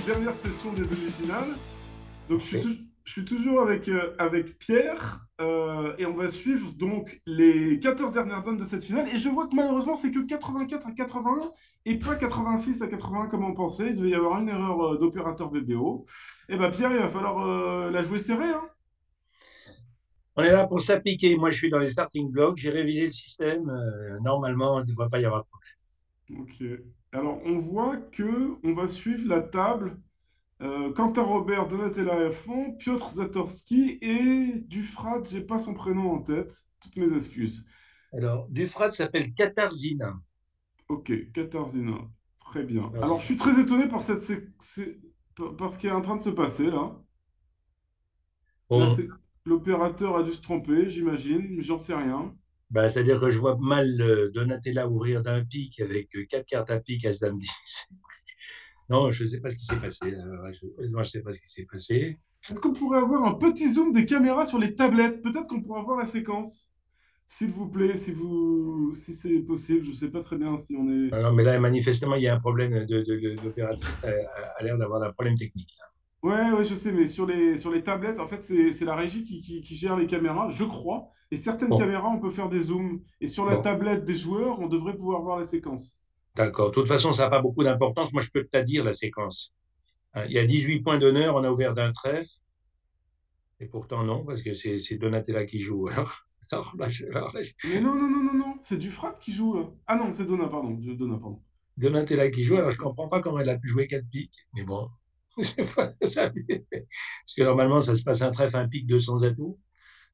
dernière session des demi-finales. Donc Ok. je suis toujours avec Pierre et on va suivre donc les 14 dernières donnes de cette finale. Et je vois que malheureusement c'est que 84 à 81 et pas 86 à 81 comme on pensait. Il devait y avoir une erreur d'opérateur BBO. Et bah Pierre, il va falloir la jouer serrée, hein. On est là pour s'appliquer. Moi, je suis dans les starting blocks. J'ai révisé le système. Normalement, il ne devrait pas y avoir de problème. Ok. Alors on voit que on va suivre la table. Quentin Robert, Donatella Font, Piotr Zatorski et Dufrat, j'ai pas son prénom en tête. Toutes mes excuses. Alors, Dufrat s'appelle Katarzyna. Ok, Katarzyna. Très bien. Alors, je Katarzyna. suis très étonné par par ce qui est en train de se passer là. Là, Bon, c'est l'opérateur a dû se tromper, j'imagine, mais j'en sais rien. bah, c'est-à-dire que je vois mal Donatella ouvrir d'un pic avec quatre cartes à pic, As-Dame 10. Non, je ne sais pas ce qui s'est passé. Honnêtement, je ne sais pas ce qui s'est passé. Est-ce qu'on pourrait avoir un petit zoom des caméras sur les tablettes? Peut-être qu'on pourra voir la séquence. S'il vous plaît, si c'est possible, je sais pas très bien si on est. Ah non, mais là, manifestement, il y a un problème l'opératrice a l'air d'avoir un problème technique. Ouais, ouais, je sais, mais sur les tablettes, en fait, c'est la régie qui gère les caméras, je crois. Et certaines Bon, caméras, on peut faire des zooms. Et sur la bon, tablette des joueurs, on devrait pouvoir voir la séquence. d'accord. De toute façon, ça n'a pas beaucoup d'importance. Moi, je peux te la dire, la séquence. Hein, il y a 18 points d'honneur, on a ouvert d'un trèfle, et pourtant non, parce que c'est Donatella qui joue. Mais non, non, non, non, non, c'est Dufrat qui joue là. Ah non, c'est Donna, pardon. Donna, pardon. Donatella qui joue, alors je ne comprends pas comment elle a pu jouer 4 piques, mais bon. Parce que normalement, ça se passe un trèfle, un pique, 200 atouts.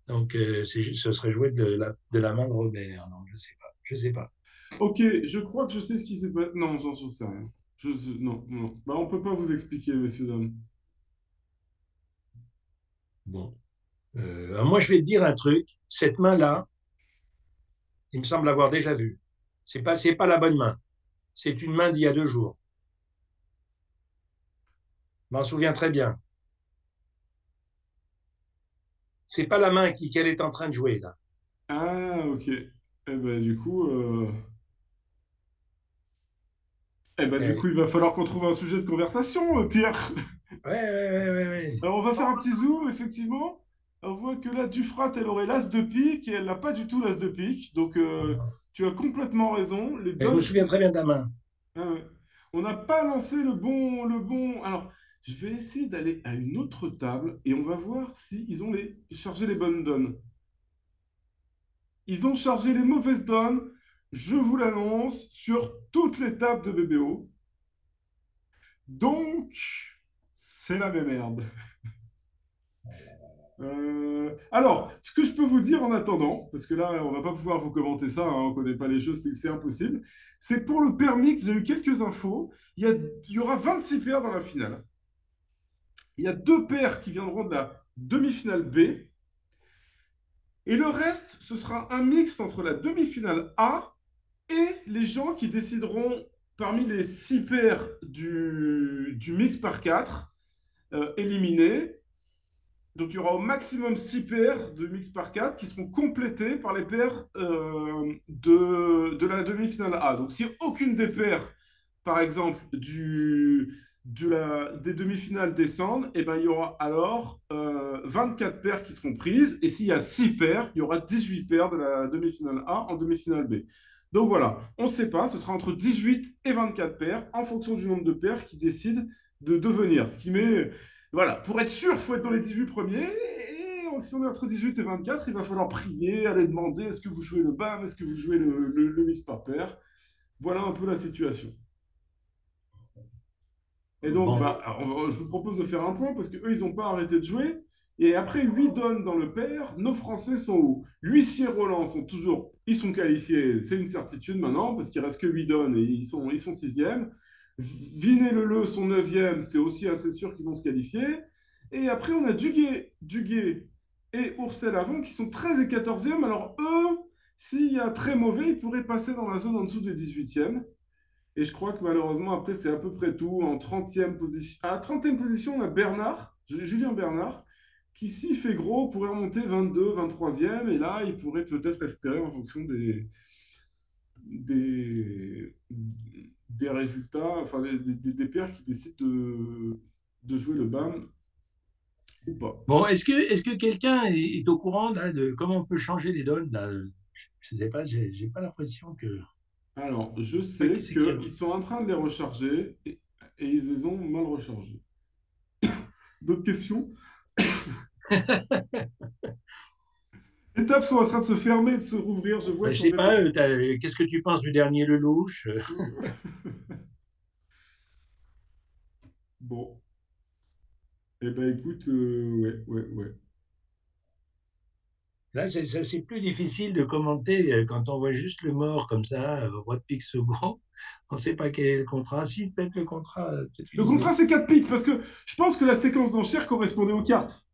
Donc, ce serait joué de la main de Robert. Non, je ne sais pas. Je sais pas. Ok, je crois que je sais ce qui s'est passé. Non, j'en sais rien. Non, non. Bah, on peut pas vous expliquer, messieurs, dames. Bon. Alors moi, je vais te dire un truc. Cette main-là, il me semble l'avoir déjà vue. C'est pas la bonne main. C'est une main d'il y a 2 jours. Je m'en souviens très bien. C'est pas la main qu'elle est en train de jouer, là. Ah, ok. Du coup, Eh oui. il va falloir qu'on trouve un sujet de conversation, Pierre. Ouais, ouais, ouais, ouais, ouais. Alors, on va faire un petit zoom, effectivement. On voit que là, Dufrat, elle aurait l'as de pique et elle n'a pas du tout l'as de pique. Donc, tu as complètement raison. Les Mais je me donnes souviens sont. très bien de la main. Ah ouais. On n'a pas lancé le bon. Alors, je vais essayer d'aller à une autre table et on va voir si ils ont chargé les bonnes donnes. Ils ont chargé les mauvaises donnes. Je vous l'annonce sur toutes les tables de BBO. Donc, c'est la même merde. Alors, ce que je peux vous dire en attendant, parce que là, on va pas pouvoir vous commenter ça, hein, on connaît pas les choses, c'est impossible, c'est que pour le pair mix, j'ai eu quelques infos. Il y aura 26 paires dans la finale. Il y a deux paires qui viendront de la demi-finale B. Et le reste, ce sera un mix entre la demi-finale A et les gens qui décideront parmi les 6 paires du mix par 4 éliminés. Donc, il y aura au maximum 6 paires de mix par 4 qui seront complétées par les paires de la demi-finale A. Donc, si aucune des paires, par exemple, des demi-finales descendent, eh ben, il y aura alors 24 paires qui seront prises. Et s'il y a 6 paires, il y aura 18 paires de la demi-finale A en demi-finale B. Donc voilà, on ne sait pas, ce sera entre 18 et 24 paires en fonction du nombre de paires qui décident de devenir. Ce qui met voilà, pour être sûr, il faut être dans les 18 premiers. Et si on est entre 18 et 24, il va falloir prier, aller demander est-ce que vous jouez le BAM, est-ce que vous jouez le mix par paire. Voilà un peu la situation. Et donc, Bon, bah, je vous propose de faire un point parce qu'eux, ils n'ont pas arrêté de jouer. Et après 8 donnes dans le pair, nos Français sont où? L'huissier Roland sont toujours, ils sont qualifiés, c'est une certitude maintenant, parce qu'il reste que 8 donnes et ils sont sixième. Vinet Leleu sont neuvième, c'est aussi assez sûr qu'ils vont se qualifier. Et après, on a Duguay et Ourcel Avant qui sont 13 et 14e. Alors eux, s'il y a très mauvais, ils pourraient passer dans la zone en dessous des 18e. Et je crois que malheureusement, après, c'est à peu près tout. En 30e position. À 30e position, on a Bernard, Julien Bernard, qui, s'il fait gros, pourrait remonter 22, 23e. Et là, il pourrait peut-être espérer en fonction des, des résultats, enfin des pairs qui décident de jouer le BAM ou pas. Bon, est-ce que quelqu'un est au courant là, de comment on peut changer les donnes là? Je sais pas, j'ai pas l'impression que. Je Alors, je sais pas qui sais c'est qui a. qu'ils sont en train de les recharger et ils les ont mal rechargés. D'autres questions? Les tables sont en train de se fermer, de se rouvrir, je vois Ben, je sur sais mes... pas, qu'est-ce que tu penses du dernier Lelouch? Bon, eh ben écoute, ouais, ouais, ouais. Là, c'est plus difficile de commenter quand on voit juste le mort comme ça, roi de pique second. On ne sait pas quel est le contrat. Si, peut-être le contrat, peut-être Le une contrat, idée. c'est 4 piques, parce que je pense que la séquence d'enchères correspondait aux cartes.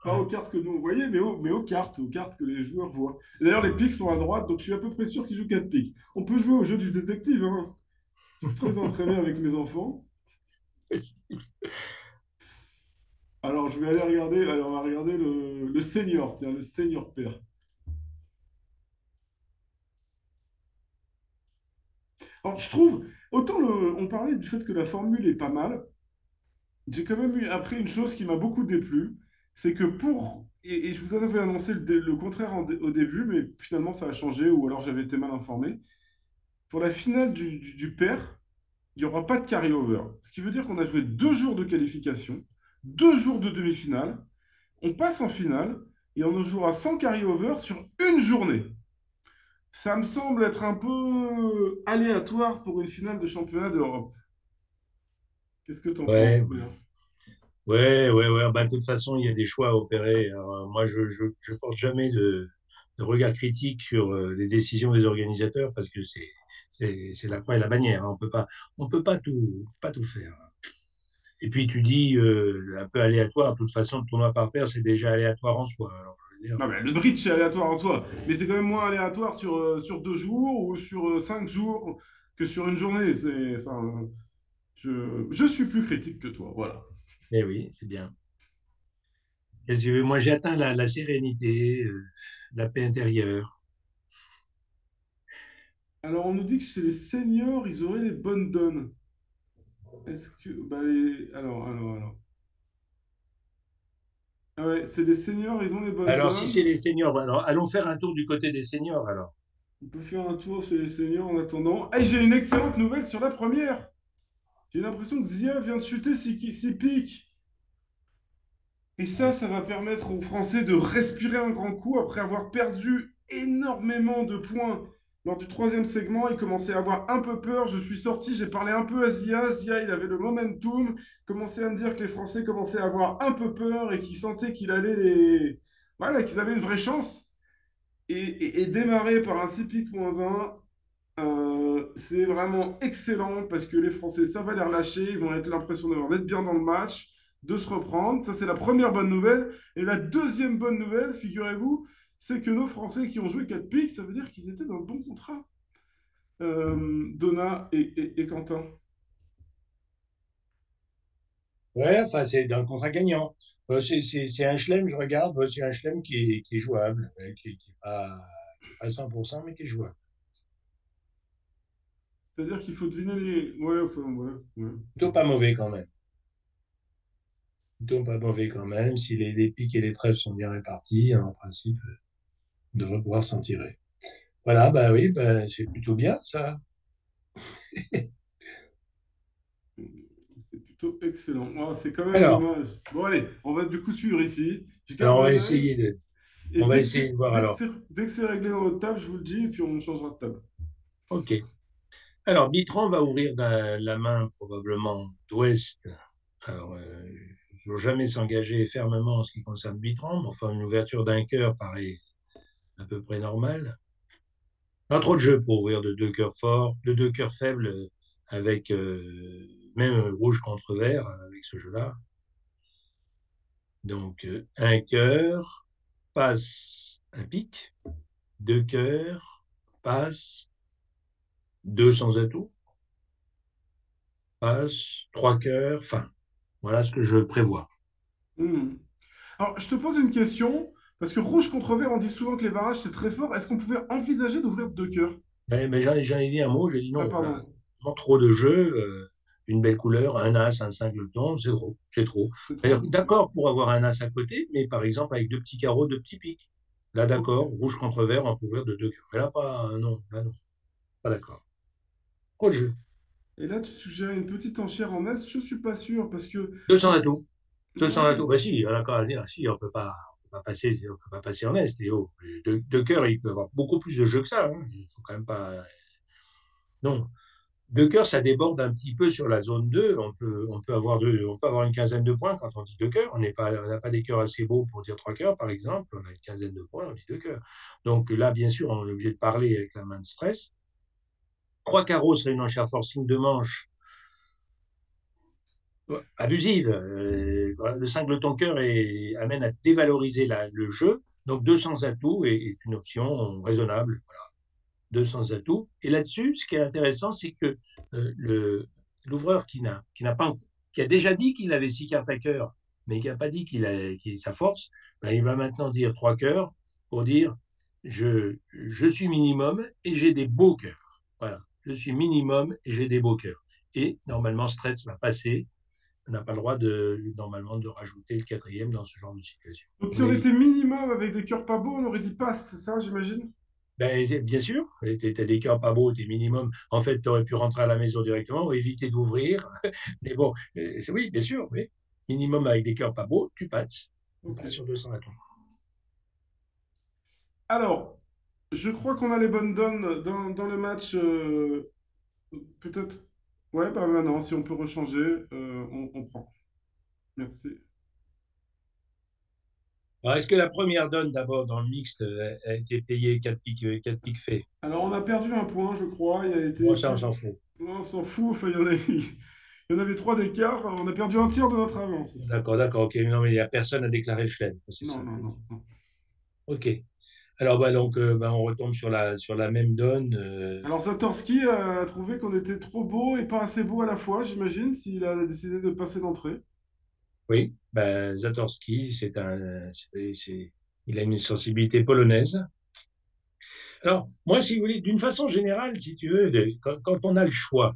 Pas aux Ouais. cartes que nous on voyait, mais aux cartes que les joueurs voient. D'ailleurs, les piques sont à droite, donc je suis à peu près sûr qu'ils jouent 4 piques. On peut jouer au jeu du détective, hein. Je suis très entraîné avec mes enfants. Alors, je vais aller regarder, alors, on va regarder le senior, tiens, le senior père. Alors, je trouve, autant on parlait du fait que la formule est pas mal, j'ai quand même appris une chose qui m'a beaucoup déplu, c'est que et je vous avais annoncé le contraire au début, mais finalement ça a changé, ou alors j'avais été mal informé, pour la finale du pair, il n'y aura pas de carry-over. Ce qui veut dire qu'on a joué 2 jours de qualification, 2 jours de demi-finale, on passe en finale, et on ne jouera sans carry-over sur une journée. Ça me semble être un peu aléatoire pour une finale de championnat d'Europe. Qu'est-ce que tu en penses, Ouais, Aurélien? ouais, ouais, ouais. Bah, de toute façon, il y a des choix à opérer. Alors, moi, je porte jamais de regard critique sur les décisions des organisateurs parce que c'est la croix et la bannière, hein. On peut pas tout faire. Et puis, tu dis un peu aléatoire. De toute façon, le tournoi par paire, c'est déjà aléatoire en soi. Alors, je veux dire, Non, mais le bridge, c'est aléatoire en soi, mais c'est quand même moins aléatoire sur 2 jours ou sur 5 jours que sur une journée. Enfin, je suis plus critique que toi, voilà. mais oui, c'est bien. Qu'est-ce que moi, j'ai atteint la sérénité, la paix intérieure. Alors, on nous dit que chez les seniors, ils auraient les bonnes donnes. Est-ce que... Bah, alors. Ah ouais, c'est les seniors, ils ont les bonnes Alors, si c'est donnes. les seniors, alors allons faire un tour du côté des seniors alors. On peut faire un tour chez les seniors en attendant. Hey, j'ai une excellente nouvelle sur la première. J'ai l'impression que Zia vient de chuter ses pics. Et ça va permettre aux Français de respirer un grand coup après avoir perdu énormément de points lors du troisième segment. Il commençait à avoir un peu peur. Je suis sorti, j'ai parlé un peu à Zia. Zia, il avait le momentum. Commençait à me dire que les Français commençaient à avoir un peu peur et qu'ils sentaient qu'il allait les... Voilà, qu'ils avaient une vraie chance. Et démarrer par un 6 piques -1, c'est vraiment excellent parce que les Français, ça va les relâcher. Ils vont être l'impression d'être bien dans le match, de se reprendre. Ça, c'est la première bonne nouvelle. Et la deuxième bonne nouvelle, figurez-vous, c'est que nos Français qui ont joué 4 piques, ça veut dire qu'ils étaient dans le bon contrat. Donna et Quentin. Ouais, enfin, c'est dans le contrat gagnant. C'est un chelem, je regarde, c'est un chelem qui est jouable, qui est pas 100%, mais qui est jouable. C'est-à-dire qu'il faut deviner les. Ouais, enfin, ouais, ouais. Plutôt pas mauvais quand même. Plutôt pas mauvais quand même. Si les piques et les trèfles sont bien répartis, en principe, on devrait pouvoir s'en tirer. Voilà, bah oui, bah, c'est plutôt bien ça. C'est plutôt excellent. Ah, c'est quand même Alors, dommage. Bon, allez, on va du coup suivre ici. Je alors garde un œil. Et on va essayer de voir alors. dès que c'est réglé dans notre table, je vous le dis, et puis on changera de table. Ok. Alors, Bitran va ouvrir la main probablement d'ouest. Alors, je ne veux jamais s'engager fermement en ce qui concerne Bitran, mais enfin, une ouverture d'un cœur paraît à peu près normale. Pas trop de jeu pour ouvrir de deux cœurs forts, de deux cœurs faibles avec même rouge contre vert avec ce jeu-là. Donc, un cœur passe un pic, deux cœurs passe deux sans atout, passe trois cœurs, fin. Voilà ce que je prévois. Hmm. Alors, je te pose une question, parce que rouge contre vert, on dit souvent que les barrages, c'est très fort. Est-ce qu'on pouvait envisager d'ouvrir deux cœurs? Mais j'en ai dit un mot, j'ai dit Ah, non, là. pardon. trop de jeux, une belle couleur, un as, un singleton, c'est trop, c'est trop. C'est trop? D'ailleurs, Ok. d'accord pour avoir un as à côté, mais par exemple avec deux petits carreaux, deux petits pics. Là, d'accord, Ok. rouge contre vert, en couvert de deux cœurs. Mais là, pas, non, là, non, pas d'accord. Trop de jeu. Et là, tu suggères une petite enchère en as, je suis pas sûr, parce que... 200 atouts. 200 Ouais. atouts. Bah si, d'accord à dire, si, on peut pas passer, on peut pas passer en Est, Léo. Deux cœurs, il peut y avoir beaucoup plus de jeux que ça, hein. Il faut quand même pas. Non. Deux cœurs, ça déborde un petit peu sur la zone 2. On peut avoir une quinzaine de points quand on dit deux cœurs. On n'a pas des cœurs assez beaux pour dire trois cœurs, par exemple. On a une quinzaine de points, on dit deux cœurs. Donc là, bien sûr, on est obligé de parler avec la main de stress. Trois carreaux serait une enchère forcing de manche abusive. Le singleton cœur amène à dévaloriser le jeu. Donc 200 atouts est une option raisonnable. 200 atouts. Et là-dessus, ce qui est intéressant, c'est que l'ouvreur qui a déjà dit qu'il avait 6 cartes à cœur, mais qui n'a pas dit qu'il sa force, ben, il va maintenant dire 3 cœurs pour dire je suis minimum et j'ai des beaux cœurs. Voilà. Je suis minimum et j'ai des beaux cœurs. Et normalement, stress va passer. On n'a pas le droit normalement de rajouter le quatrième dans ce genre de situation. Donc si on Mais était minimum avec des cœurs pas beaux, on aurait dit passe, c'est ça, j'imagine? ben, bien sûr, tu as des cœurs pas beaux, t'es minimum. En fait, tu aurais pu rentrer à la maison directement ou éviter d'ouvrir. Mais bon, oui, bien sûr, oui. Minimum avec des cœurs pas beaux, tu passes. Tu Ok. passes sur 200 atouts. Alors, je crois qu'on a les bonnes donnes dans le match. Peut-être. Ouais, bah maintenant, si on peut rechanger, on prend. Merci. Alors, est-ce que la première donne d'abord dans le mixte a été payée 4 pics faits? Alors, on a perdu un point, je crois. Il a été Bon, ça, on plus. s'en fout. Non, on s'en fout. Enfin, il y en avait trois d'écart. On a perdu un tiers de notre avance. D'accord, ok. Non, mais il n'y a personne à déclarer le chelem. C'est Non, ça. non, non, non. Ok. Alors, bah, donc, bah, on retombe sur la même donne. Alors, Zatorski a trouvé qu'on était trop beau et pas assez beau à la fois, j'imagine, s'il a décidé de passer d'entrée. Oui, ben, Zatorski, il a une sensibilité polonaise. Alors, moi, si vous voulez, d'une façon générale, si tu veux, quand on a le choix,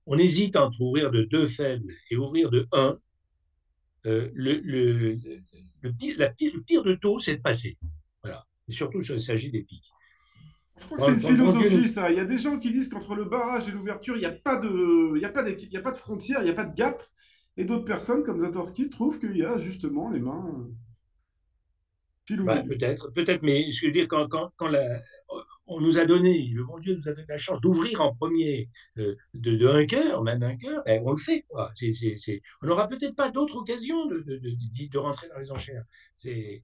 on hésite entre ouvrir de deux faibles et ouvrir de un, le pire de tout, c'est de passer. Voilà. Et surtout, il s'agit des pics. Je crois que c'est une Quand le bon Dieu nous. philosophie, ça. Il y a des gens qui disent qu'entre le barrage et l'ouverture, il n'y a pas de, il y a pas de frontière, il n'y a pas de gap. Et d'autres personnes, comme Zatorski, trouvent qu'il y a justement les mains pile au Bah, milieu. peut-être, mais je veux dire, on nous a donné, le bon Dieu nous a donné la chance d'ouvrir en premier de un cœur, même un cœur, ben, on le fait, quoi. On n'aura peut-être pas d'autre occasion de rentrer dans les enchères. C'est,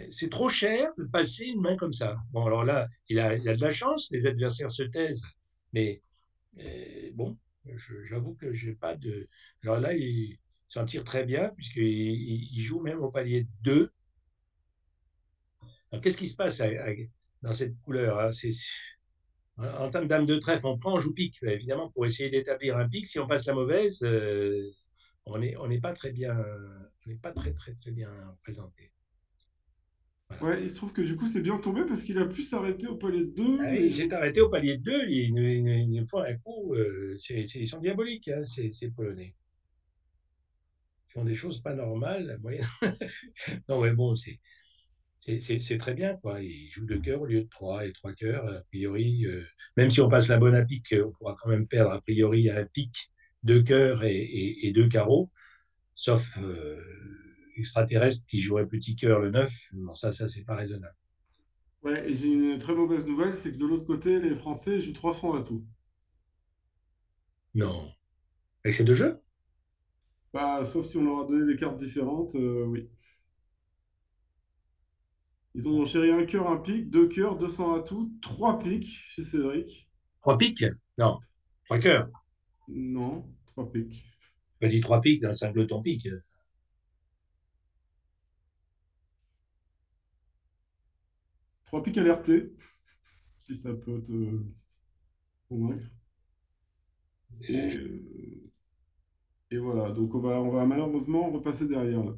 c'est trop cher de passer une main comme ça. Bon, alors là, il a de la chance, les adversaires se taisent, mais bon, j'avoue que j'ai pas de. Alors là, il s'en tire très bien, puisqu'il joue même au palier 2. Alors, qu'est-ce qui se passe dans cette couleur, hein? En termes d'âme de trèfle, on prend, on joue pique, évidemment, pour essayer d'établir un pique. Si on passe la mauvaise, on n'est pas très bien, on n'est pas très bien présenté. Voilà. Ouais, il se trouve que du coup, c'est bien tombé parce qu'il a pu s'arrêter au palais de Ah 2 oui, et il s'est jouer. arrêté au palier de 2, ils font un coup, ils sont diaboliques, hein, ces Polonais. Ils font des choses pas normales. Non, mais bon, c'est très bien, quoi. Il joue deux cœurs au lieu de trois, et trois cœurs, a priori, même si on passe la bonne à pique, on pourra quand même perdre, a priori, à un pique, deux cœurs et deux carreaux, sauf extraterrestre qui jouerait petit cœur le 9. Bon, ça, c'est pas raisonnable. Ouais, et j'ai une très mauvaise nouvelle, c'est que de l'autre côté, les Français jouent 300 à tout. Non. Avec ces deux jeux? Bah, sauf si on leur a donné des cartes différentes, oui. Ils ont chéri un cœur, un pic, deux cœurs, 200 à tout, trois pics chez Cédric. Trois piques? Non. Trois cœurs. Non, trois pics. Je dis trois piques dans un singleton pique. Trois pics alertés, si ça peut te convaincre. Et, et voilà, donc on va malheureusement repasser derrière là.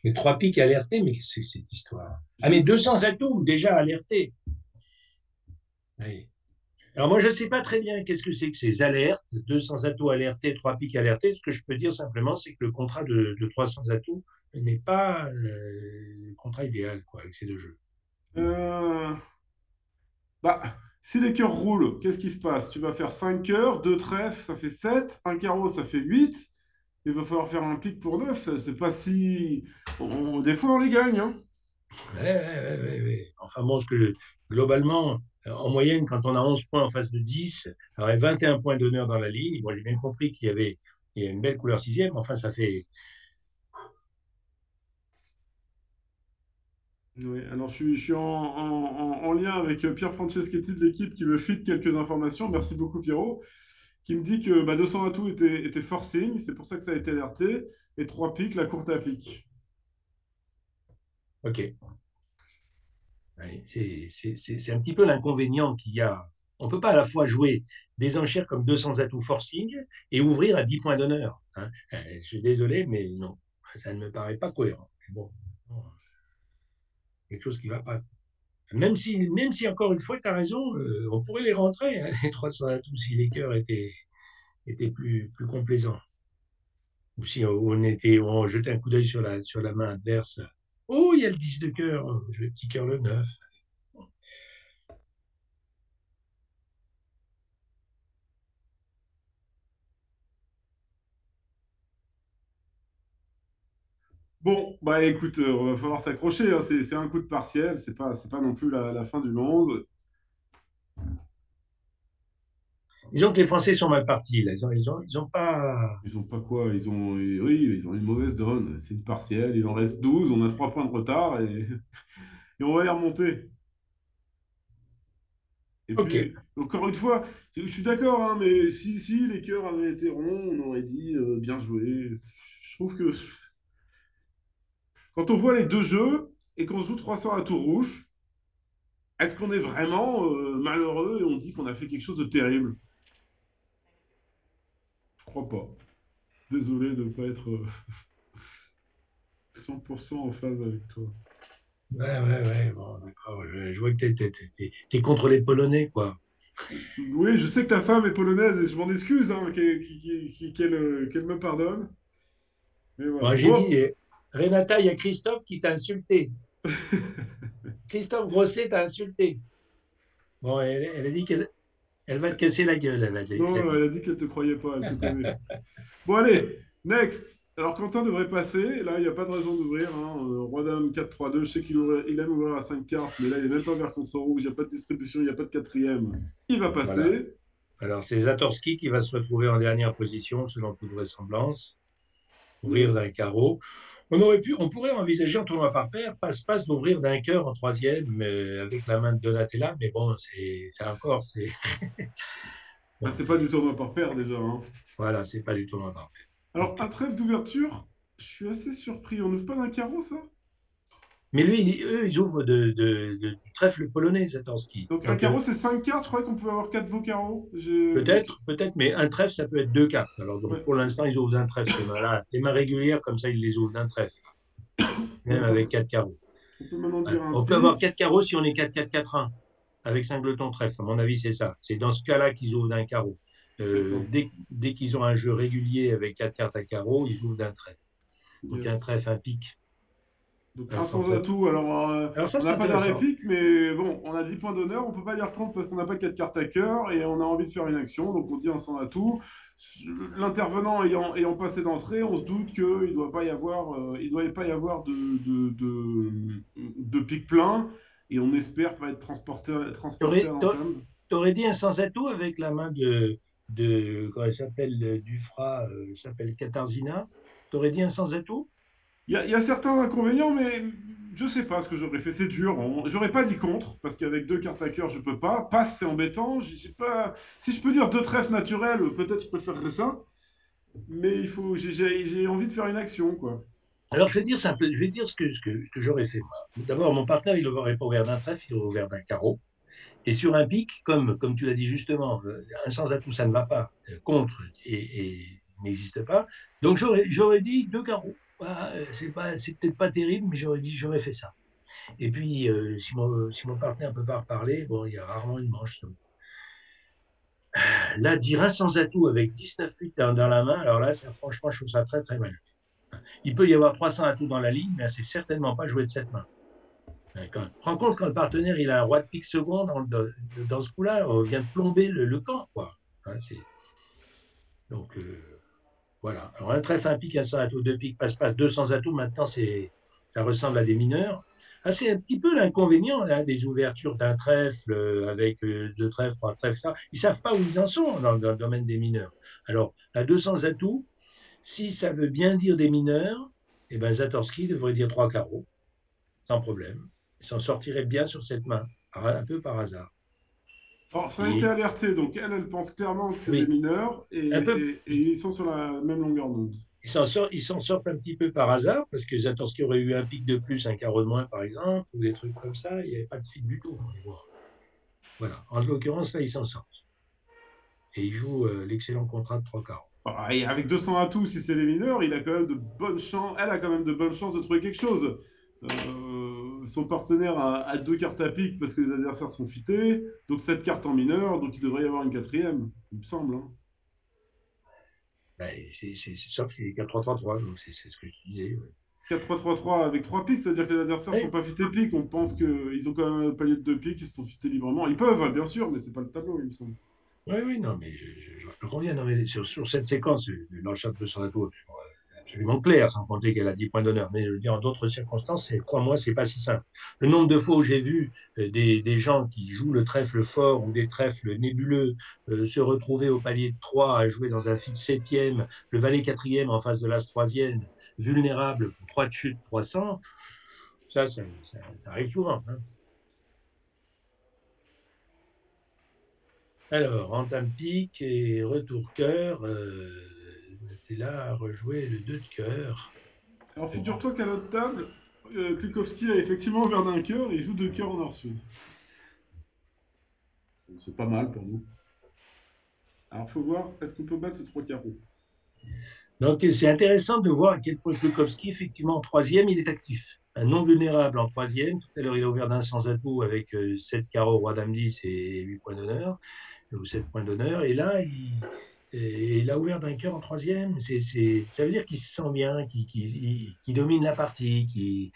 Mais trois piques alertés, mais qu'est-ce que c'est cette histoire? Ah, J'ai mais une- 200 atouts déjà alertés. Oui. Alors moi, je ne sais pas très bien qu'est-ce que c'est que ces alertes, 200 atouts alertés, 3 pics alertés. Ce que je peux dire simplement, c'est que le contrat de 300 atouts n'est pas le contrat idéal quoi, avec ces deux jeux. Euh, Bah, si les cœurs roulent, qu'est-ce qui se passe? Tu vas faire 5 cœurs, 2 trèfles, ça fait 7, un carreau, ça fait 8. Il va falloir faire un pic pour 9. C'est pas si. Des fois, on les gagne, hein. Ouais, ouais, ouais, ouais, ouais. Enfin bon, globalement, en moyenne, quand on a 11 points en face de 10, alors il y a 21 points d'honneur dans la ligne. Moi, j'ai bien compris il y a une belle couleur sixième. Enfin, ça fait. Oui, alors je suis en lien avec Pierre Franceschetti de l'équipe qui me file quelques informations. Merci beaucoup, Pierrot. Qui me dit que 200 atouts était forcing, c'est pour ça que ça a été alerté, et 3 pics, la courte à pic. OK. Ouais, c'est un petit peu l'inconvénient qu'il y a. On ne peut pas à la fois jouer des enchères comme 200 atouts forcing et ouvrir à 10 points d'honneur, hein. Je suis désolé, mais non, ça ne me paraît pas cohérent. Bon, quelque chose qui ne va pas. Même si encore une fois, tu as raison, on pourrait les rentrer, hein, les 300 atouts, si les cœurs étaient plus complaisants. Ou si on jetait un coup d'œil sur la main adverse. Oh, il y a le 10 de cœur, je vais petit cœur le 9. Bon, bah écoute, va falloir s'accrocher, hein. C'est un coup de partiel, c'est pas non plus la fin du monde. Disons que les Français sont mal partis. Là. Ils ont pas. Ils ont pas quoi, oui, ils ont une mauvaise donne. C'est une partielle, il en reste 12, on a 3 points de retard et on va les remonter. Et OK. puis, encore une fois, je suis d'accord, hein, mais si les cœurs avaient été ronds, on aurait dit bien joué. Je trouve que quand on voit les deux jeux et qu'on joue 300 à tour rouge, est-ce qu'on est vraiment malheureux et on dit qu'on a fait quelque chose de terrible? Je crois pas. Désolé de ne pas être 100% en phase avec toi. Ouais, ouais, ouais. Bon, d'accord. Je vois que t'es contre les Polonais, quoi. Oui, je sais que ta femme est polonaise et je m'en excuse, hein, qu'elle me pardonne. Mais voilà. Bon, j'ai dit, Bon, Renata, il y a Christophe qui t'a insulté. Christophe Grosset t'a insulté. Bon, elle a dit elle va te casser la gueule, elle a non, dit. elle a dit qu'elle te croyait pas, elle te connaît. Bon, allez, next. Alors, Quentin devrait passer. Là, il n'y a pas de raison d'ouvrir, hein. Roi-Dame 4-3-2. Je sais il aime ouvrir à 5 cartes, mais là, il n'est même pas vers contre rouge. Il n'y a pas de distribution, il n'y a pas de quatrième. Il va Voilà. passer. Alors, c'est Zatorski qui va se retrouver en dernière position, selon toute vraisemblance. Ouvrir Yes. d'un carreau. On pourrait envisager en tournoi par paire, passe-passe, d'ouvrir d'un cœur en troisième avec la main de Donatella, mais bon, c'est encore, c'est Ah, bon, c'est pas du c'est tournoi par paire, déjà, hein. voilà, c'est pas du tournoi par paire. Alors, Donc, un trèfle d'ouverture, je suis assez surpris. On n'ouvre pas d'un carreau, ça? mais lui, eux, ils ouvrent du trèfle polonais, Zatorski. Donc, un Donc carreau, c'est 5 cartes. Je croyais qu'on pouvait avoir 4 beaux carreaux. peut-être, mais un trèfle, ça peut être deux cartes. Alors donc Ouais, pour l'instant, ils ouvrent d'un trèfle ces mains-là. Les mains régulières, comme ça, ils les ouvrent d'un trèfle, même avec quatre carreaux. on peut maintenant Ouais. dire un On peut avoir quatre pic. carreaux si on est 4-4-4-1, avec singleton trèfle. À mon avis, c'est ça. C'est dans ce cas-là qu'ils ouvrent d'un carreau. D'accord. Dès qu'ils ont un jeu régulier avec quatre cartes à carreau, ils ouvrent d'un trèfle. Donc un Yes. trèfle, un pic, Donc, un un sans sans atout. atout. Alors, Alors ça, on c'est n'a pas d'arrêt intéressant. pic, mais bon, on a 10 points d'honneur. On peut pas dire contre parce qu'on n'a pas 4 cartes à cœur et on a envie de faire une action. Donc, on dit un sans atout. L'intervenant ayant passé d'entrée, on se doute qu'il ne doit pas y avoir, il doit pas y avoir de pic plein. Et on espère pas être transporté à T'aurais, l'entame. t'aurais dit un sans atout avec la main comment elle s'appelle, Dufra, elle s'appelle Katarzyna. T'aurais dit un sans atout? Il y a certains inconvénients, mais je sais pas ce que j'aurais fait. C'est dur. J'aurais pas dit contre, parce qu'avec deux cartes à cœur, je peux pas. Passe, c'est embêtant. J'ai pas. Si je peux dire deux trèfles naturels, peut-être je préférerais ça. Mais il faut. J'ai envie de faire une action, quoi. Alors, je vais dire ce que j'aurais fait, moi. D'abord, mon partenaire, il n'aurait pas ouvert d'un trèfle, il aurait ouvert d'un carreau. Et sur un pic, comme tu l'as dit justement, un sans atout, ça ne va pas. Contre et n'existe pas. Donc, j'aurais dit deux carreaux. Voilà, c'est peut-être pas terrible, mais j'aurais fait ça. Et puis, si mon partenaire ne peut pas reparler, bon, il y a rarement une manche. Là, 10 reins sans atout avec 19-8 dans la main, alors là, franchement, je trouve ça très, très mal. Il peut y avoir 300 atouts dans la ligne, mais c'est certainement pas joué de cette main. Rends compte quand le partenaire il a un roi de pique second dans ce coup-là, on vient de plomber le camp, quoi. Hein, donc, voilà. Alors, un trèfle, un pique, un sans atout, deux piques, passe-passe, 200 atouts, maintenant, ça ressemble à des mineurs. Ah, c'est un petit peu l'inconvénient hein, des ouvertures d'un trèfle avec deux trèfles, trois trèfles, ça. Ils ne savent pas où ils en sont dans le domaine des mineurs. Alors, à 200 atouts, si ça veut bien dire des mineurs, eh ben, Zatorski devrait dire trois carreaux, sans problème. Il s'en sortirait bien sur cette main, un peu par hasard. Alors, ça a été Et alerté, donc elle pense clairement que c'est des oui, mineurs un peu, et ils sont sur la même longueur d'onde. ils s'en sortent un petit peu par hasard, parce que Zatorski aurait eu un pic de plus, un carreau de moins, par exemple, ou des trucs comme ça. Il n'y avait pas de fil du tout. Mais bon, voilà. En l'occurrence, là, ils s'en sortent. Et ils jouent l'excellent contrat de trois carreaux. Ah, et avec 200 atouts, si c'est les mineurs, il a quand même de bonnes chances, elle a quand même de bonnes chances de trouver quelque chose. Son partenaire a deux cartes à pique parce que les adversaires sont fités, donc cette carte en mineur, donc il devrait y avoir une quatrième, il me semble. Hein. Ben, sauf si c'est 4-3-3-3, donc c'est ce que je te disais. Ouais. 4-3-3-3 avec 3 piques, c'est-à-dire que les adversaires ne sont Oui, pas fités piques. On pense qu'ils ont quand même un palier de 2 piques, ils se sont fités librement. Ils peuvent, bien sûr, mais c'est pas le tableau, il me semble. oui, oui, non, mais je reviens non, mais sur cette séquence, dans le chat de Sarato, absolument clair, sans compter qu'elle a 10 points d'honneur. Mais je veux dire, en d'autres circonstances, crois-moi, c'est pas si simple. Le nombre de fois où j'ai vu des gens qui jouent le trèfle fort ou des trèfles nébuleux se retrouver au palier de 3 à jouer dans un fil septième, le valet quatrième en face de l'as troisième, vulnérable pour 3 de chute 300, ça arrive souvent. Hein. Alors, entame pique et retour cœur. T'es là à rejouer le 2 de cœur. Alors Mais bon, figure-toi qu'à notre table, Klukowski a effectivement ouvert d'un cœur et il joue 2 cœurs en nord-sud. C'est pas mal pour nous. Alors faut voir, est-ce qu'on peut battre ces 3 carreaux? donc, c'est intéressant de voir à quel point Klukowski, effectivement, en troisième, il est actif. Un non vulnérable en troisième. Tout à l'heure, il a ouvert d'un sans atout avec 7 carreaux, roi dame 10 et 8 points d'honneur, ou 7 points d'honneur. Et là, il a ouvert d'un cœur en troisième. Ça veut dire qu'il se sent bien, qu'il domine la partie, qu'il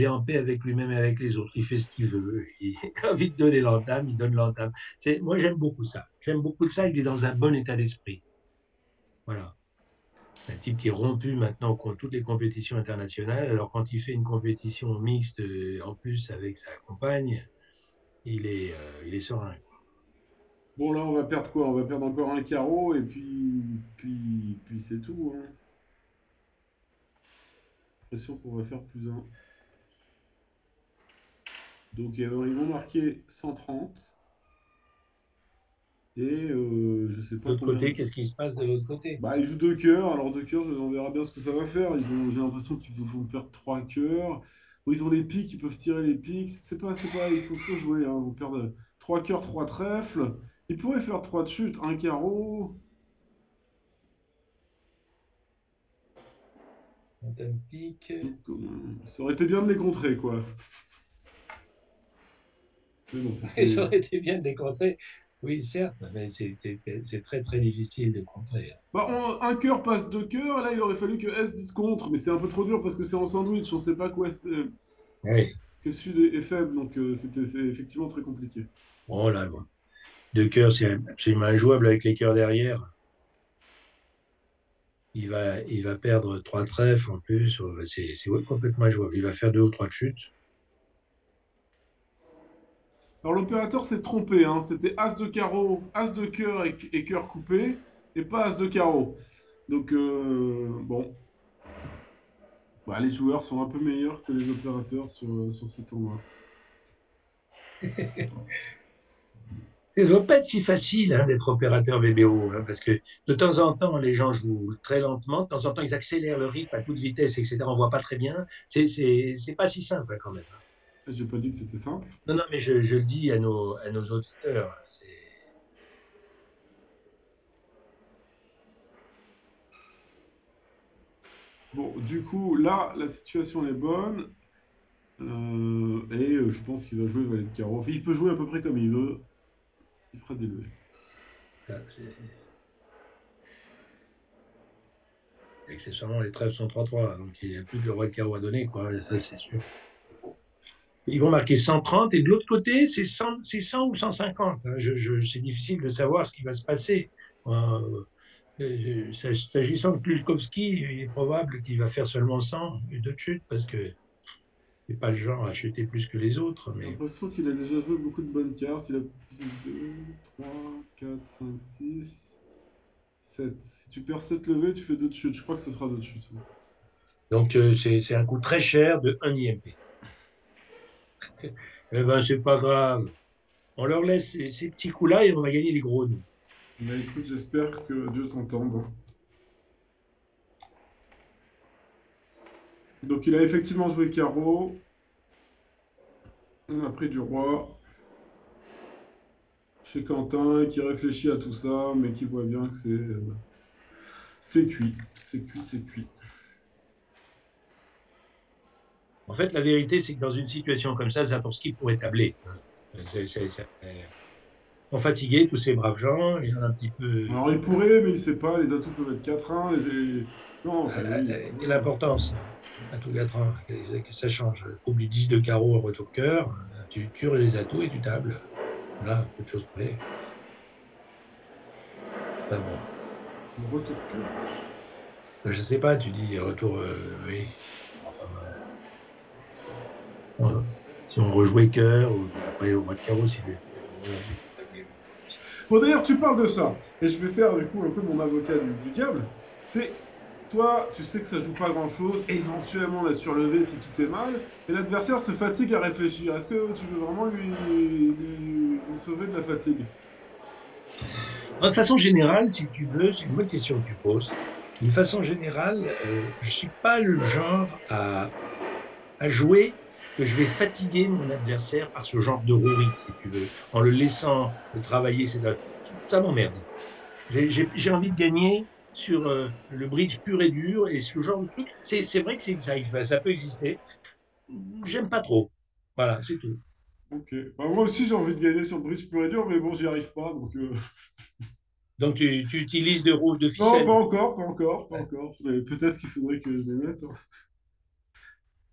est en paix avec lui-même et avec les autres. Il fait ce qu'il veut. Il a envie de donner l'entame, il donne l'entame. Moi, j'aime beaucoup ça. J'aime beaucoup ça. Il est dans un bon état d'esprit. Voilà. Un type qui est rompu maintenant contre toutes les compétitions internationales. Alors, quand il fait une compétition mixte, en plus avec sa compagne, il est serein. Bon là on va perdre quoi? On va perdre encore un carreau et puis c'est tout. Hein. J'ai l'impression qu'on va faire plus un. Donc ils vont marquer 130. Et je sais De pas l'autre combien. côté, qu'est-ce qui se passe de l'autre côté? Bah, ils jouent 2 cœurs. Alors, 2 cœurs, on verra bien ce que ça va faire. J'ai l'impression qu'ils vont perdre 3 cœurs. Bon, ils ont les piques, ils peuvent tirer les piques. C'est pas, faut jouer. Hein. Ils vont perdre 3 cœurs, 3 trèfles. Ils pourraient faire 3 de chute, un carreau. Madame Pique. Donc, ça aurait été bien de les contrer, quoi. Mais bon, Ça c'était. aurait été bien de les contrer. Oui, certes, mais c'est très très difficile de contrer. Bah, un cœur passe 2 cœurs. Là, il aurait fallu que S dise contre. Mais c'est un peu trop dur parce que c'est en sandwich. On sait pas quoi. Oui. Que Sud est faible. Donc, c'est effectivement très compliqué. Bon, là, bon. Deux cœurs, c'est absolument injouable avec les cœurs derrière. Il va perdre trois trèfles en plus. C'est ouais, complètement injouable. Il va faire deux ou trois de chute. Alors l'opérateur s'est trompé, hein. C'était As de carreau, As de cœur et cœur coupé, et pas As de carreau. Donc bon, bah, les joueurs sont un peu meilleurs que les opérateurs sur ce tournoi. Ça ne doit pas être si facile hein, d'être opérateur VBO, hein, parce que de temps en temps, les gens jouent très lentement, de temps en temps, ils accélèrent le rythme à toute vitesse, etc. On ne voit pas très bien. C'est pas si simple hein, quand même. Hein. J'ai pas dit que c'était simple. Non, non, mais je le dis à nos auditeurs. Hein, Bon, du coup, là, la situation est bonne. Et je pense qu'il va jouer valet de carreau. Enfin, il peut jouer à peu près comme il veut. Il fera des levées. Là, accessoirement, les trèfles sont 3-3, donc il n'y a plus que le roi de carreau à donner, quoi, ça c'est sûr. Ils vont marquer 130 et de l'autre côté, c'est 100 ou 150. Hein. C'est difficile de savoir ce qui va se passer. S'agissant de Kluskowski, il est probable qu'il va faire seulement 100 et deux chutes parce que c'est pas le genre à chuter plus que les autres. J'ai Mais l'impression qu'il a déjà joué beaucoup de bonnes cartes. Il a 2, 3, 4, 5, 6, 7. Si tu perds 7 levées, tu fais 2 de chute. Je crois que ce sera 2 de chute. donc c'est un coût très cher de 1 IMP. Eh ben c'est pas grave. On leur laisse ces petits coups-là et on va gagner les gros nous. Bah écoute, j'espère que Dieu t'entende. Donc il a effectivement joué carreau. On a pris du roi. Chez Quentin, qui réfléchit à tout ça, mais qui voit bien que c'est cuit. C'est cuit, c'est cuit. En fait, la vérité, c'est que dans une situation comme ça, Zatorski pourrait tabler. Hein. Sont fatigués, tous ces braves gens. Il y en a un petit peu. Alors il pourrait, mais il sait pas. Les atouts peuvent être 4-1. Non, oui. Quelle importance à tout 4 ans que ça change. Coupe du 10 de carreau au retour cœur, tu tures les atouts et tu tables. Là, peu de choses près. Enfin bon. Le retour cœur. Je sais pas, tu dis retour, oui. Enfin, si on rejouait cœur, ou après au mois de carreau, si Bon, d'ailleurs, tu parles de ça. Et je vais faire du coup un peu mon avocat du diable. C'est toi, tu sais que ça joue pas grand-chose. Éventuellement la surlevée si tout est mal. Et l'adversaire se fatigue à réfléchir. Est-ce que tu veux vraiment lui sauver de la fatigue? de façon générale, si tu veux, c'est une bonne question que tu poses. D'une façon générale, je ne suis pas le genre à jouer que je vais fatiguer mon adversaire par ce genre de rouerie, si tu veux, en le laissant travailler. Ça m'emmerde. J'ai envie de gagner sur le bridge pur et dur et ce genre de truc. C'est vrai que ça peut exister. J'aime pas trop. Voilà, c'est tout. Ok. Bah, moi aussi, j'ai envie de gagner sur le bridge pur et dur, mais bon, j'y arrive pas. Donc, Donc tu utilises de roues de non, pas ficelle. encore, pas encore, pas Ouais. encore. Mais peut-être qu'il faudrait que je les mette, hein.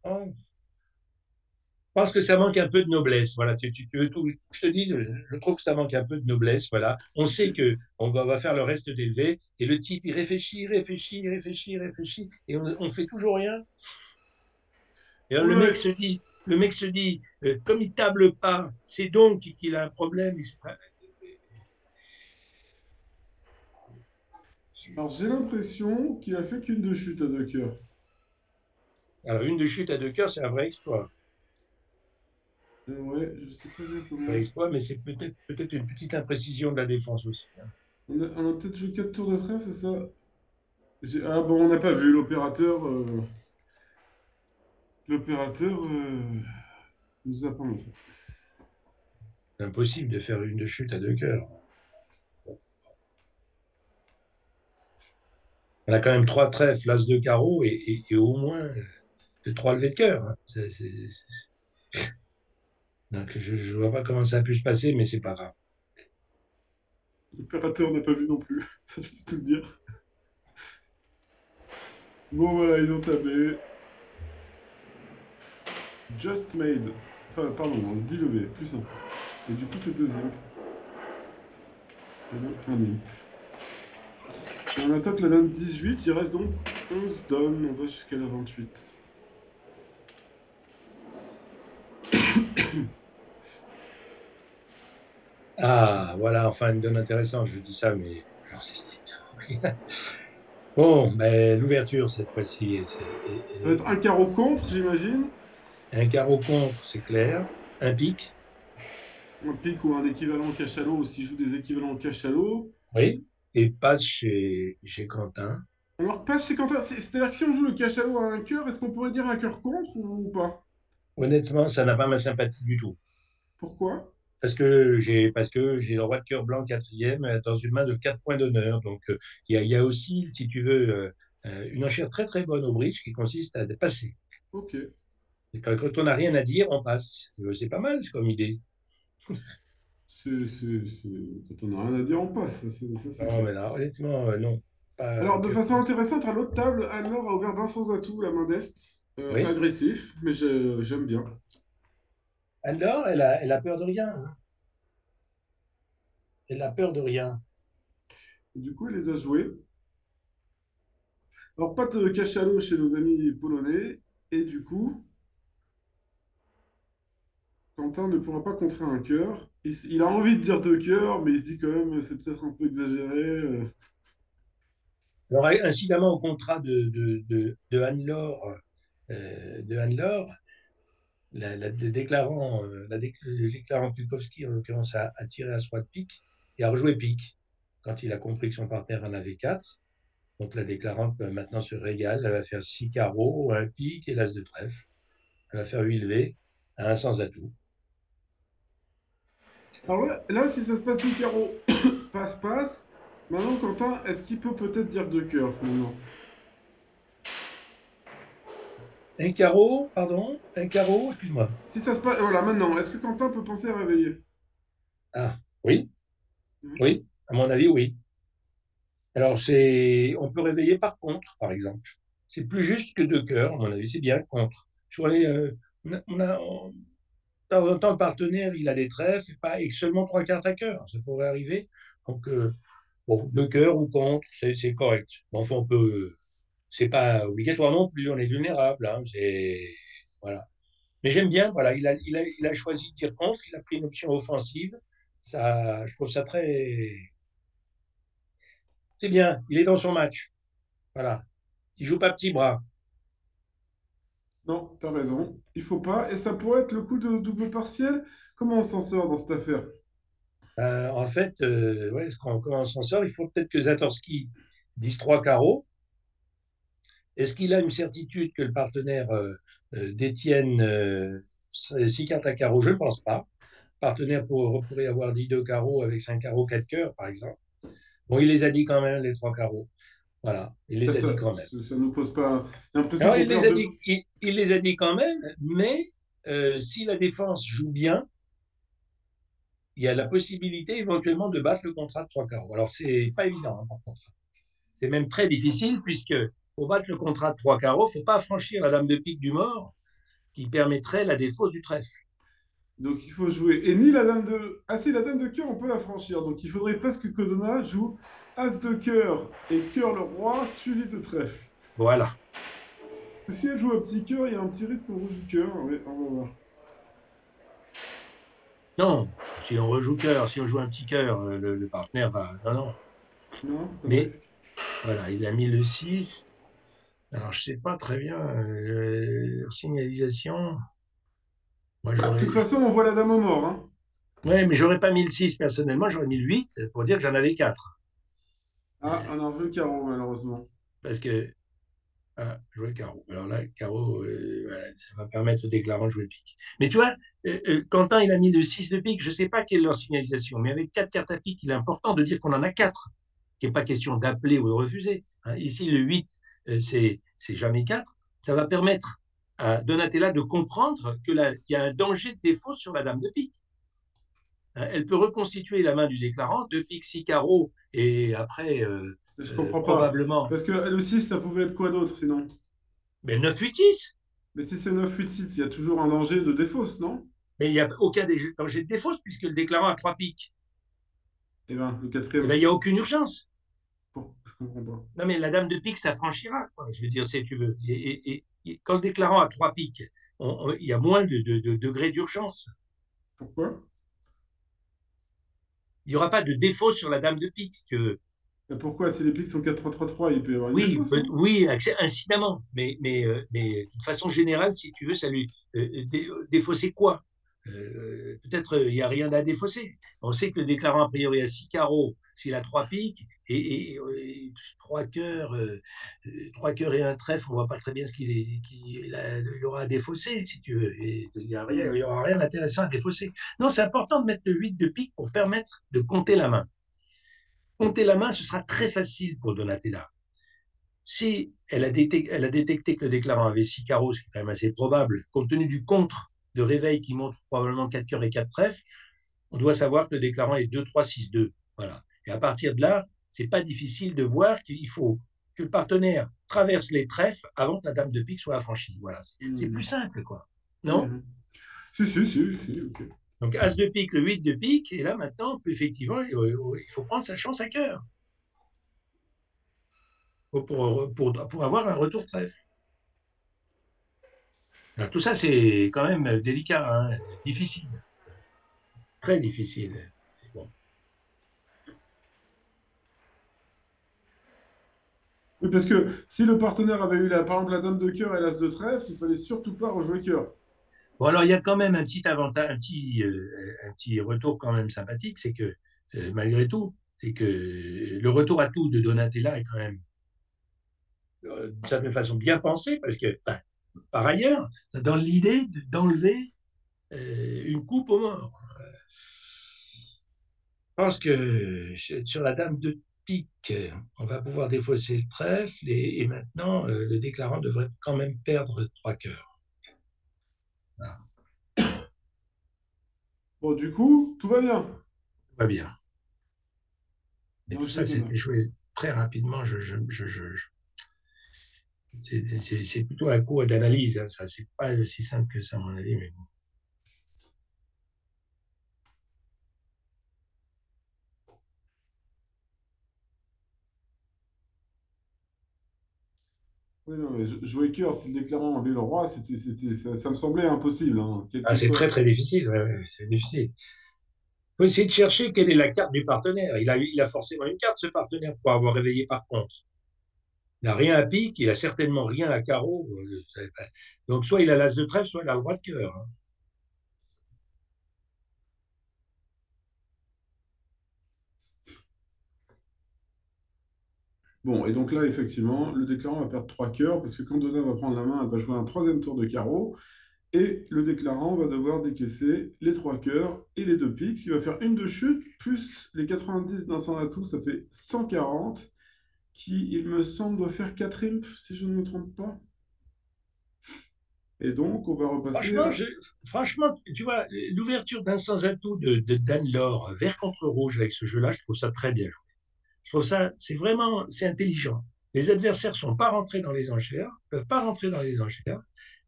Ah, je pense que ça manque un peu de noblesse. Voilà, tu veux tout, je te dis, je trouve que ça manque un peu de noblesse. Voilà, on Ok. sait que va faire le reste d'élevé et le type il réfléchit, réfléchit, réfléchit, réfléchit et on fait toujours rien. Et alors, Ouais. le mec se dit, comme il table pas, c'est donc qu'il a un problème. Alors, j'ai l'impression qu'il a fait qu'une de chute à 2 cœurs. Alors une de chute à deux cœurs, c'est un vrai exploit. Ouais, je sais pas bien Un vrai comment. exploit, mais c'est peut-être une petite imprécision de la défense aussi. Hein. On a peut-être joué 4 tours de trèfle, c'est ça? Ah bon, on n'a pas vu l'opérateur. L'opérateur nous a pas montré. C'est impossible de faire une de chute à deux cœurs. On a quand même trois trèfles, l'as de carreau et au moins trois levées de cœur. Hein. Donc je vois pas comment ça a pu se passer, mais c'est pas grave. L'opérateur n'a pas vu non plus. Ça, je peux tout le dire. Bon, voilà, ils ont tablé. Just made. Enfin, pardon, 10 levées, plus simple. Et du coup, c'est deuxième. Et donc, un imp. Et on attaque la dame 18, il reste donc 11 donnes, on va jusqu'à la 28. Ah, voilà, enfin une donne intéressante. Je dis ça, mais j'insiste. Bon, ben, l'ouverture cette fois-ci, Ça va être un carreau contre, j'imagine. un carreau contre, c'est clair. Un pic, Un pic ou un équivalent cachalot, ou s'il joue des équivalents cachalot. oui. Et passe chez Quentin. Alors, passe chez Quentin. C'est-à-dire que si on joue le cachalot à un cœur, est-ce qu'on pourrait dire un cœur contre ou pas? Honnêtement, ça n'a pas ma sympathie du tout. Pourquoi? Parce que j'ai le roi de cœur blanc quatrième dans une main de 4 points d'honneur. Donc, il y a aussi, si tu veux, une enchère très très bonne au bridge qui consiste à passer. Ok. Et quand on n'a rien à dire, on passe. C'est pas mal comme idée. Quand on n'a rien à dire, on passe, ça, c'est Non, clair. mais là, honnêtement, non. Pas Alors, de aucun. façon intéressante, à l'autre table, Anne-Laure a ouvert d'un sans atout, la main d'Est. Oui. Agressif, mais j'aime bien. Alors, elle a peur de rien, hein. Elle a peur de rien. Du coup, elle les a joués. Alors, pas de cachalot chez nos amis polonais. Et du coup, Quentin ne pourra pas contrer un cœur. Il a envie de dire deux cœurs, mais il se dit quand même, c'est peut-être un peu exagéré. Alors, incidemment, au contrat de Anne-Laure, le déclarant Kulkowski, en l'occurrence, a tiré à soi de pique et a rejoué pique quand il a compris que son partenaire en avait quatre. Donc, la déclarante maintenant se régale. Elle va faire 6 carreaux, un pique et l'as de trèfle. Elle va faire 8 levées à un sans atout. Alors là, si ça se passe du carreau, passe-passe. Maintenant, Quentin, est-ce qu'il peut peut-être dire deux cœurs maintenant? Un carreau, pardon, un carreau, excuse-moi. Si ça se passe, voilà, maintenant, est-ce que Quentin peut penser à réveiller? Ah, oui, Oui. oui, à mon avis, oui. Alors, on peut réveiller par contre, par exemple. C'est plus juste que deux cœurs, à mon avis, c'est bien contre. De temps en temps, le partenaire, il a des trèfles et seulement trois cartes à cœur. Ça pourrait arriver. Donc, bon, deux cœurs ou contre, c'est correct. Bon, enfin, c'est pas obligatoire non plus, on est vulnérable, hein, voilà. Mais j'aime bien, voilà, il a choisi de dire contre, il a pris une option offensive. Ça, je trouve ça très. C'est bien, il est dans son match. Voilà. Il joue pas petit bras. Non, t'as raison. Il faut pas. Et ça pourrait être le coup de double partiel. Comment on s'en sort dans cette affaire? En fait, ouais, comment on s'en sort? Il faut peut-être que Zatorski dise trois carreaux. Est-ce qu'il a une certitude que le partenaire détienne six cartes à carreaux? Je ne pense pas. Le partenaire pourrait avoir dit deux carreaux avec cinq carreaux, quatre cœurs, par exemple. Bon, il les a dit quand même, les trois carreaux. Voilà, il Ça, les a ça, dit quand même. ça nous pose pas. J'ai l'impression Alors, qu'on perd de. il les a dit quand même, mais si la défense joue bien, il y a la possibilité éventuellement de battre le contrat de trois carreaux. Alors, c'est pas évident, hein, par contre. C'est même très difficile, puisque pour battre le contrat de trois carreaux, il ne faut pas franchir la dame de pique du mort, qui permettrait la défausse du trèfle. Donc il faut jouer. Et ni la dame de. Ah si, la dame de cœur, on peut la franchir. Donc il faudrait presque que Donna joue As de cœur et cœur le roi, suivi de trèfle. Voilà. Si elle joue un petit cœur, il y a un petit risque en rouge du cœur. Ouais, on va voir. Non, si on rejoue cœur, si on joue un petit cœur, le partenaire va. Non, non. Non, pas de Mais risque. voilà, il a mis le 6. Alors, je ne sais pas très bien leur signalisation. Moi, Bah, de toute j'aurais. façon, on voit la dame au mort. Hein. Ouais, mais j'aurais pas mis le 6 personnellement, j'aurais mis le 8 pour dire que j'en avais 4. Ah, on a un jeu carreau, malheureusement. Parce que. Ah, jouer carreau. Alors là, carreau, voilà, ça va permettre au déclarant de jouer pique. Mais tu vois, Quentin, il a mis le 6 de pique. Je ne sais pas quelle est leur signalisation, mais avec 4 cartes à pique, il est important de dire qu'on en a 4. Qu'il n'est pas question d'appeler ou de refuser. Hein. Ici, le 8, c'est jamais 4. Ça va permettre à Donatella de comprendre qu'il y a un danger de défaut sur la dame de pique. Hein. Elle peut reconstituer la main du déclarant, 2 piques, 6 carreaux, et après, Je comprends pas. probablement, Parce que le 6, ça pouvait être quoi d'autre sinon? mais 9, 8, 6. Mais si c'est 9, 8, 6, il y a toujours un danger de défausse, non? Mais il n'y a aucun danger de défausse puisque le déclarant a trois piques. Eh ben, le Eh ben, quatrième. il n'y a aucune urgence. Bon, je comprends pas. Non, mais la dame de pique s'affranchira, quoi. Je veux dire, si tu veux. Et quand le déclarant a trois piques, il y a moins de degrés d'urgence. Pourquoi? Il n'y aura pas de défaut sur la dame de pique, si tu veux. Et pourquoi? Si les pics sont 4-3-3-3, il peut y avoir une Oui, défausse, non? oui, incidemment. Mais de façon générale, si tu veux, ça lui défausser quoi? Peut-être il n'y a rien à défausser. On sait que le déclarant a priori a six carreaux, s'il a trois piques trois cœurs et un trèfle, on ne voit pas très bien ce il aura à défausser, si tu veux. Et il n'y aura rien d'intéressant à défausser. Non, c'est important de mettre le 8 de pique pour permettre de compter la main. Compter la main, ce sera très facile pour Donatella. Si elle a détecté que le déclarant avait six carreaux, ce qui est quand même assez probable, compte tenu du contre de réveil qui montre probablement 4 cœurs et 4 trèfles, on doit savoir que le déclarant est 2-3-6-2. Voilà. Et à partir de là, c'est pas difficile de voir qu'il faut que le partenaire traverse les trèfles avant que la dame de pique soit affranchie. Voilà. C'est plus Mhm. simple, quoi. Non? Mhm. Si, si, si, si, ok. Donc, As de pique, le 8 de pique, et là, maintenant, on peut effectivement, il faut prendre sa chance à cœur pour avoir un retour trèfle. Alors, tout ça, c'est quand même délicat, hein, difficile, très difficile. Bon. Oui, parce que si le partenaire avait eu, par exemple, la dame de cœur et l'as de trèfle, il fallait surtout pas rejouer cœur. Bon, alors, il y a quand même un petit avantage, un petit retour quand même sympathique, c'est que, malgré tout, c'est que le retour à tout de Donatella est quand même, d'une certaine façon, bien pensé, parce que, enfin, par ailleurs, dans l'idée d'enlever une coupe aux morts. Je pense que sur la dame de pique, on va pouvoir défausser le trèfle et maintenant, le déclarant devrait quand même perdre 3 cœurs. Voilà. Bon, du coup, tout va bien. Tout va bien. Et tout Ok, ça, c'est Thomas. joué très rapidement. C'est plutôt un coup d'analyse, hein, ça. C'est pas si simple que ça, à mon avis. Mais bon. Oui, non, mais jouer cœur, si le déclarant avait le roi, ça me semblait impossible, hein, quel Ah, que c'est soit. très, très difficile. Ouais, ouais, c'est difficile. Il faut essayer de chercher quelle est la carte du partenaire. Il a forcément une carte, ce partenaire, pour avoir réveillé par contre. Il n'a rien à pique, il a certainement rien à carreau. Donc, soit il a l'as de trèfle, soit il a le roi de cœur, hein. Bon, et donc là, effectivement, le déclarant va perdre 3 cœurs, parce que quand Donna va prendre la main, elle va jouer un troisième tour de carreau, et le déclarant va devoir décaisser les 3 cœurs et les 2 piques. Il va faire une de chute, plus les 90 d'un sans atout, ça fait 140, qui, il me semble, doit faire 4 imps, si je ne me trompe pas. Et donc, on va repasser Franchement, à... franchement, tu vois, l'ouverture d'un sans atout de Dan Lore, vert contre rouge avec ce jeu-là, je trouve ça très bien joué. Je trouve ça, c'est intelligent. Les adversaires ne sont pas rentrés dans les enchères, ne peuvent pas rentrer dans les enchères,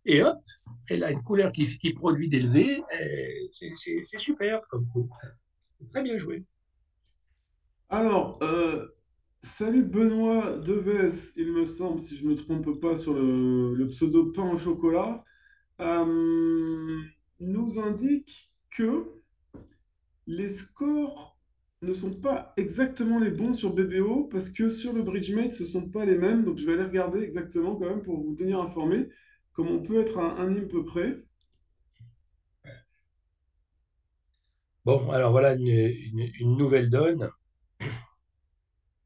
et hop, elle a une couleur qui produit d'élevé, c'est super comme coup. Très bien joué. Alors, salut Benoît Deves, il me semble, si je ne me trompe pas, sur le pseudo pain au chocolat, euh, nous indique que les scores ne sont pas exactement les bons sur BBO parce que sur le Bridgemate, ce ne sont pas les mêmes. Donc, je vais aller regarder exactement quand même pour vous tenir informé comme on peut être à un peu près. Bon, alors voilà une nouvelle donne.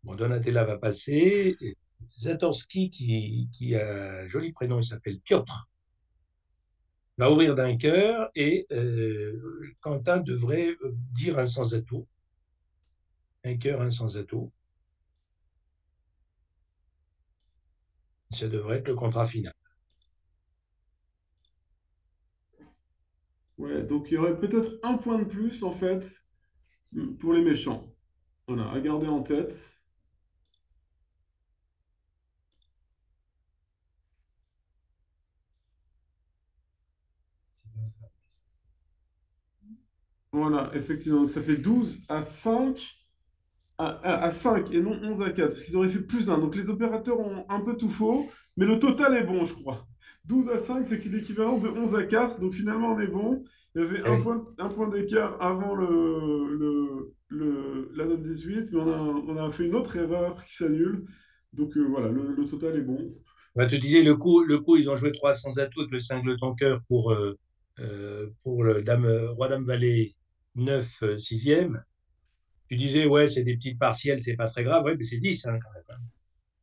Bon, Donatella va passer. Zatorski, qui a un joli prénom, il s'appelle Piotr, va ouvrir d'un cœur et Quentin devrait dire un sans atout. Un cœur, un sans atout. Ça devrait être le contrat final. Ouais, donc il y aurait peut-être un point de plus en fait pour les méchants. Voilà, à garder en tête. Voilà, effectivement. Donc ça fait 12 à 5 à 5 et non 11 à 4 parce qu'ils auraient fait plus un. Donc les opérateurs ont un peu tout faux, mais le total est bon, je crois. 12 à 5, c'est l'équivalent de 11 à 4, donc finalement on est bon. Il y avait Eh oui. un point d'écart avant la note 18, mais on a fait une autre erreur qui s'annule. Donc voilà, le total est bon. Bah, tu disais, le coup, ils ont joué 3 sans atout avec le cingleton cœur pour le roi dame valet 9 sixième. Tu disais, ouais, c'est des petites partielles, c'est pas très grave. Ouais, mais c'est 10 hein, quand même.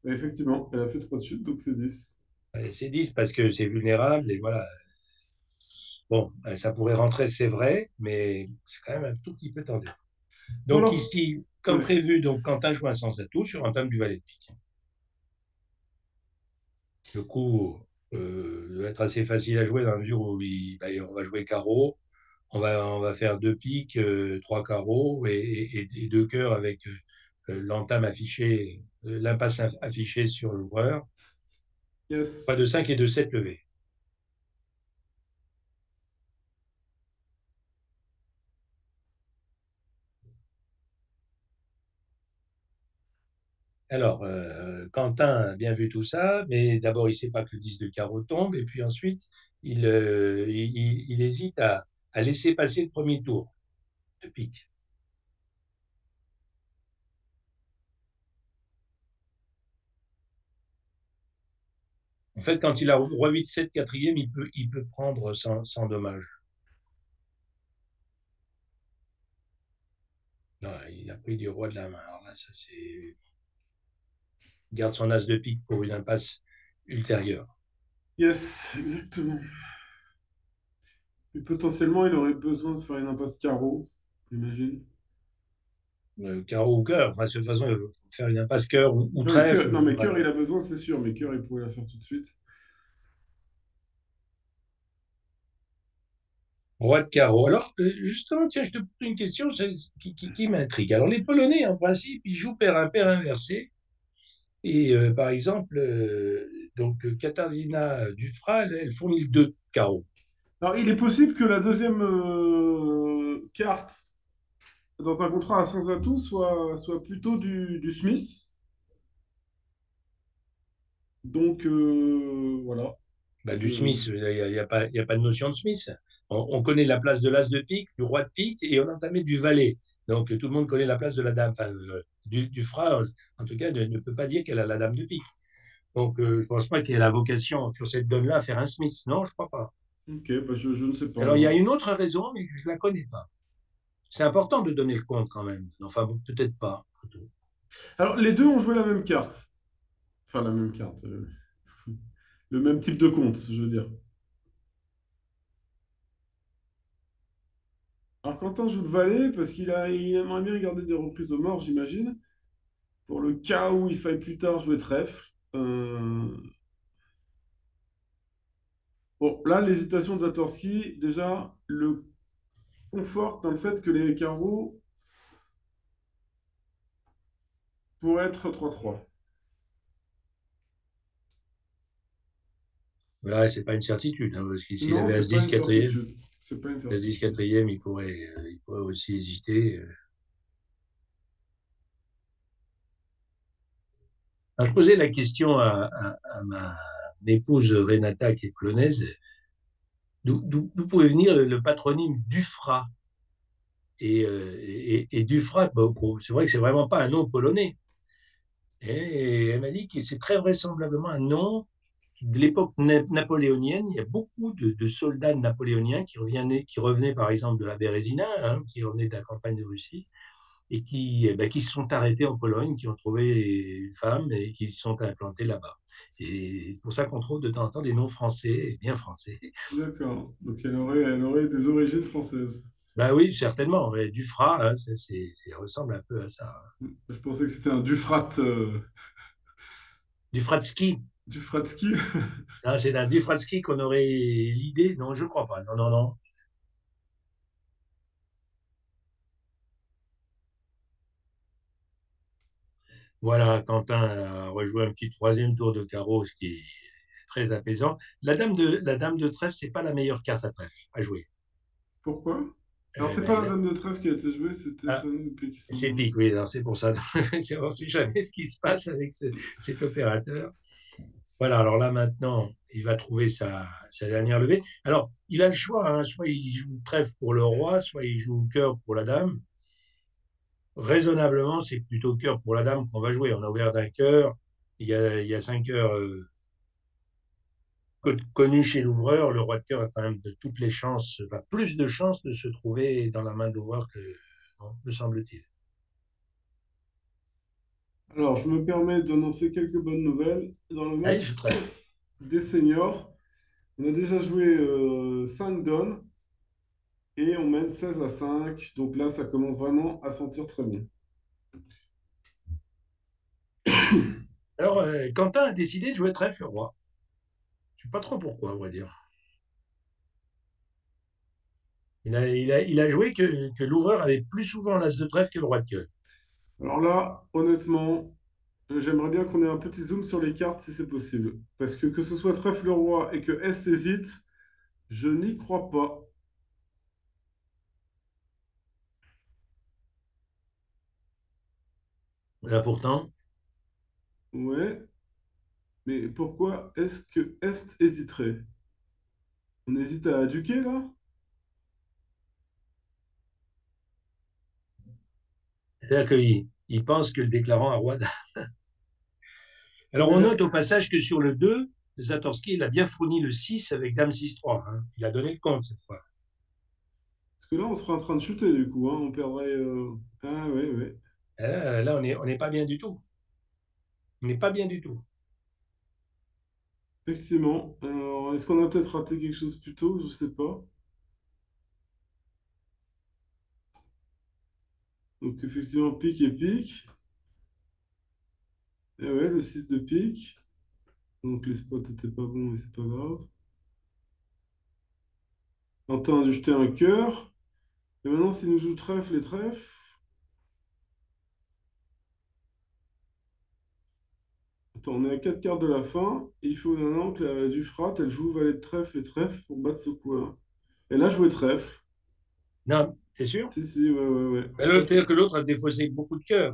Et effectivement, elle a fait 3 de chute, donc c'est 10. Allez, c'est 10 parce que c'est vulnérable et voilà. Bon, ça pourrait rentrer, c'est vrai, mais c'est quand même un tout petit peu tendu. Bon Donc alors, ici, comme ouais. prévu, donc Quentin joue un sans atout sur un tome du valet de pique. Le coup doit être assez facile à jouer dans la mesure où on va jouer carreau. On va faire deux piques, trois carreaux et deux cœurs avec l'entame affichée, l'impasse affichée sur l'ouvreur. Pas Yes. de 5 et de 7 levés. Alors, Quentin a bien vu tout ça, mais d'abord, il ne sait pas que le 10 de carreau tombe, et puis ensuite, il hésite à laisser passer le premier tour de pique. En fait, quand il a roi 8, 7, quatrième, il peut prendre sans dommage. Non, il a pris du roi de la main. Alors là, ça c'est. Il garde son as de pique pour une impasse ultérieure. Yes, exactement. Et potentiellement, il aurait besoin de faire une impasse carreau, j'imagine. Carreau ou cœur. Enfin, de toute façon, il faut faire une impasse cœur ou Ah oui, trèfle. non, mais cœur, Voilà. il a besoin, c'est sûr, mais cœur, il pourrait la faire tout de suite. Roi de carreau. Alors, justement, tiens, je te pose une question qui m'intrigue. Alors, les Polonais, en principe, ils jouent pair inversé. Et par exemple, donc Katarzyna Dufra, elle fournit le 2 de carreau. Alors, il est possible que la deuxième carte dans un contrat à sans atout soit plutôt du Smith. Donc, voilà. Bah, du Je... Smith, il y a pas de notion de Smith. On connaît la place de l'as de pique, du roi de pique, et on a entamé du valet. Donc tout le monde connaît la place de la dame. Enfin, du Fra, en tout cas, ne peut pas dire qu'elle a la dame de pique. Donc je ne pense pas qu'elle a la vocation sur cette donne-là à faire un Smith. Non, je ne crois pas. Ok, bah, je ne sais pas Alors il y a alors. une autre raison, mais je ne la connais pas. C'est important de donner le compte quand même. Enfin, bon, peut-être pas. Alors, les deux ont joué la même carte. Enfin, la même carte. Le même type de compte, je veux dire. Alors, Quentin joue de valet parce il aimerait bien garder des reprises au mort, j'imagine. Pour le cas où il faille plus tard jouer trèfle. Bon, là, l'hésitation de Zatorski, déjà, le conforte dans le fait que les carreaux pourraient être 3-3. Là, c'est pas une certitude, hein, parce que s'il Non, avait c'est pas As-10 une quatrième, certitude. C'est pas une As-10 certitude. quatrième, il pourrait aussi hésiter. Alors, je posais la question à ma épouse Renata, qui est polonaise, d'où pouvait venir le patronyme Dufra. Et Dufra, bon, c'est vrai que c'est vraiment pas un nom polonais. Et elle m'a dit que c'est très vraisemblablement un nom de l'époque napoléonienne. Il y a beaucoup de soldats napoléoniens qui revenaient par exemple de la Bérésina, hein, qui revenaient de la campagne de Russie, et qui se sont arrêtés en Pologne, qui ont trouvé une femme et qui se sont implantés là-bas. Et c'est pour ça qu'on trouve de temps en temps des noms français, bien français. D'accord. Donc, elle aurait des origines françaises. Ben oui, certainement. Ouais, Dufras, hein, ça ressemble un peu à ça. Je pensais que c'était un Dufratsky. Dufratsky. Hein, c'est d'un Dufratsky qu'on aurait l'idée. Non, je ne crois pas. Non, non, non. Voilà, Quentin a rejoué un petit troisième tour de carreau, ce qui est très apaisant. La dame de trèfle, c'est pas la meilleure carte à trèfle à jouer. Pourquoi? Alors, Eh c'est ben, pas la dame de trèfle qui a été jouée, c'était ah, ça depuis qui c'est semble. pique, oui, alors c'est pour ça. On ne sait jamais ce qui se passe avec cet opérateur. Voilà, alors là maintenant, il va trouver sa dernière levée. Alors, il a le choix, hein, soit il joue trèfle pour le roi, soit il joue cœur pour la dame. Raisonnablement, c'est plutôt cœur pour la dame qu'on va jouer. On a ouvert d'un cœur, il y a 5 cœurs connus chez l'ouvreur. Le roi de cœur a quand même de toutes les chances, enfin, plus de chances de se trouver dans la main de l'ouvreur que, non, me semble-t-il. Alors, je me permets d'annoncer quelques bonnes nouvelles. Dans le Allez, je match trèfle. des seniors, on a déjà joué 5 donnes et on mène 16-5. Donc là, ça commence vraiment à sentir très bon. Alors, Quentin a décidé de jouer trèfle roi. Je ne sais pas trop pourquoi, on va dire. Il a joué que l'ouvreur avait plus souvent l'as de trèfle que le roi de cœur. Alors là, honnêtement, j'aimerais bien qu'on ait un petit zoom sur les cartes si c'est possible. Parce que ce soit trèfle le roi et que S hésite, je n'y crois pas. Là pourtant, Ouais, mais pourquoi est-ce que Est hésiterait? On hésite à duquer là? c'est-à-dire qu'il pense que le déclarant a roi. Alors Mais on là, note au passage que sur le 2, Zatorski, il a bien fourni le 6 avec Dame 6-3, hein. Il a donné le compte cette fois. parce que là, on serait en train de chuter du coup, hein. On perdrait. Ah ouais, ouais. Et là, on n'est pas bien du tout. On n'est pas bien du tout. Effectivement. Alors, est-ce qu'on a peut-être raté quelque chose plus tôt? Je sais pas. Donc effectivement, pique et pique. Et ouais, le 6 de pique. Donc les spots étaient pas bons, mais c'est pas grave. Quentin a dû jeter un cœur. Et maintenant, s'il nous joue trèfle et trèfle. Attends, on est à 4 cartes de la fin. Et il faut maintenant que la Dufrat, elle joue valet de trèfle et trèfle pour battre ce coup-là. Elle a joué trèfle. Non, c'est sûr. Si, si, ouais, ouais, ouais. Mais l'autre, Trèfle. c'est-à-dire que l'autre a défaussé beaucoup de cœur.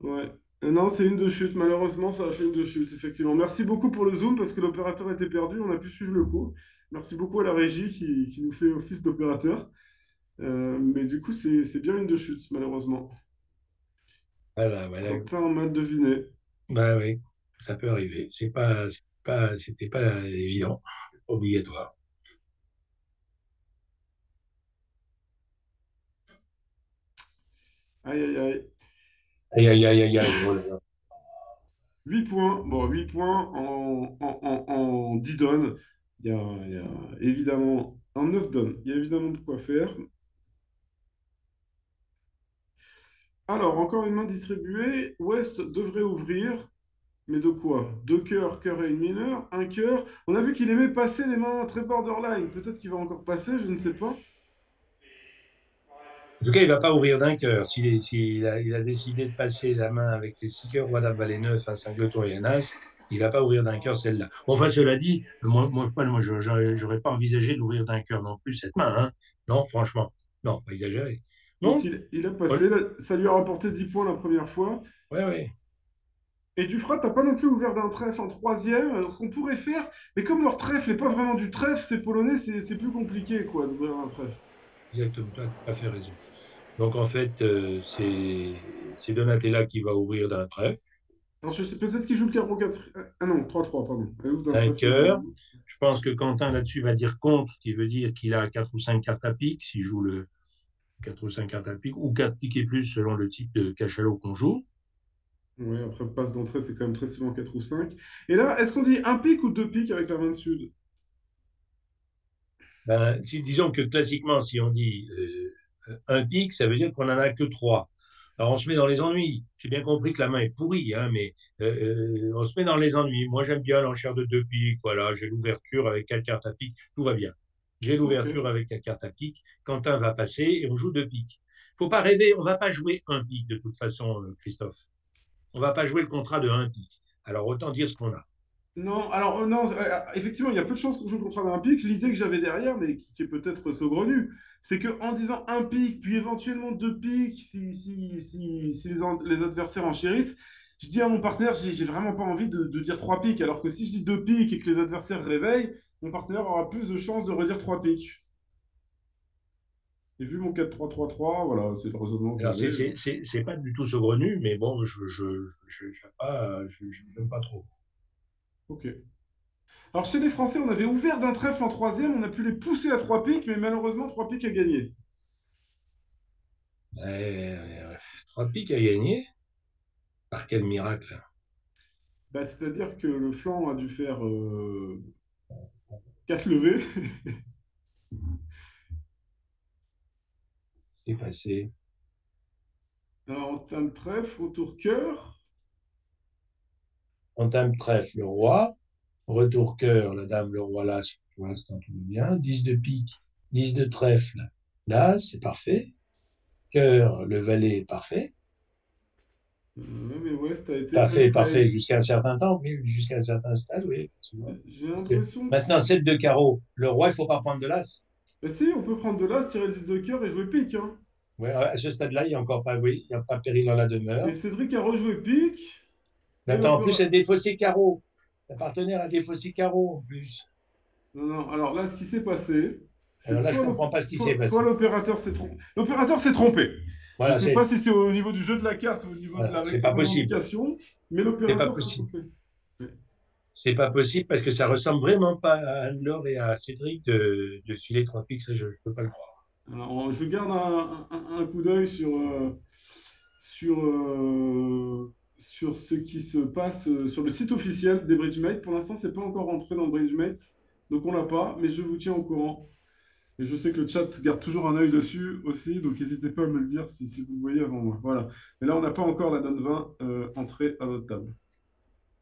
Ouais. Non, c'est une de chute. Malheureusement, ça a fait une de chute, effectivement. Merci beaucoup pour le zoom parce que l'opérateur était perdu. On a pu suivre le coup. Merci beaucoup à la régie qui nous fait office d'opérateur. Mais du coup, c'est bien une de chute, malheureusement. Voilà, voilà. Quentin a mal deviné. Bah oui, ça peut arriver. C'était pas évident, obligatoire. Aïe, aïe, aïe. Aïe, aïe, aïe, aïe, aïe. Oh là là. 8 points. Bon, 8 points en 10 donnes. Il y a évidemment, en 9 donnes, il y a évidemment de quoi faire. Alors, encore une main distribuée. West devrait ouvrir. Mais de quoi? Deux cœurs, cœur et une mineure, un cœur. On a vu qu'il aimait passer les mains très borderline. Peut-être qu'il va encore passer, je ne sais pas. En tout cas, il ne va pas ouvrir d'un cœur. S'il a décidé de passer la main avec les six cœurs, roi dame valet 9, un singleton et un as, il ne va pas ouvrir d'un cœur celle-là. Bon, enfin, cela dit, moi je n'aurais pas envisagé d'ouvrir d'un cœur non plus cette main, hein. Non, franchement. Non, pas exagéré. Donc Non, il a Paul. passé. Ça lui a rapporté 10 points la première fois. Ouais, ouais. Et Dufrat n'a pas non plus ouvert d'un trèfle en troisième, qu'on pourrait faire. Mais comme leur trèfle n'est pas vraiment du trèfle, c'est polonais, c'est plus compliqué quoi d'ouvrir un trèfle. Exactement, tu as tout à fait raison. Donc, en fait, c'est Donatella qui va ouvrir d'un trèfle, Alors je sais peut-être qu'il joue le carreau 4. Ah non, 3-3, pardon. Elle ouvre d'un d'un trèfle. cœur. Je pense que Quentin, là-dessus, va dire contre, qui veut dire qu'il a 4 ou 5 cartes à pique, s'il joue le 4 ou 5 cartes à pique, ou 4 piques et plus selon le type de cachalot qu'on joue. Ouais, après passe d'entrée, c'est quand même très souvent 4 ou 5. Et là, est-ce qu'on dit un pic ou deux pics avec la main de sud? Ben, disons que classiquement, si on dit un pic, ça veut dire qu'on n'en a que 3. Alors on se met dans les ennuis. J'ai bien compris que la main est pourrie, hein, mais on se met dans les ennuis. Moi, j'aime bien l'enchère de deux piques. Voilà, j'ai l'ouverture avec 4 cartes à pique, tout va bien. J'ai Ok. l'ouverture avec 4 cartes à pique. Quentin va passer et on joue deux piques. Faut pas rêver, on va pas jouer un pic de toute façon, Christophe. On va pas jouer le contrat de un pic. Alors autant dire ce qu'on a. Non, alors non, effectivement, il y a peu de chances qu'on joue contre un pic. L'idée que j'avais derrière, mais qui est peut-être saugrenue, c'est qu'en disant un pic, puis éventuellement deux pics, si les adversaires enchérissent, je dis à mon partenaire, j'ai vraiment pas envie de dire trois pics, alors que si je dis deux pics et que les adversaires réveillent, mon partenaire aura plus de chances de redire trois pics. Et vu mon 4-3-3-3, voilà, c'est le raisonnement que Alors, j'avais. c'est pas du tout saugrenu, mais bon, j'aime pas trop. Ok. Alors chez les Français, on avait ouvert d'un trèfle en troisième, on a pu les pousser à trois pics, mais malheureusement, trois pics à gagner. Trois piques à gagner. Par quel miracle? Bah, c'est-à-dire que le flanc a dû faire 4 levées. C'est passé. Alors, on tame trèfle, retour cœur. Entame trèfle, le roi. Retour cœur, la dame, le roi, là, pour l'instant, tout va bien. 10 de pique, 10 de trèfle. Là, c'est parfait. Cœur, le valet, parfait. Ouais, mais West a été Parfait, parfait unplayed. jusqu'à un certain temps, oui, jusqu'à un certain stade, oui, effectivement. J'ai Parce que l'impression que maintenant, si. 7 de carreau, le roi, il faut pas prendre de l'as. Bah si, on peut prendre de l'as, tirer le 10 de cœur et jouer pique, hein. Ouais, à ce stade-là, il n'y a encore pas, oui, il n'y a pas péril dans la Et demeure. Cédric a rejoué pique. Mais Et attends, en plus, l'opéra. elle défaussé carreau. La partenaire a défaussé carreau, en plus. Non, non, alors là, ce qui s'est passé, c'est Alors que là, je comprends pas ce qui s'est soit passé. l'opérateur s'est trompé. L'opérateur s'est trompé. Je ne Voilà, sais pas si c'est au niveau du jeu de la carte ou au niveau de voilà, la c'est pas possible. revendication, mais C'est pas l'opérateur s'est possible. trompé. Ouais. C'est pas possible parce que ça ressemble vraiment pas à Anne-Laure et à Cédric de filer 3 pics, ça, je ne peux pas le croire. Alors, je garde un coup d'œil sur, sur ce qui se passe sur le site officiel des Bridgemates. Pour l'instant, c'est pas encore rentré dans le Bridgemates, donc on l'a pas, mais je vous tiens au courant. Et je sais que le chat garde toujours un œil dessus aussi, donc n'hésitez pas à me le dire si vous le voyez avant moi. Voilà. Mais là, on n'a pas encore la donne 20 entrée à notre table.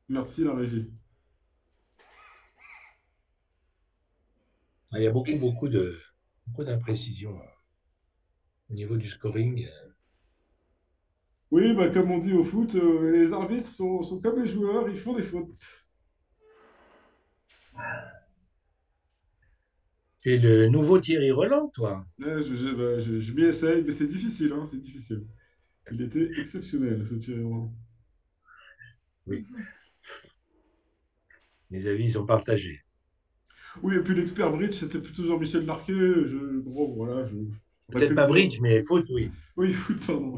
Merci la régie. Il y a beaucoup d'imprécisions au niveau du scoring. Oui, bah, comme on dit au foot, les arbitres sont comme les joueurs, ils font des fautes. Tu es le nouveau Thierry Roland, toi. Bah, je m'y essaye, mais c'est difficile, hein, c'est difficile. Il était exceptionnel, ce Thierry Roland. Oui, les avis sont partagés. Oui, et puis l'expert bridge, c'était plutôt Jean-Michel Larquet. Bon, voilà, j'aurais pu Peut-être le pas dire. bridge, mais foot, oui. Oui, foot, pardon.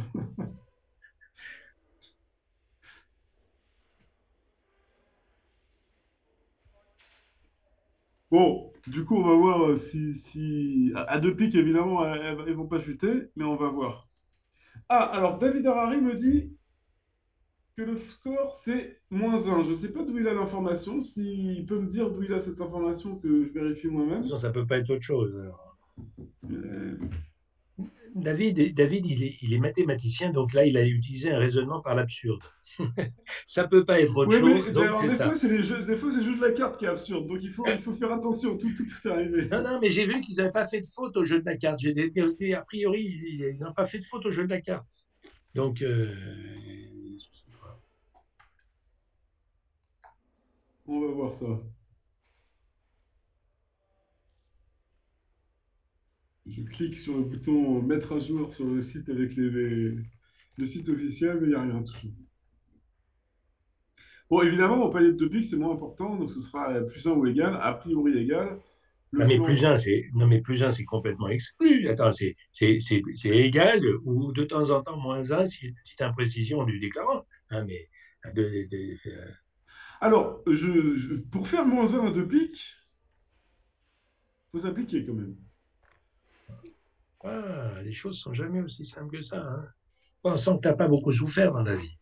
Bon, du coup, on va voir si... À deux piques, évidemment, elles vont pas chuter, mais on va voir. Ah, alors David Harari me dit que le score, c'est -1. Je ne sais pas d'où il a l'information. S'il peut me dire d'où il a cette information, que je vérifie De toute moi-même. façon, ça peut pas être autre chose. Alors. Euh, David il est mathématicien, donc là, il a utilisé un raisonnement par l'absurde. Ça peut pas être autre Oui, mais chose, donc alors, c'est des fois, ça. c'est les jeux, des fois, c'est le jeu de la carte qui est absurde. Donc, il faut faire attention. Tout peut arriver. Non, non, mais j'ai vu qu'ils n'avaient pas fait de faute au jeu de la carte. A priori, ils n'ont pas fait de faute au jeu de la carte. Donc, je sais pas. On va voir ça. Je clique sur le bouton mettre à jour sur le site avec le site officiel, mais il n'y a rien toujours. Bon, évidemment, mon palier de 2 pics, c'est moins important, donc ce sera +1 ou égal, a priori égal. Le Non, mais plus flanc. un, c'est non, mais plus un, c'est complètement exclu. Attends, c'est égal ou de temps en temps -1 s'il y a une petite imprécision du déclarant. Hein, mais Alors, pour faire -1 à 2 pics, il faut s'appliquer quand même. les choses sont jamais aussi simples que ça. Hein. On sent que tu n'as pas beaucoup souffert dans la vie.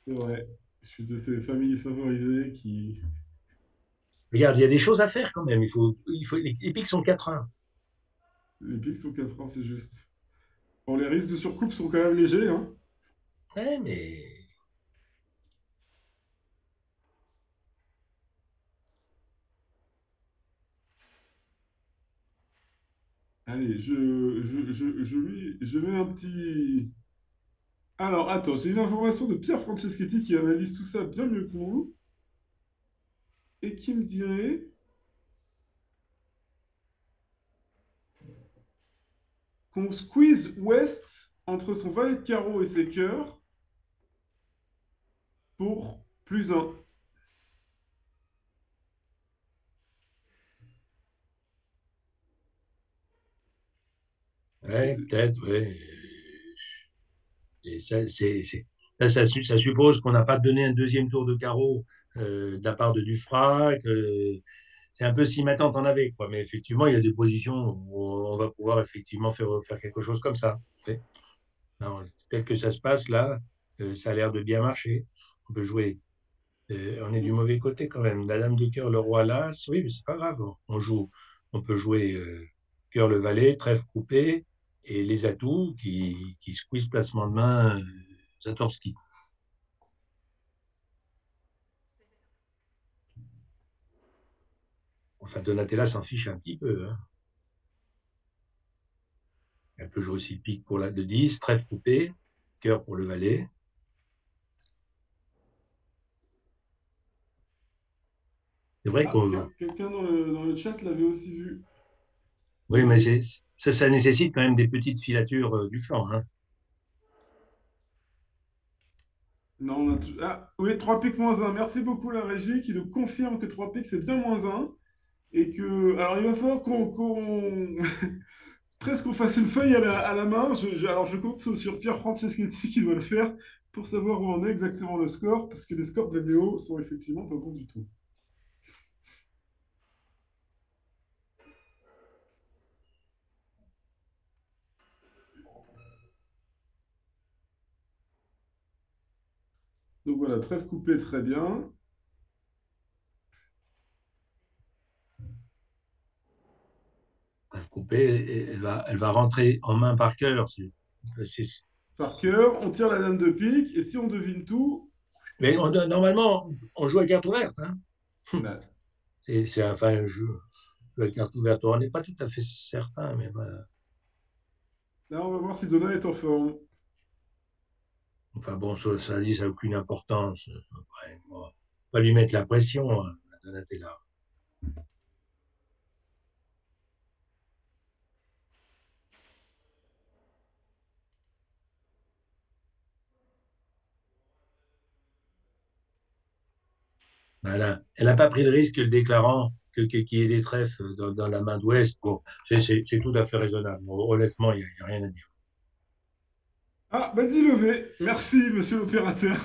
C'est vrai. Je suis de ces familles favorisées qui. Regarde, il y a des choses à faire quand même. Les pics sont 4-1. Les pics sont 4 ans, c'est juste. Bon, les risques de surcoupe sont quand même légers, hein. Ouais, mais Allez, je mets un petit. Alors, attends, j'ai une information de Pierre Franceschetti qui analyse tout ça bien mieux que nous et qui me dirait qu'on squeeze West entre son valet de carreau et ses cœurs pour +1. Est-ce que ouais, c'est. peut-être, ouais. Et ça suppose qu'on n'a pas donné un deuxième tour de carreau de la part de Dufrac. C'est un peu si maintenant t'en avais, quoi. Mais effectivement, il y a des positions où on va pouvoir effectivement faire quelque chose comme ça. Ouais. Non, tel que ça se passe là, ça a l'air de bien marcher. On peut jouer. On est du mauvais côté quand même. La dame de cœur, le roi l'as, oui, mais c'est pas grave. On peut jouer cœur le valet, trèfle coupé et les atouts qui squeeze placement de main Zatorski. Enfin, Donatella s'en fiche un petit peu. Hein. Elle peut jouer aussi pique pour le 10, trèfle coupé, cœur pour le valet. C'est vrai Ah, qu'on. quelqu'un dans le chat l'avait aussi vu. Oui, mais Et ça nécessite quand même des petites filatures du flanc, hein. non, ah, oui, 3 piques moins un. Merci beaucoup la régie qui nous confirme que 3 piques c'est bien moins un. Et que. Alors il va falloir presque qu'on fasse une feuille à la main. Alors je compte sur Pierre Franceschetti qui doit le faire pour savoir où en est exactement le score, parce que les scores de la VO sont effectivement pas bons du tout. Donc voilà, trèfle coupé, très bien. Trèfle coupé, elle va rentrer en main par cœur. Par cœur, on tire la dame de pique, et si on devine tout, Mais normalement, on joue à carte ouverte, hein. bah, Enfin un jeu à carte ouverte. On n'est pas tout à fait certain, mais voilà. là on va voir si Donna est en forme. Enfin bon, ça dit, ça n'a aucune importance. Ouais, bon, on va lui mettre la pression, hein, à Donatella. Elle n'a pas pris le risque, le déclarant, qu'il y ait des trèfles dans la main d'Ouest. Bon, c'est tout à fait raisonnable. Bon, honnêtement, il n'y a rien à dire. Ah, bah dit levé. Merci, monsieur l'opérateur,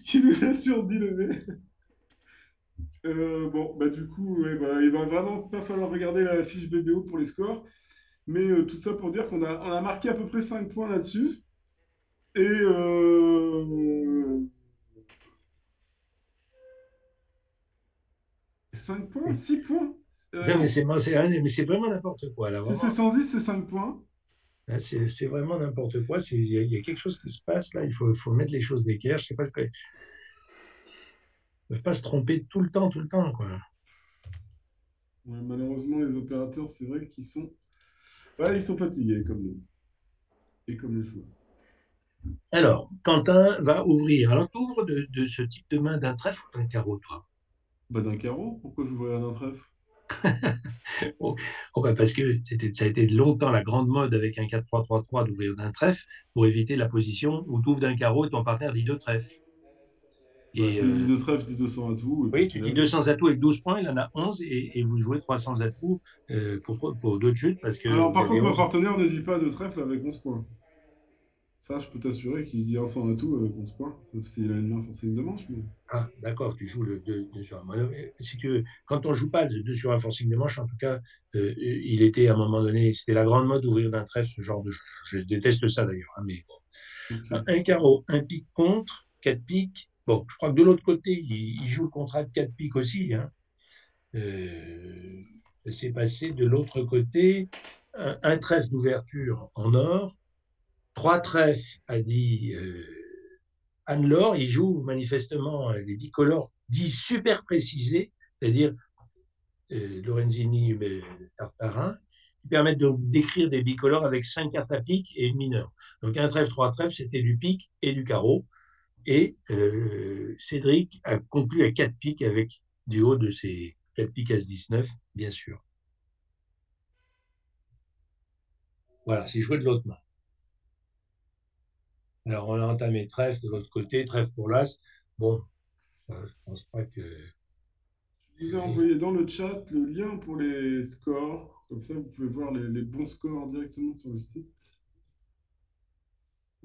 qui nous assure dit levé. Bon, bah du coup, ouais, bah, il va vraiment pas falloir regarder la fiche BBO pour les scores. Mais tout ça pour dire on a marqué à peu près 5 points là-dessus. Et 5 points? 6 points? Non, Non. mais c'est vraiment n'importe quoi, là, Si c'est vraiment. 110, c'est 5 points. Hein, c'est vraiment n'importe quoi. Il y a quelque chose qui se passe là. Faut mettre les choses d'équerre. Je sais pas ce que. Ils ne peuvent pas se tromper tout le temps, quoi. Ouais, malheureusement, les opérateurs, c'est vrai qu'ils sont... Ouais, ils sont fatigués, comme nous. Et comme les chevaux. Alors, Quentin va ouvrir. Alors, tu ouvres de ce type de main d'un trèfle ou d'un carreau, toi? Bah d'un carreau, pourquoi j'ouvrirais un trèfle? Oh, oh, bah parce que ça a été longtemps la grande mode avec un 4-3-3-3 d'ouvrir d'un trèfle pour éviter la position où tu ouvres d'un carreau et ton partenaire dit deux trèfles. Bah Et qui dit deux trèfles dit 200 à tout, et puis oui, c'est tu là. dis 200 atouts avec 12 points, il en a 11 et vous jouez 300 atouts pour deux chutes parce que Alors vous par avez contre, ma 11. partenaire ne dit pas de trèfle avec 11 points. Ça, je peux t'assurer qu'il dit un 100 à tout avec 11 points. Sauf s'il a une main forcée une de manche, mais... Ah, d'accord, tu joues le 2 sur 1. Si tu veux, quand on joue pas le 2 sur un forcing de manche, en tout cas, il était à un moment donné, c'était la grande mode d'ouvrir d'un trèfle, ce genre de jeu. Je déteste ça d'ailleurs, hein, mais bon. Ok. Un carreau, un pique contre, quatre piques. Bon, je crois que de l'autre côté, il joue le contrat de quatre piques aussi, hein. Ça s'est passé de l'autre côté, un trèfle d'ouverture en or, trois trèfles, a dit Anne-Laure, il joue manifestement les bicolores dits super précisés, c'est-à-dire Lorenzini, Tartarin, qui permettent d'écrire des bicolores avec cinq cartes à pique et une mineure. Donc un trèfle, trois trèfles, c'était du pique et du carreau. Et Cédric a conclu à quatre piques avec du haut de ses quatre piques As-19, bien sûr. Voilà, c'est joué de l'autre main. Alors on a entamé trèfle de l'autre côté, trèfle pour l'As. Bon, je pense pas que. Je vous ai envoyé dans le chat le lien pour les scores. Comme ça, vous pouvez voir les bons scores directement sur le site.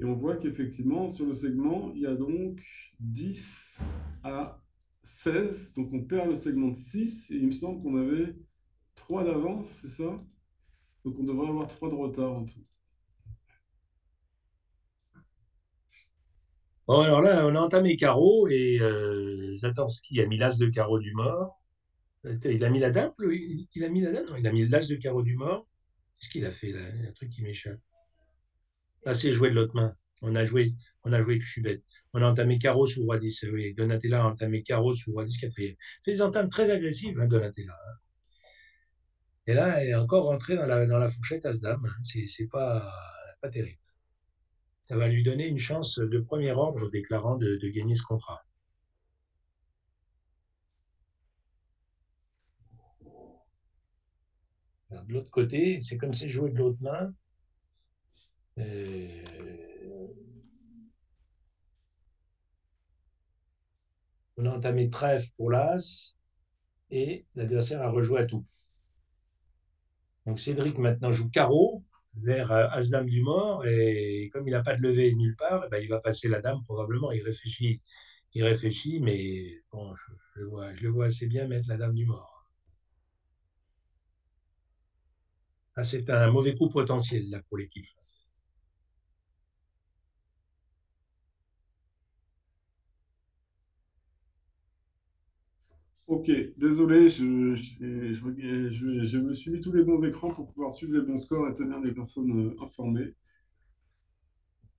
Et on voit qu'effectivement, sur le segment, il y a donc 10 à 16. Donc on perd le segment de 6. Et il me semble qu'on avait 3 d'avance, c'est ça? Donc on devrait avoir 3 de retard en tout. Bon, alors là, on a entamé carreau et Zatorski a mis l'As de carreau du mort. Il a mis la dame, il a mis la dame? Non, il a mis l'As de carreau du mort. Qu'est-ce qu'il a fait là? Il y a un truc qui m'échappe. Ah, c'est joué de l'autre main. On a joué que je suis bête. On a entamé carreau sous roi 10. Oui, Donatella a entamé carreau sous roi 10 quatrième. C'est des entames très agressives, hein, Donatella. Et là, elle est encore rentrée dans la fourchette As-Dame. C'est pas terrible. Ça va lui donner une chance de premier ordre déclarant de gagner ce contrat. Alors, de l'autre côté, c'est comme c'est joué de l'autre main. On a entamé trèfle pour l'As et l'adversaire a rejoué à tout. Donc Cédric maintenant joue carreau vers As-Dame du Mort et comme il n'a pas de levée nulle part, eh ben, il va passer la dame probablement. Il réfléchit, mais bon, je le vois assez bien mettre la Dame du Mort. Ah, c'est un mauvais coup potentiel là pour l'équipe française. Ok, désolé, je me suis mis tous les bons écrans pour pouvoir suivre les bons scores et tenir les personnes informées.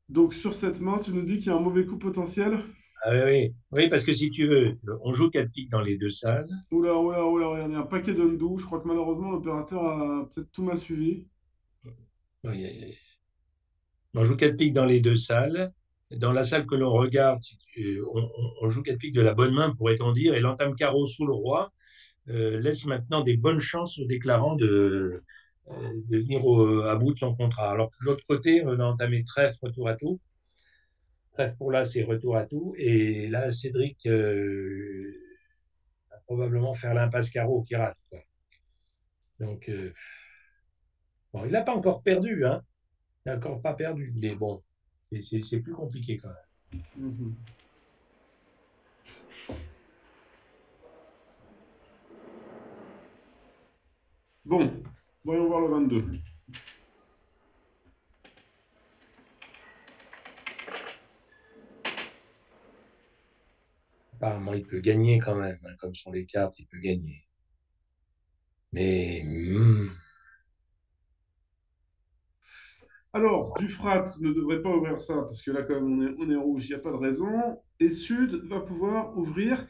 Donc sur cette main, tu nous dis qu'il y a un mauvais coup potentiel? Ah oui, oui. Oui, parce que si tu veux, on joue 4 piques dans les deux salles. Oula, oula, oula, regarde, il y a un paquet d'undo. Je crois que malheureusement, l'opérateur a peut-être tout mal suivi. Oui, on joue 4 piques dans les deux salles. Dans la salle que l'on regarde, on joue 4 piques de la bonne main, pourrait-on dire, et l'entame carreau sous le roi laisse maintenant des bonnes chances aux déclarants de venir à bout de son contrat. Alors que de l'autre côté, on a entamé trèfle, retour à tout. Trèfle pour là, c'est retour à tout. Et là, Cédric va probablement faire l'impasse carreau qui rate, quoi. Donc, bon, il n'a pas encore perdu, hein. Il n'a encore pas perdu. Mais bon, c'est plus compliqué quand même. Mhm. Bon, voyons voir le 22. Apparemment, il peut gagner quand même, hein, comme sont les cartes, il peut gagner. Mais Alors, Dufrat ne devrait pas ouvrir ça, parce que là, comme on est rouge, il n'y a pas de raison. Et Sud va pouvoir ouvrir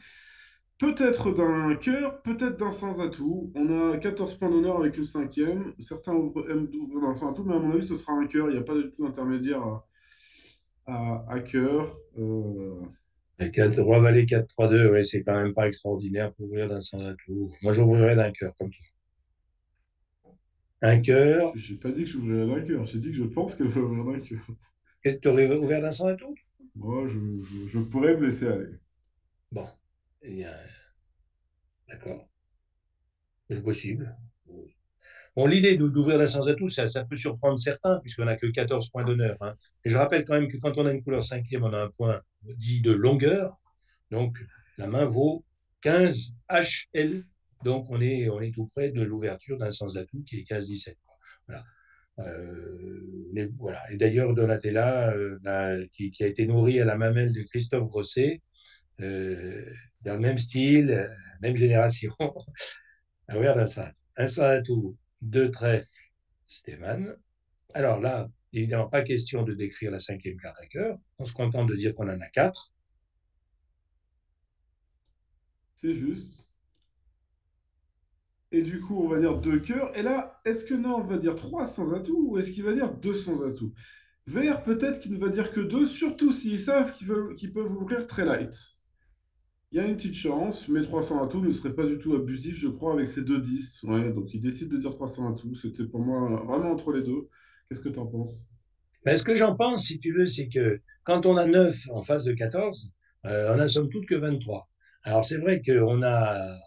peut-être d'un cœur, peut-être d'un sans-atout. On a 14 points d'honneur avec une cinquième. Certains aiment ouvrir d'un sans-atout, mais à mon avis, ce sera un cœur. Il n'y a pas du tout d'intermédiaire à cœur. Roi Valet 4-3-2, ouais, c'est quand même pas extraordinaire pour ouvrir d'un sans atout. Moi, j'ouvrirais d'un cœur, comme toi. Un cœur, Je n'ai pas dit que j'ouvrirais d'un cœur. J'ai dit que je pense qu'elle va ouvrir d'un cœur. tu aurais ouvert d'un sans atout? Moi, je pourrais me laisser aller. Bon, eh bien, d'accord, c'est possible. Bon, l'idée d'ouvrir la sans atout, ça peut surprendre certains, puisqu'on n'a que 14 points d'honneur, hein. Et je rappelle quand même que quand on a une couleur cinquième, on a un point dit de longueur. Donc, la main vaut 15 HL. Donc, on est tout près de l'ouverture d'un sans atout qui est 15-17. Voilà. Voilà. Et d'ailleurs, Donatella, qui a été nourrie à la mamelle de Christophe Grosset, euh, dans le même style, même génération, a ouvert un sans atout, deux trèfles, Stéphane. Alors là, évidemment, pas question de décrire la cinquième carte à cœur. On se contente de dire qu'on en a quatre. C'est juste. Et du coup, on va dire deux cœurs. Et là, est-ce que Nord va dire trois sans atout ou est-ce qu'il va dire deux sans atout? Vert, peut-être qu'il ne va dire que deux, surtout s'ils savent qu'ils peuvent ouvrir très light. Il y a une petite chance, mais 300 atouts ne serait pas du tout abusif, je crois, avec ces deux 10. Ouais, donc il décide de dire 300 atouts. C'était pour moi vraiment entre les deux. Qu'est-ce que tu en penses? Mais ce que j'en pense, si tu veux, c'est que quand on a 9 en face de 14, on a somme toute que 23. Alors c'est vrai qu'on a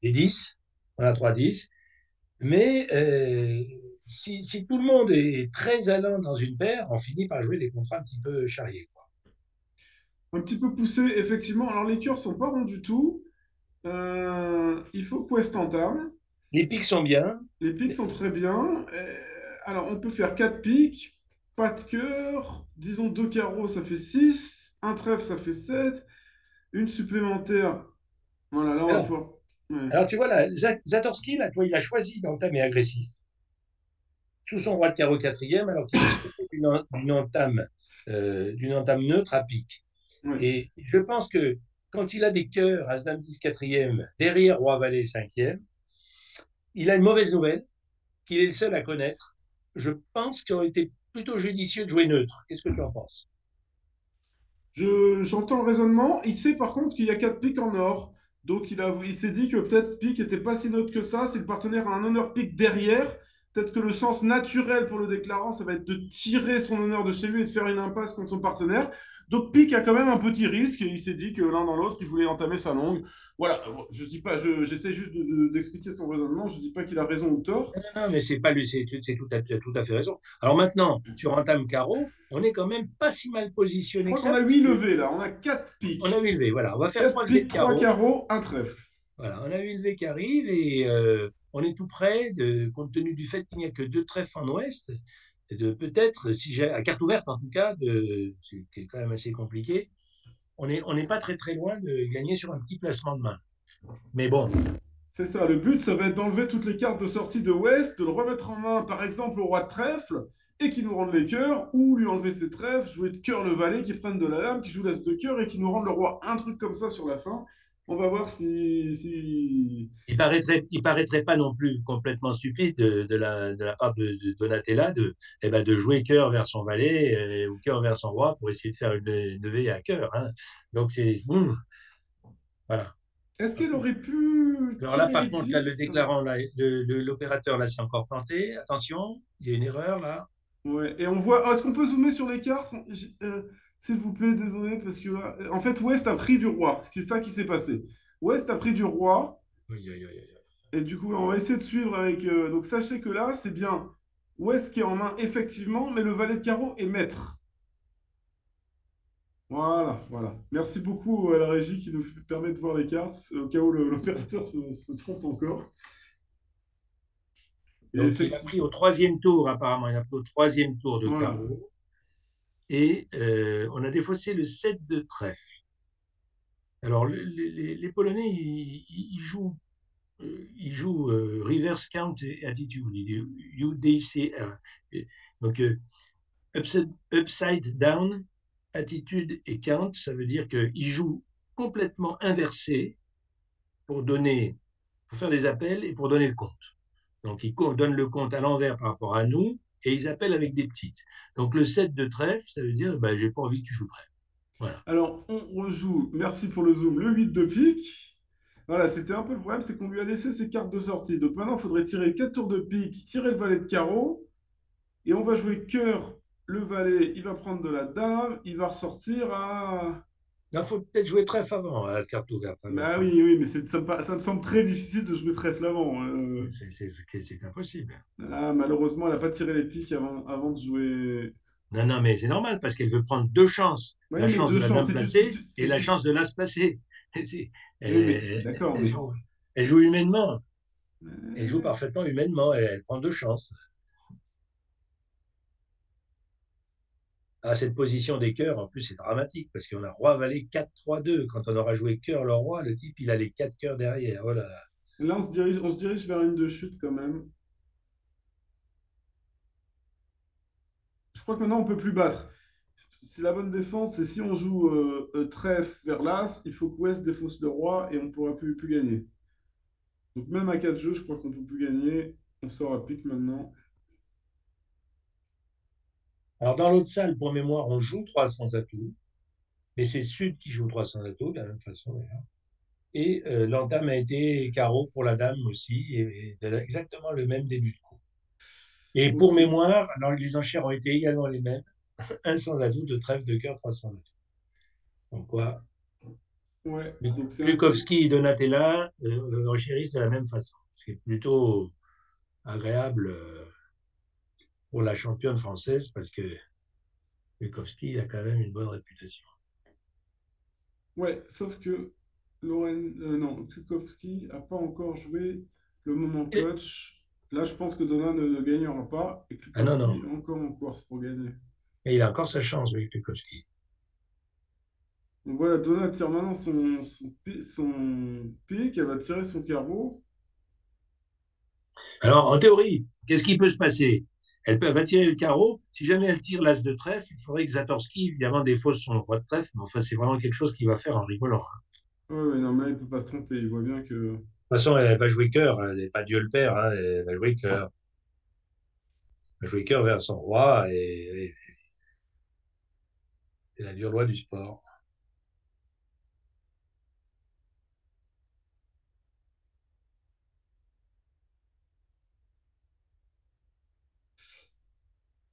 des 10, on a 3 10, mais si tout le monde est très allant dans une paire, on finit par jouer des contrats un petit peu charriers, quoi. Un petit peu poussé, effectivement. Alors les cœurs sont pas bons du tout. Il faut que West entame. Les pics sont bien. Les pics sont très bien. Alors, on peut faire 4 pics, pas de cœur, disons 2 carreaux, ça fait 6, un trèfle, ça fait 7, une supplémentaire. Voilà, là, on va Alors, pouvoir. Ouais. alors tu vois, là, Zatorski, là, toi, il a choisi d'entamer agressif sous son roi de carreau quatrième, alors qu'il disposait d'une entame neutre à pique. Ouais. Et je pense que quand il a des cœurs, As-Dame 10 quatrième, derrière Roi Valet cinquième, il a une mauvaise nouvelle, qu'il est le seul à connaître. Je pense qu'il aurait été plutôt judicieux de jouer neutre. Qu'est-ce que tu en penses? J'entends le raisonnement. Il sait par contre qu'il y a 4 piques en or. Donc il s'est dit que peut-être pique n'était pas si neutre que ça. Si le partenaire a un honneur pique derrière, peut-être que le sens naturel pour le déclarant, ça va être de tirer son honneur de chez lui et de faire une impasse contre son partenaire. Donc pique a quand même un petit risque et il s'est dit que l'un dans l'autre, il voulait entamer sa longue. Voilà, je dis pas, j'essaie juste d'expliquer son raisonnement. Je dis pas qu'il a raison ou tort. Non, non, non, mais c'est pas lui, c'est tout à fait raison. Alors maintenant, sur entame carreau, on est quand même pas si mal Je positionné que crois qu'on ça, a parce 8 que levées là. On a 4 on a piques. vu levé. Voilà, on va faire 4 trois levées piques, de 3 carreau. carreaux, un trèfle. Voilà, on a une levée qui arrive et on est tout près, compte tenu du fait qu'il n'y a que deux trèfles en ouest, de peut-être, si j'ai à carte ouverte en tout cas, qui est quand même assez compliqué, on n'est pas très très loin de gagner sur un petit placement de main. Mais bon, C'est ça, le but, ça va être d'enlever toutes les cartes de sortie de West, de le remettre en main, par exemple, au roi de trèfle, et qui nous rende les cœurs, ou lui enlever ses trèfles, jouer de cœur le valet, qui prenne de la dame, qui joue l'as de cœur, et qui nous rende le roi. Un truc comme ça sur la fin. On va voir si... il paraîtrait pas non plus complètement stupide de la part de Donatella eh ben, de jouer cœur vers son valet ou cœur vers son roi pour essayer de faire une levée à cœur. Hein. Donc c'est bon, voilà. Est-ce qu'elle aurait pu Alors là, tirer par les contre, là, le piques? déclarant, là, l'opérateur, là, c'est encore planté. Attention, il y a une erreur là. Ouais, et on voit... Ah, est-ce qu'on peut zoomer sur les cartes? S'il vous plaît, désolé, parce que là... En fait, West a pris du roi. C'est ça qui s'est passé. West a pris du roi. Aïe, aïe, aïe, aïe. Et du coup, on va essayer de suivre avec. Donc, sachez que là, c'est bien West qui est en main, effectivement, mais le valet de carreau est maître. Voilà, voilà. Merci beaucoup à la régie qui nous permet de voir les cartes, au cas où l'opérateur se trompe encore. Et Donc, il a pris effectivement. au troisième tour, apparemment, il a pris au troisième tour de Voilà. carreau. Et on a défaussé le 7 de trèfle. Alors, les Polonais, ils jouent reverse count et attitude, UDCR. Donc, upside down, attitude et count, ça veut dire qu'ils jouent complètement inversé pour donner, pour faire des appels et pour donner le compte. Donc, ils donnent le compte à l'envers par rapport à nous et ils appellent avec des petites. Donc, le 7 de trèfle, ça veut dire, bah, j'ai pas envie que tu joues trèfle. Voilà. Alors, on rejoue, merci pour le zoom, le 8 de pique. Voilà, c'était un peu le problème, c'est qu'on lui a laissé ses cartes de sortie. Donc maintenant, il faudrait tirer 4 tours de pique, tirer le valet de carreau. Et on va jouer cœur, le valet, il va prendre de la dame, il va ressortir à... Il faut peut-être jouer trèfle avant, à la carte ouverte. Hein, Bah enfin, oui, oui, mais ça me semble très difficile de jouer trèfle avant. c'est impossible. Malheureusement, elle n'a pas tiré les piques avant de jouer. Non, non, mais c'est normal parce qu'elle veut prendre deux chances. Oui, La mais chance deux de la chances. dame placée et la chance de l'as placé. Oui, mais Elle, d'accord, elle mais... joue, elle joue humainement. Elle joue Euh, parfaitement humainement. Elle prend deux chances. À cette position des cœurs, en plus, c'est dramatique parce qu'on a roi-valet 4-3-2. Quand on aura joué cœur le roi, le type, il a les quatre cœurs derrière. Oh là là. Là, on se dirige vers une de chute quand même. Je crois que maintenant, on ne peut plus battre. C'est la bonne défense, c'est si on joue trèfle vers l'as, il faut que West défausse le roi et on ne pourra plus gagner. Donc même à 4 jeux, je crois qu'on ne peut plus gagner. On sort à pique maintenant. Alors, dans l'autre salle, pour mémoire, on joue 300 atouts. Mais c'est Sud qui joue 300 atouts, de la même façon d'ailleurs. Et l'entame a été carreau pour la dame aussi, et exactement le même début de coup. Et pour Ok. mémoire, alors les enchères ont été également les mêmes, un sans atout de trèfle de cœur, 300 atouts. Donc quoi, Ouais, donc c'est un petit. Bukowski et Donatella enchérissent de la même façon, ce qui est plutôt agréable pour la championne française parce que Bukowski a quand même une bonne réputation. Ouais, sauf que non, Kukowski n'a pas encore joué le moment Et- clutch. Là, je pense que Donna ne gagnera pas et ah non, non, Kukowski est encore en course pour gagner. et il a encore sa chance, oui, Bukowski. Donc voilà, Donna tire maintenant son pic, elle va tirer son carreau. Alors, en théorie, qu'est-ce qui peut se passer? Elle va tirer le carreau. Si jamais elle tire l'as de trèfle, il faudrait que Zatorski, évidemment, défausse son roi de trèfle. Mais enfin, c'est vraiment quelque chose qu'il va faire en rigolant. Hein. Ouais, ouais, non, mais là, il ne peut pas se tromper. Il voit bien que. façon, elle va jouer cœur, elle n'est pas Dieu le Père, hein, elle va jouer cœur. Elle va jouer cœur vers son roi et c'est la dure loi du sport.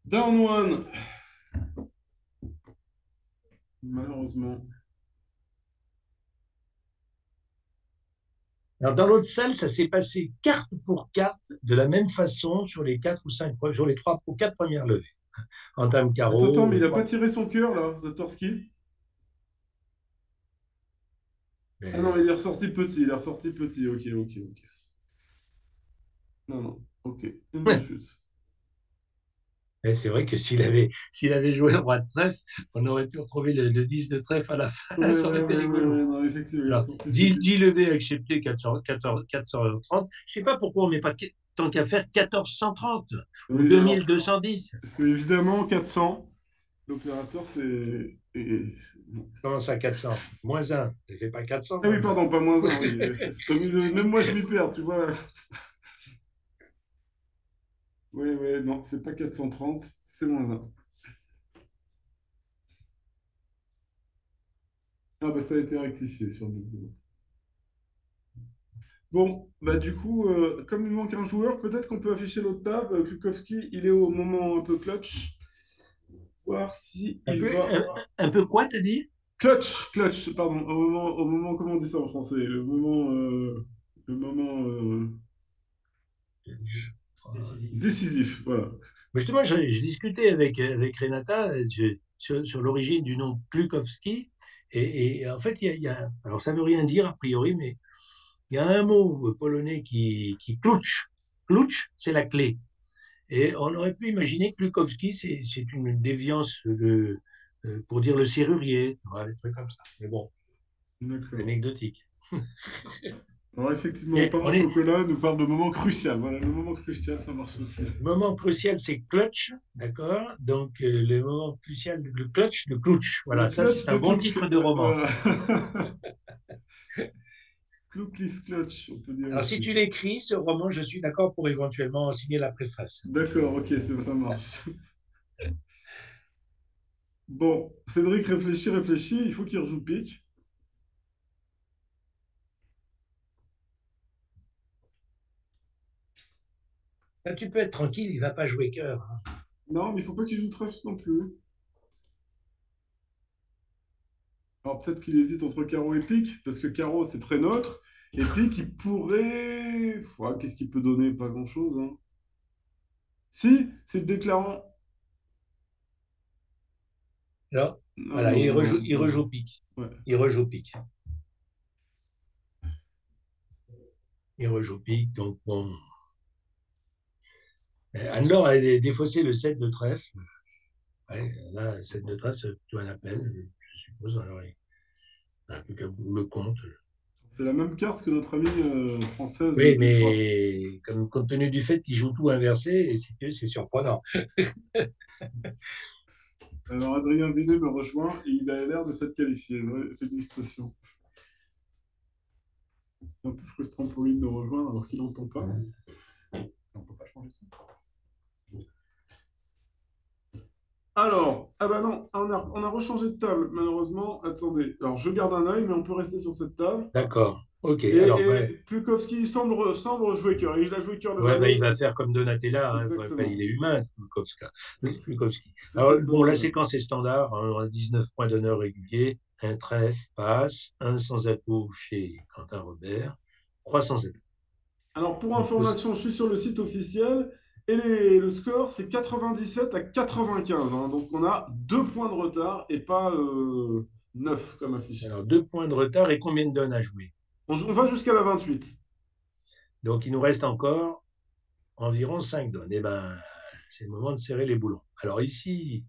Down one, malheureusement. Alors, dans l'autre salle, ça s'est passé carte pour carte de la même façon sur les quatre ou cinq, sur les trois ou quatre premières levées. En dame Attends, carreau, mais il a pas trois. tiré son cœur, là, Zatorski? Ah non, mais Mais, il est ressorti petit, il est ressorti petit. Ok, ok, ok. Non, non, ok. Une de chute. mais c'est vrai que s'il avait joué le roi de trèfle, on aurait pu retrouver le 10 de trèfle à la fin. Ouais, Ça aurait ouais, été ouais, ouais, rigolo. ouais, non, effectivement, il est Alors, ressorti 10, petit. 10 levées acceptées, 430. Je ne sais pas pourquoi on ne met pas, tant qu'à faire, 1430 ou Oui, alors, 2210. c'est évidemment 400. L'opérateur, c'est. Non. Comment ça, 400? Moins un. Ça ne fait pas 400, Ah oui, moins un. pardon, pas moins un, oui. Même moi, je m'y perds, tu vois. Oui, oui, non, c'est pas 430, c'est moins un. Ah, bah, ça a été rectifié sur le double. Bon, bah, du coup, comme il manque un joueur, peut-être qu'on peut afficher l'autre table. Klukowski, il est au moment un peu clutch. Voir si Un il peu, va. un peu quoi, t'as dit? Clutch, pardon. Au moment, comment on dit ça en français? Le moment. Le moment décisif, voilà. Mais justement, je discutais avec Renata sur l'origine du nom Klukowski. Et en fait, alors ça veut rien dire a priori, mais il y a un mot polonais qui klucz. Klucz, c'est la clé. Et on aurait pu imaginer que Klukowski, c'est une déviance pour dire le serrurier, tu vois, des trucs comme ça. Mais bon, c'est D'accord. anecdotique. Alors, effectivement, Mais pain on au est, chocolat nous parle de moment crucial. Voilà, le moment crucial, ça marche aussi. le moment crucial, c'est clutch, d'accord? Donc, le moment crucial, le clutch, le clutch. Le Voilà, ça, clutch c'est un de bon Kluk. titre de roman, Voilà. ça. Kluklis clutch, on peut dire Alors, si aussi. tu l'écris, ce roman, je suis d'accord pour éventuellement signer la préface. D'accord, ok, ça marche. Bon, Cédric réfléchit, il faut qu'il rejoue pique. Là, tu peux être tranquille, il ne va pas jouer cœur, hein. Non, mais il faut pas qu'il joue trèfle non plus. Alors peut-être qu'il hésite entre carreau et pique, parce que carreau c'est très neutre, et pique il pourrait. Ouais, qu'est-ce qu'il peut donner? Pas grand-chose, hein. Si, c'est le déclarant. Alors, Non, voilà, non, il non. rejoue pique. Ouais. Il rejoue pique. Il rejoue pique, donc bon. Anne-Laure a défaussé le 7 de trèfle. Ouais, là, 7 de trèfle, c'est plutôt un appel, je suppose. Alors, il n'a plus qu'à le compte. C'est la même carte que notre amie française Oui, du foie. mais compte tenu du fait qu'il joue tout inversé, c'est surprenant. Alors Adrien Vinet me rejoint et il a l'air de s'être qualifié. Ouais, félicitations. C'est un peu frustrant pour lui de me rejoindre alors qu'il n'entend pas. On peut pas changer ça. Alors, ah bah non, on a rechangé de table, malheureusement. Attendez, alors je garde un œil, mais on peut rester sur cette table. D'accord. OK. Et, Alors, ouais, et Plukowski semble jouer cœur. Il a joué cœur le ouais, bah, il valet. va faire comme Donatella, hein. Enfin, il Exactement. est humain, Ça, Plukowski. c'est Alors, cette bon, la bonne. séquence est standard, hein, on a 19 points d'honneur réguliers, un trèfle, passe, un sans atout chez Quentin Robert, 300 atouts. Alors, pour Donc, information, je suis sur le site officiel et le score, c'est 97 à 95, hein. Donc, on a 2 points de retard et pas 9 comme affiché. alors, 2 points de retard et combien de donnes à jouer? On va jusqu'à la 28. Donc, il nous reste encore environ 5 donnes. Eh ben, c'est le moment de serrer les boulons. Alors ici,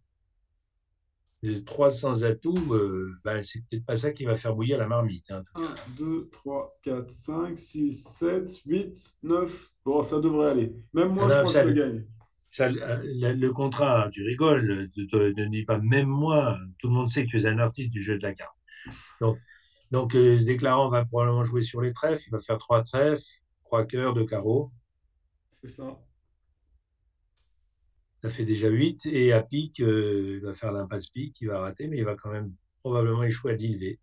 300 atouts, ben, c'est peut-être pas ça qui va faire bouillir la marmite, hein, en tout cas. 1, 2, 3, 4, 5, 6, 7, 8, 9. Bon, ça devrait aller. Même Ah moi, je non, crois que je le gagne. le contrat, tu rigoles, ne dis pas même moi, tout le monde sait que tu es un artiste du jeu de la carte. Donc, Donc, le déclarant va probablement jouer sur les trèfles. Il va faire trois trèfles, trois cœurs, deux carreaux. C'est ça. Ça fait déjà 8. Et à pique, il va faire l'impasse pique. Il va rater, mais il va quand même probablement échouer à deal V.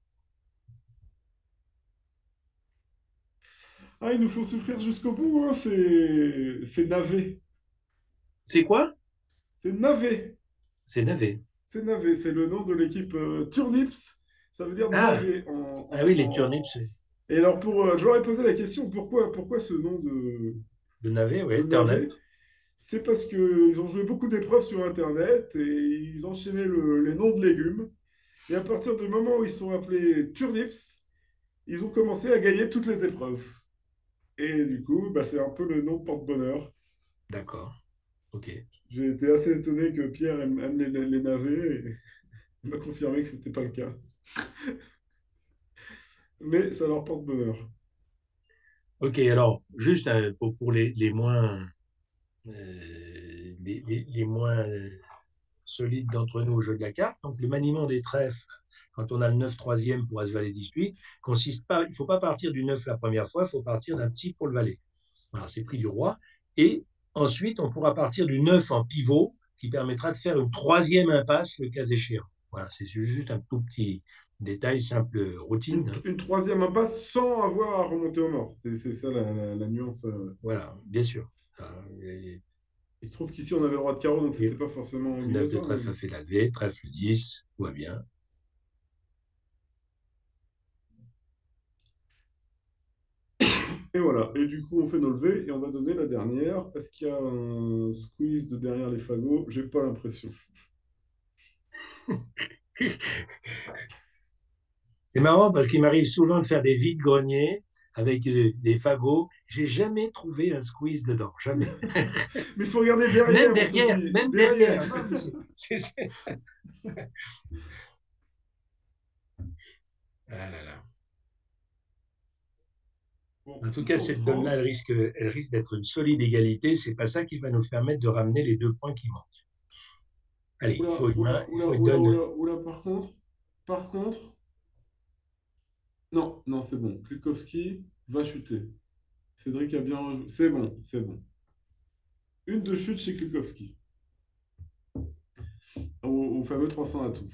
Ah, ils nous font souffrir jusqu'au bout, hein. C'est navet. C'est quoi? C'est navet. C'est navet. C'est navet. C'est le nom de l'équipe Turnips. Ça veut dire Ah, navet ah oui, les turnips Et alors, je leur ai posé la question, pourquoi ce nom de navet, de oui, turnip. navet? C'est parce qu'ils ont joué beaucoup d'épreuves sur Internet et ils enchaînaient les noms de légumes. Et à partir du moment où ils sont appelés turnips, ils ont commencé à gagner toutes les épreuves. Et du coup, bah, c'est un peu le nom de porte-bonheur. D'accord. OK. J'ai été assez étonné que Pierre aime les navets et il m'a confirmé que ce n'était pas le cas. Mais ça leur porte bonheur. OK, alors, juste pour les moins, les moins solides d'entre nous au jeu de la carte, donc le maniement des trèfles, quand on a le 9 troisième pour As-Valet 18, consiste pas, il ne faut pas partir du 9 la première fois, il faut partir d'un petit pour le valet. Voilà, c'est pris du roi. Et ensuite, on pourra partir du 9 en pivot, qui permettra de faire une troisième impasse le cas échéant. Voilà, c'est juste un tout petit détail, simple routine, hein. Une troisième impasse sans avoir à remonter au mort. C'est ça la nuance. Voilà, bien sûr. Il se trouve qu'ici on avait le roi de carreau, donc c'était Et pas forcément le 9 de obligatoire. trèfle a fait la V, trèfle 10, tout va bien. Et voilà. Et du coup, on fait nos levées et on va donner la dernière. Est-ce qu'il y a un squeeze de derrière les fagots? J'ai pas l'impression. C'est marrant parce qu'il m'arrive souvent de faire des vides-greniers avec des fagots. J'ai jamais trouvé un squeeze dedans, jamais. Mais il faut regarder derrière, mon petit. Même Derrière. derrière. Non, mais Ah là là. Bon, En tout cas, cette 630. donne-là, elle risque d'être une solide égalité. C'est pas ça qui va nous permettre de ramener les 2 points qui manquent. Allez, il Oula, faut une main, oula, il oula, faut une oula, donne. oula, oula, par contre, non, non, c'est bon. Klukowski va chuter. Cédric a bien rejoué. C'est bon, c'est bon. Une de chute chez Klukowski. Au fameux 300 atouts.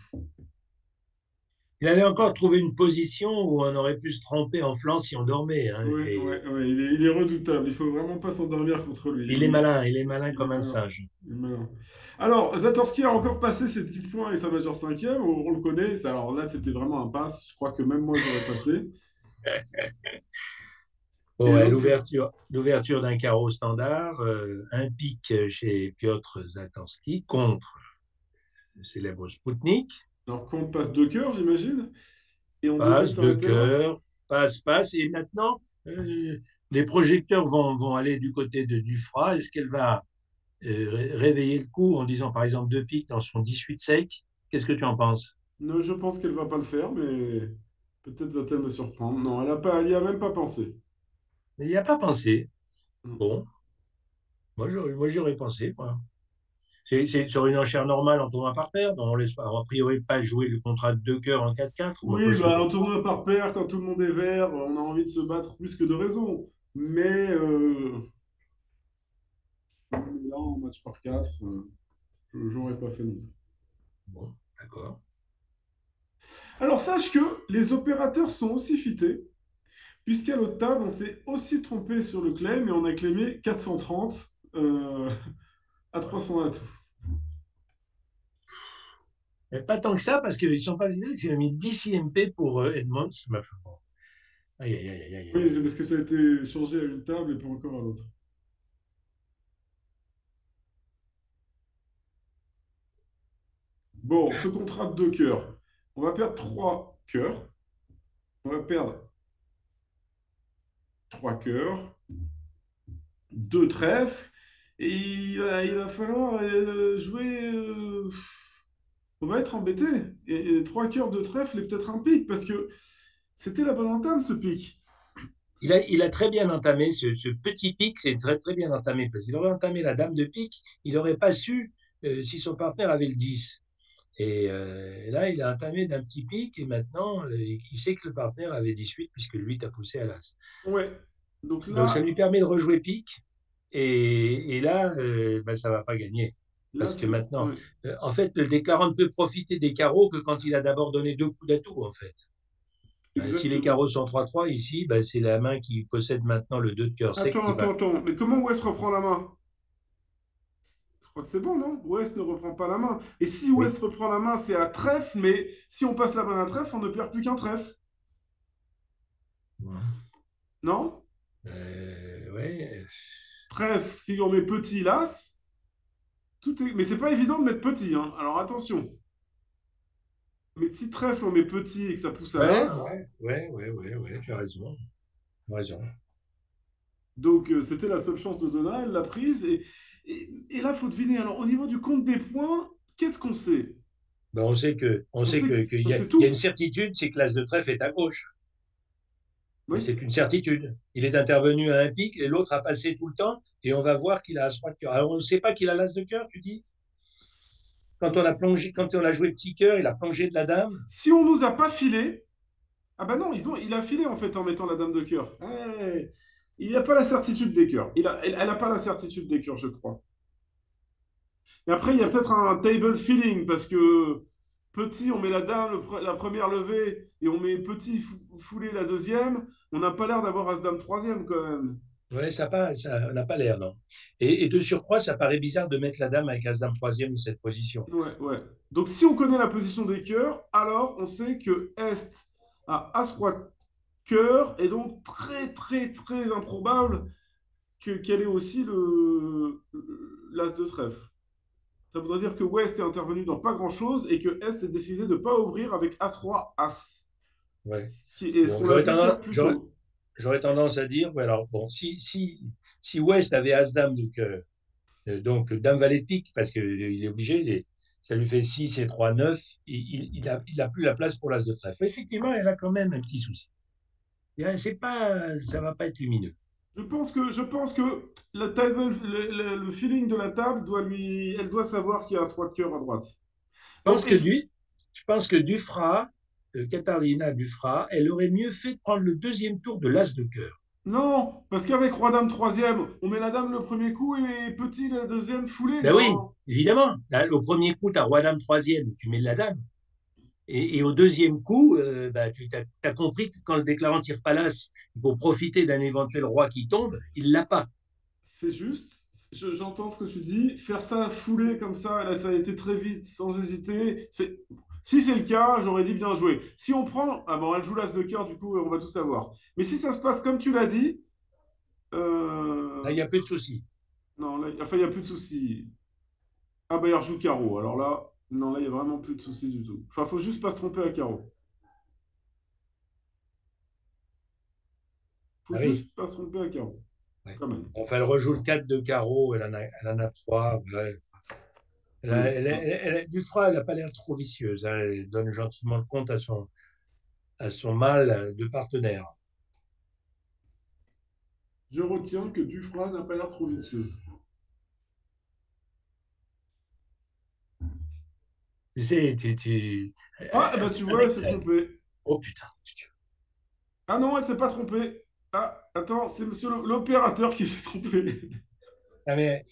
Il avait encore trouvé une position où on aurait pu se tromper en flanc si on dormait, hein. Ouais, Et ouais, ouais, il est redoutable. Il faut vraiment pas s'endormir contre lui. il est malin Il est comme un malin. singe. Il est malin. Alors, Zatorski a encore passé ses 10 points et sa majeure cinquième. On le connaît. Alors là, c'était vraiment un pass. Je crois que même moi, j'aurais passé. Bon, Et ouais, donc, l'ouverture d'un carreau standard, un pic chez Piotr Zatorski contre le célèbre Spoutnik, alors qu'on passe deux cœurs, j'imagine. Et on devrait passe, deux s'arrêter là. cœurs, passe. Et maintenant, les projecteurs vont aller du côté de Dufras. Est-ce qu'elle va réveiller le coup en disant par exemple deux piques dans son 18 sec? Qu'est-ce que tu en penses? Non, je pense qu'elle va pas le faire, mais peut-être va-t-elle me surprendre. Non, elle y a même pas pensé. Il n'y a pas pensé. Mm. Bon, moi j'y aurais pensé, moi. C'est sur une enchère normale en tournoi par paire, donc on laisse a priori pas jouer le contrat de deux cœurs en 4-4. Moi, Oui, je sais bah, pas. un tournoi par paire, quand tout le monde est vert, on a envie de se battre plus que de raison. Mais là, en match par 4, j'aurais pas fait non. Bon, d'accord. Alors, sache que les opérateurs sont aussi fités, puisqu'à l'autre table, on s'est aussi trompé sur le claim et on a claimé 430 à 300 atouts. Mais pas tant que ça, parce qu'ils ne sont pas visés, ils ont mis 10 IMP pour Edmonds. Ça m'a fait bon. Aïe, aïe, aïe, aïe, aïe, Oui, aïe. parce que ça a été changé à une table et pas encore à l'autre. Bon, ce contrat de deux cœurs, on va perdre trois cœurs. On va perdre trois cœurs, deux trèfles, et il va falloir jouer. On va être embêté. Et trois cœurs de trèfle et peut-être un pic, parce que c'était la bonne entame, ce pic. Il a très bien entamé ce petit pic, c'est très, très bien entamé, parce qu'il aurait entamé la dame de pique, il n'aurait pas su si son partenaire avait le 10. Et là, il a entamé d'un petit pic et maintenant, il sait que le partenaire avait 18 puisque lui t'a poussé à l'as. Ouais. Donc Donc, ça là, lui permet de rejouer pique. Et là, ben, ça ne va pas gagner. là, Parce que c'est. maintenant, Ouais, en fait, le déclarant ne peut profiter des carreaux que quand il a d'abord donné deux coups d'atout, en fait. Si les exactement. carreaux sont 3-3 ici, ben, c'est la main qui possède maintenant le 2 de cœur sec Attends, qui va. attends, attends. Mais comment West reprend la main? Je crois que c'est bon, non? West ne reprend pas la main. Et si Oui. West reprend la main, c'est à trèfle, mais si on passe la main à trèfle, on ne perd plus qu'un trèfle. Non? Ouais. Trèfle, si on met petit l'as, tout est. Mais c'est pas évident de mettre petit, hein. Alors attention. Mais si trèfle, on met petit et que ça pousse à Ouais, l'as, ouais, tu as raison. Tu as raison. donc c'était la seule chance de Donna, elle l'a prise. Et là, il faut deviner. Alors, au niveau du compte des points, qu'est-ce qu'on sait? Ben, on On sait sait, qu'il on y a, sait il y a une tout. certitude, c'est que l'as de trèfle est à gauche. Mais Oui. c'est une certitude. Il est intervenu à un pic et l'autre a passé tout le temps et on va voir qu'il a as-roi de cœur. Alors on ne sait pas qu'il a l'as de cœur, tu dis? Donc, Quand on a joué petit cœur, il a plongé de la dame. si on nous a pas filé, ah bah non, il a filé en fait en mettant la dame de cœur. Il n'a pas la certitude des cœurs. Elle n'a pas la certitude des cœurs, je crois. Et après, il y a peut-être un table feeling parce que petit, on met la dame, la première levée, et on met petit foulé la deuxième. On n'a pas l'air d'avoir as-dame troisième quand même. Ouais, ça n'a pas l'air, non. Et de surcroît, ça paraît bizarre de mettre la dame avec as-dame troisième dans cette position. Ouais, ouais. Donc si on connaît la position des cœurs, alors on sait que Est a as-roi cœur, et donc très très très improbable qu'elle ait aussi l'as de trèfle. Ça voudrait dire que West est intervenu dans pas grand-chose et que Est est décidé de ne pas ouvrir avec As-Roi As. Ouais. Ce Donc qu'on l'a vu faire plus tôt. j'aurais tendance à dire, ouais, alors bon, si West avait as-dame de cœur, donc dame valet de pique, parce qu'il est obligé, ça lui fait 6 et 3 9, il a plus la place pour l'as de trèfle. Effectivement, elle a quand même un petit souci. C'est pas, ça va pas être lumineux. Je pense que le feeling de la table elle doit savoir qu'il y a As-Roi de cœur à droite. Je Bon, pense que, je pense que Dufras, Katharina Dufras, elle aurait mieux fait de prendre le deuxième tour de l'as de cœur. non, parce qu'avec Roi-Dame troisième, on met la dame le premier coup et petit le deuxième foulé. Ben oui, Non, évidemment. Là, au premier coup, tu as roi-dame troisième, tu mets la dame. Et au deuxième coup, bah, tu as compris que quand le déclarant tire pas l'as, il faut profiter d'un éventuel roi qui tombe, il l'a pas. c'est juste. J'entends ce que tu dis. Faire ça foulé comme ça, là, ça a été très vite, sans hésiter. Si c'est le cas, j'aurais dit bien joué. Si on prend, ah bon, elle joue l'as de cœur, du coup, on va tout savoir. Mais si ça se passe comme tu l'as dit, Là, il euh, n'y a plus de souci. non, enfin, il n'y a plus de souci. Ah bah, il rejoue carreau. Alors là, non, là, il n'y a vraiment plus de souci du tout. Enfin, faut juste pas se tromper à carreau. Faut Ah oui. juste pas se tromper à carreau, Ouais. quand même. Enfin, elle rejoue le 4 de carreau, elle en a 3. Ouais. Oui, Dufras, elle n'a pas l'air trop vicieuse, hein. Elle donne gentiment le compte à son mâle de partenaire. je retiens que Dufras n'a pas l'air trop vicieuse. Tu sais, Ah, eh ben, tu vois, elle s'est euh, trompée. oh putain. Ah non, elle s'est pas trompée. Ah, attends, c'est monsieur l'opérateur qui s'est trompé. Ah, mais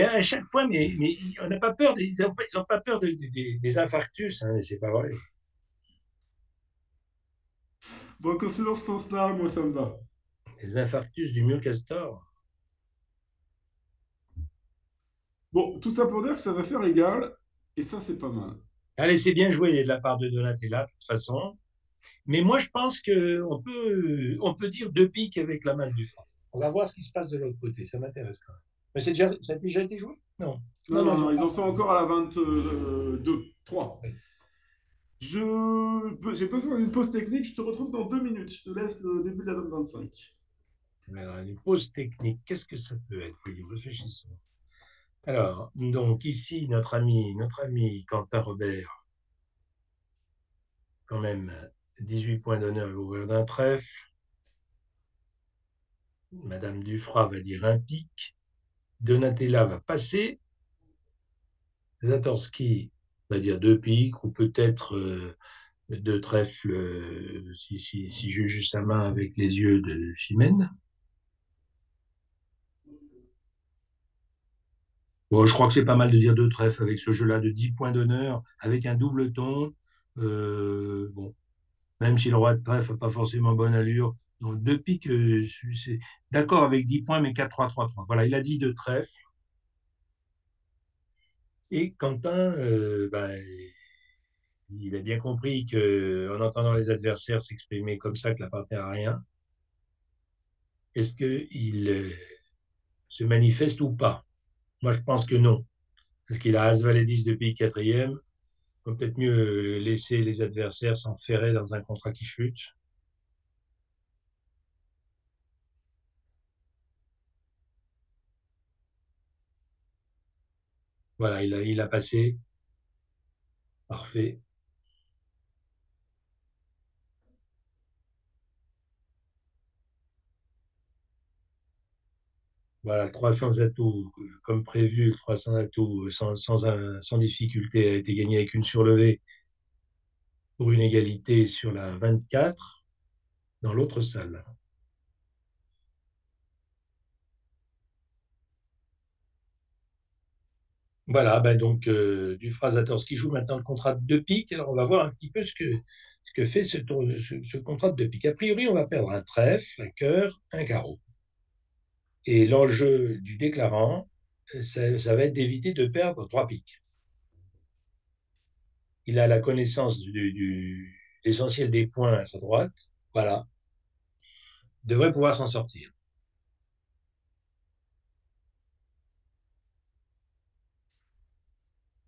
à chaque fois, mais on n'a pas peur, ils ont pas peur des infarctus, hein, c'est pas vrai. Bon, quand c'est dans ce sens-là, moi, ça me va. Les infarctus du myocastor. Bon, tout ça pour dire que ça va faire égal, et ça, c'est pas mal. Allez, c'est bien joué de la part de Donatella, de toute façon. Mais moi, je pense on peut dire deux piques avec la main du franc. On va voir ce qui se passe de l'autre côté, ça m'intéresse quand même. Mais ça a déjà été joué? Non. Non, non, non, Non, ils en pardon. sont encore à la 22, 3. Oui. J'ai besoin d'une pause technique, je te retrouve dans 2 minutes. Je te laisse le début de la date 25. Alors, une pause technique, qu'est-ce que ça peut être? Voyons, réfléchissons. Alors, donc ici, notre ami Quentin Robert, quand même, 18 points d'honneur à l'ouvrir d'un trèfle. Madame Dufras va dire un pic. Donatella va passer. Zatorski c'est-à-dire deux piques ou peut-être deux trèfles, si je juge sa main avec les yeux de Chimène. Bon, je crois que c'est pas mal de dire deux trèfles avec ce jeu-là de 10 points d'honneur, avec un double ton. Bon, même si le roi de trèfle n'a pas forcément bonne allure. Donc, deux piques, c'est d'accord avec 10 points, mais 4-3-3-3. Voilà, il a dit deux trèfles. Et Quentin, il a bien compris qu'en entendant les adversaires s'exprimer comme ça, que la partie n'a rien, est-ce qu'il se manifeste ou pas? Moi, je pense que non. Parce qu'il a As-Valet 10 depuis quatrième. Il faut peut-être mieux laisser les adversaires s'enferrer dans un contrat qui chute. Voilà, il a passé. Parfait. Voilà, 300 atouts, comme prévu, 300 atouts sans difficulté a été gagné avec une surlevée pour une égalité sur la 24 dans l'autre salle. Voilà, ben donc Dufraz qui joue maintenant le contrat de deux piques. Alors on va voir un petit peu ce que fait ce contrat de deux piques. A priori, on va perdre un trèfle, un cœur, un carreau. Et l'enjeu du déclarant, ça va être d'éviter de perdre trois piques. Il a la connaissance l'essentiel des points à sa droite. Voilà, devrait pouvoir s'en sortir.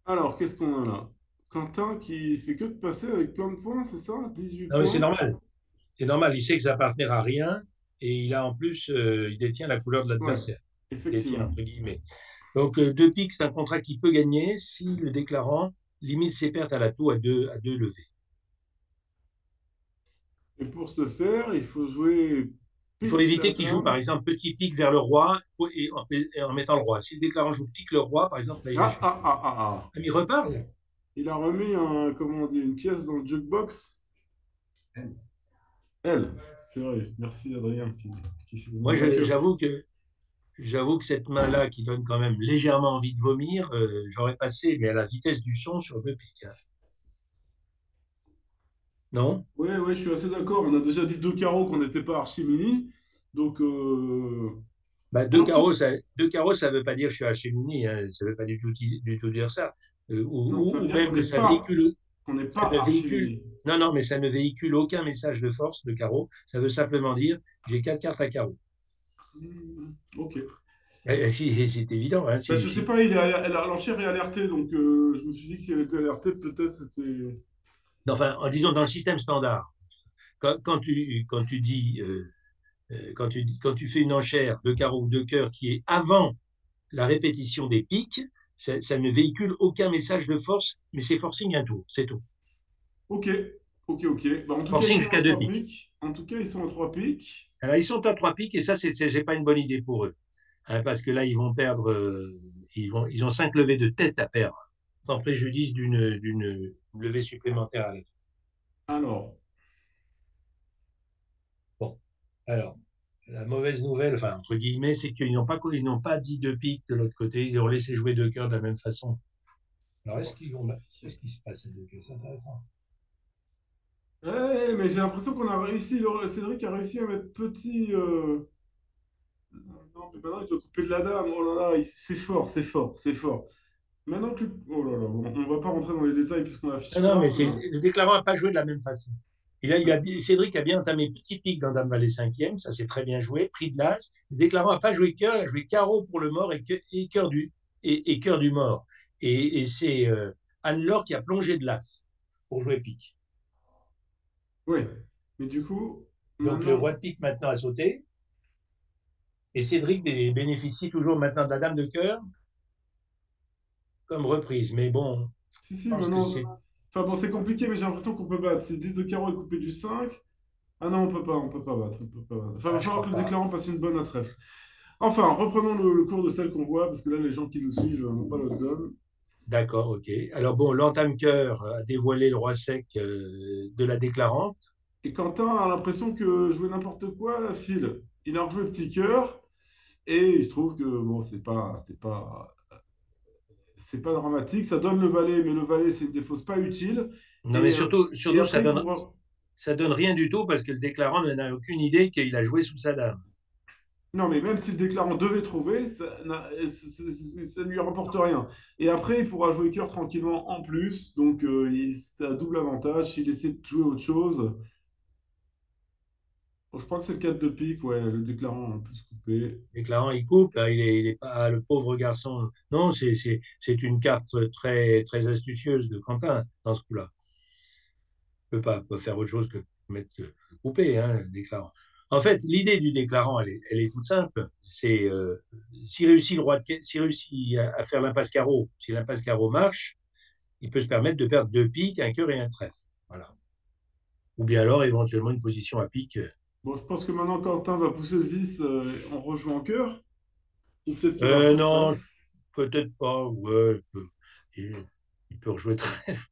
Alors, qu'est-ce qu'on a là? Quentin qui fait que de passer avec plein de points, c'est ça? 18 Non, mais c'est points? normal. C'est normal. Il sait que sa partenaire a rien et il a en plus, il détient la couleur de Ouais, l'adversaire. Détient effectivement. entre guillemets. Donc, deux piques, c'est un contrat qu'il peut gagner si le déclarant limite ses pertes à l'atout à deux levées. Et pour ce faire, il faut jouer Il faut pique la éviter qu'il joue, par dame. exemple, petit pique vers le roi et en mettant le roi. Si le déclarant joue pique le roi, par exemple, là, il a Ah, chuté. ah, ah, ah, ah. Ah, mais il repart. Il a remis comment on dit, une pièce dans le jukebox. Elle, c'est vrai. Merci Adrien qui fait le Moi, nom vainqueur. j'avoue que cette main-là, qui donne quand même légèrement envie de vomir, j'aurais passé, mais à la vitesse du son sur deux piques, hein. Non? Ouais, ouais, je suis assez d'accord. On a déjà dit deux carreaux qu'on n'était pas archi-mini. Donc, Bah, en tout... deux carreaux, ça ne veut pas dire je suis Hachemini, hein, ça ne veut pas du tout dire ça. Non, ça veut Ou dire même que qu'on n'est ça pas ne véhicule, archi-mini. non, non, mais ça ne véhicule aucun message de force de carreau. Ça veut simplement dire j'ai quatre cartes à carreau. Ok. C'est évident, hein, Ben, je sais pas, l'enchère est alertée, donc je me suis dit que si elle était alertée, peut-être c'était. enfin, disons dans le système standard, quand tu dis, quand tu fais une enchère de carreau ou de cœur qui est avant la répétition des piques, ça ne véhicule aucun message de force, mais c'est forcing un tour, c'est tout. Ok, ok, ok. Ben, en tout cas, ils Forcing sont à jusqu'à deux trois piques. pics. En tout cas, ils sont à trois pics. Alors, ils sont à trois piques et ça, c'est pas une bonne idée pour eux. Hein, parce que là, ils vont perdre, ils ont cinq levées de tête à perdre, sans préjudice d'une levée supplémentaire à la. Alors, Bon, alors, la mauvaise nouvelle, enfin, entre guillemets, c'est ils n'ont pas dit deux piques de l'autre côté, ils ont laissé jouer deux cœurs de la même façon. Alors, qu'est-ce qui se passe ces deux cœurs? C'est intéressant. ouais, mais j'ai l'impression qu'on a réussi. Cédric a réussi à mettre petit. Non, mais maintenant, il doit couper de la dame. Oh là là, c'est fort, c'est fort, c'est fort. Maintenant que. Oh là là, bon, on va pas rentrer dans les détails puisqu'on Non, affiche non, mais pas, là. le déclarant n'a pas joué de la même façon. Cédric a bien entamé petit pic dans Dame Valet cinquième, ça c'est très bien joué, pris de l'As. Le déclarant n'a pas joué cœur, il a joué carreau pour le mort et cœur du mort. Et c'est Anne-Laure qui a plongé de l'As pour jouer pique. Ouais, mais du coup, Donc le roi maintenant. de pique maintenant a sauté, et Cédric bénéficie toujours maintenant de la Dame de cœur comme reprise. Mais bon, Si, je si, pense que maintenant. Enfin bon, c'est compliqué, mais j'ai l'impression qu'on peut battre. C'est 10 de carreau et coupé du 5. Ah non, on peut pas battre, on peut pas battre. Enfin, il va Ah, je falloir que crois le pas. déclarant passe une bonne à trèfle. Enfin, reprenons le cours de celle qu'on voit, parce que là, les gens qui nous suivent n'ont pas le donne. D'accord, ok. Alors bon, l'entame-cœur a dévoilé le roi sec de la déclarante. Et Quentin a l'impression que jouer n'importe quoi file. Il a rejoué petit cœur et il se trouve que bon, c'est pas dramatique. Ça donne le valet, mais le valet, c'est une défausse pas utile. Non, mais Et, surtout, et surtout après, il pourra. ça donne rien du tout parce que le déclarant n'a aucune idée qu'il a joué sous sa dame. Non, mais même si le déclarant devait trouver, ça ne lui rapporte rien. Et après, il pourra jouer cœur tranquillement en plus. Donc, ça a double avantage. S'il essaie de jouer autre chose, bon, je crois que c'est le 4 de pique. Ouais, le déclarant peut se couper. Le déclarant, il coupe, là, il est pas le pauvre garçon. Non, c'est une carte très, très astucieuse de Quentin dans ce coup-là. Peut faire autre chose que mettre couper, hein, le déclarant. En fait, l'idée du déclarant, elle est toute simple. C'est s'il réussit s'il réussit à faire l'impasse carreau, si l'impasse carreau marche, il peut se permettre de perdre deux piques, un cœur et un trèfle. Voilà. Ou bien alors éventuellement une position à pique. Bon, je pense que maintenant, Quentin va pousser le vice en rejouant cœur. Ou peut-être qu'il va rejouer Non, trèfle. peut-être pas. Ouais, il, il peut rejouer trèfle.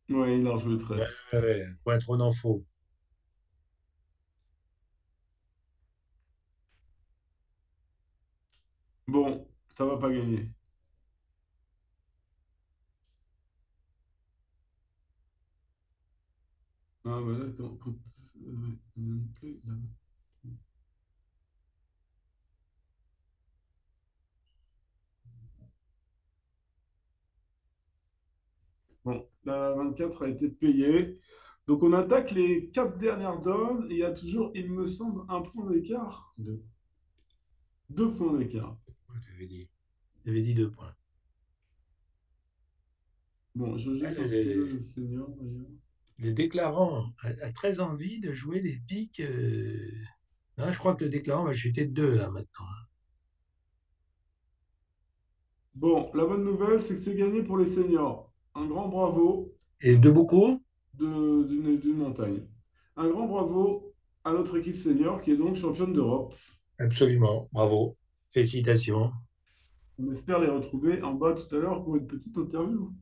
Ouais, il a rejoué Ouais, trèfle. ouais, point trop n'en faut. Bon, ça va pas gagner. Ah, bah là, bon, la 24 a été payée. Donc, on attaque les quatre dernières donnes. Et il y a toujours, il me semble, un point d'écart. Deux points d'écart. J'avais dit deux points. Bon, je Ouais, jette un coup d'œil au senior, d'ailleurs. le déclarant a très envie de jouer des piques. Non, je crois que le déclarant va chuter de deux là maintenant. Bon, la bonne nouvelle, c'est que c'est gagné pour les seniors. Un grand bravo Et de beaucoup? d'une montagne. Un grand bravo à notre équipe senior qui est donc championne d'Europe. Absolument. Bravo. Félicitations. On espère les retrouver en bas tout à l'heure pour une petite interview.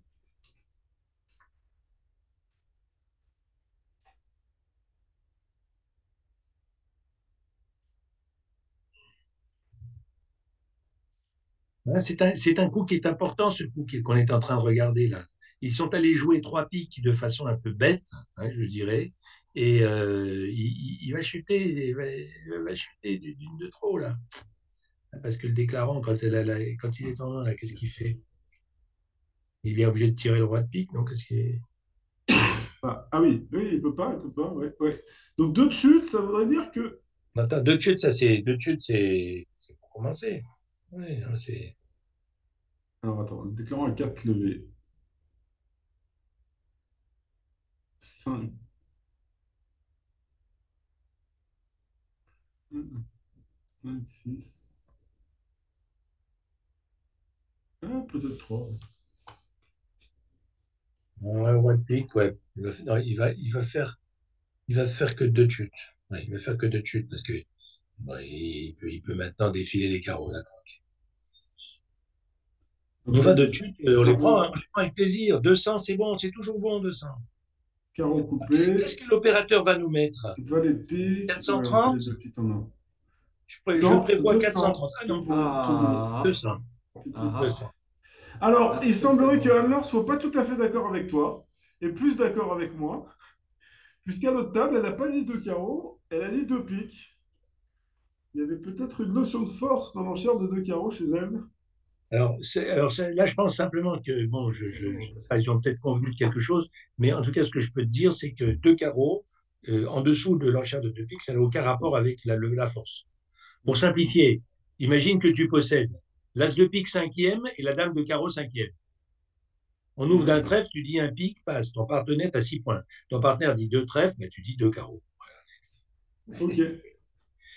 Ouais, c'est un coup qui est important, ce coup qu'on est en train de regarder là. Ils sont allés jouer trois piques de façon un peu bête, hein, je dirais, et il va chuter, va chuter d'une de trop là. Parce que le déclarant, quand il est en main, là, qu'est-ce qu'il fait? Il est bien obligé de tirer le roi de pique, donc qu'est-ce qu'il... Ah oui, oui, il peut pas, ouais, ouais. Donc deux de chute, ça voudrait dire que. Attends, deux de chute, ça c'est deux de chute, c'est pour commencer. Ouais, hein, c'est Alors attends, le déclarant à 4 levées. 5, 5, 6. Ah, peut-être 3. ouais, roi de pique, ouais. Non, il va faire que deux de chute. Ouais, il va faire que deux de chute parce que ouais, il peut maintenant défiler les carreaux. Là. On va de chute, on les prend, hein, Carreau, on les prend avec plaisir. 200, c'est bon, c'est toujours bon, 200. carreau Qu'est-ce coupé, que l'opérateur va nous mettre? valet de pique. Ouais, le valet 430? de pique en or. Je Dans prévois 430. 200. Ah Tout non, bon, tout bon. Ah, 200. C'était- ah, 200. ah. Alors, Ah, il ça c'est semblerait que bon. Anne-Laure soit pas tout à fait d'accord avec toi, et plus d'accord avec moi, puisqu'à notre table, elle n'a pas dit deux carreaux, elle a dit deux piques. Il y avait peut-être une notion de force dans l'enchère de deux carreaux chez elle. Là, je pense simplement que, bon, je sais pas, ils ont peut-être convenu de quelque chose, mais en tout cas, ce que je peux te dire, c'est que deux carreaux, en dessous de l'enchère de deux piques, ça n'a aucun rapport avec la force. Pour simplifier, imagine que tu possèdes l'as de pique cinquième et la dame de carreau cinquième. On ouvre d'un Ouais. trèfle, tu dis un pique, passe. Ton partenaire, tu as 6 points. Ton partenaire dit deux trèfles, ben, tu dis deux carreaux. Ok,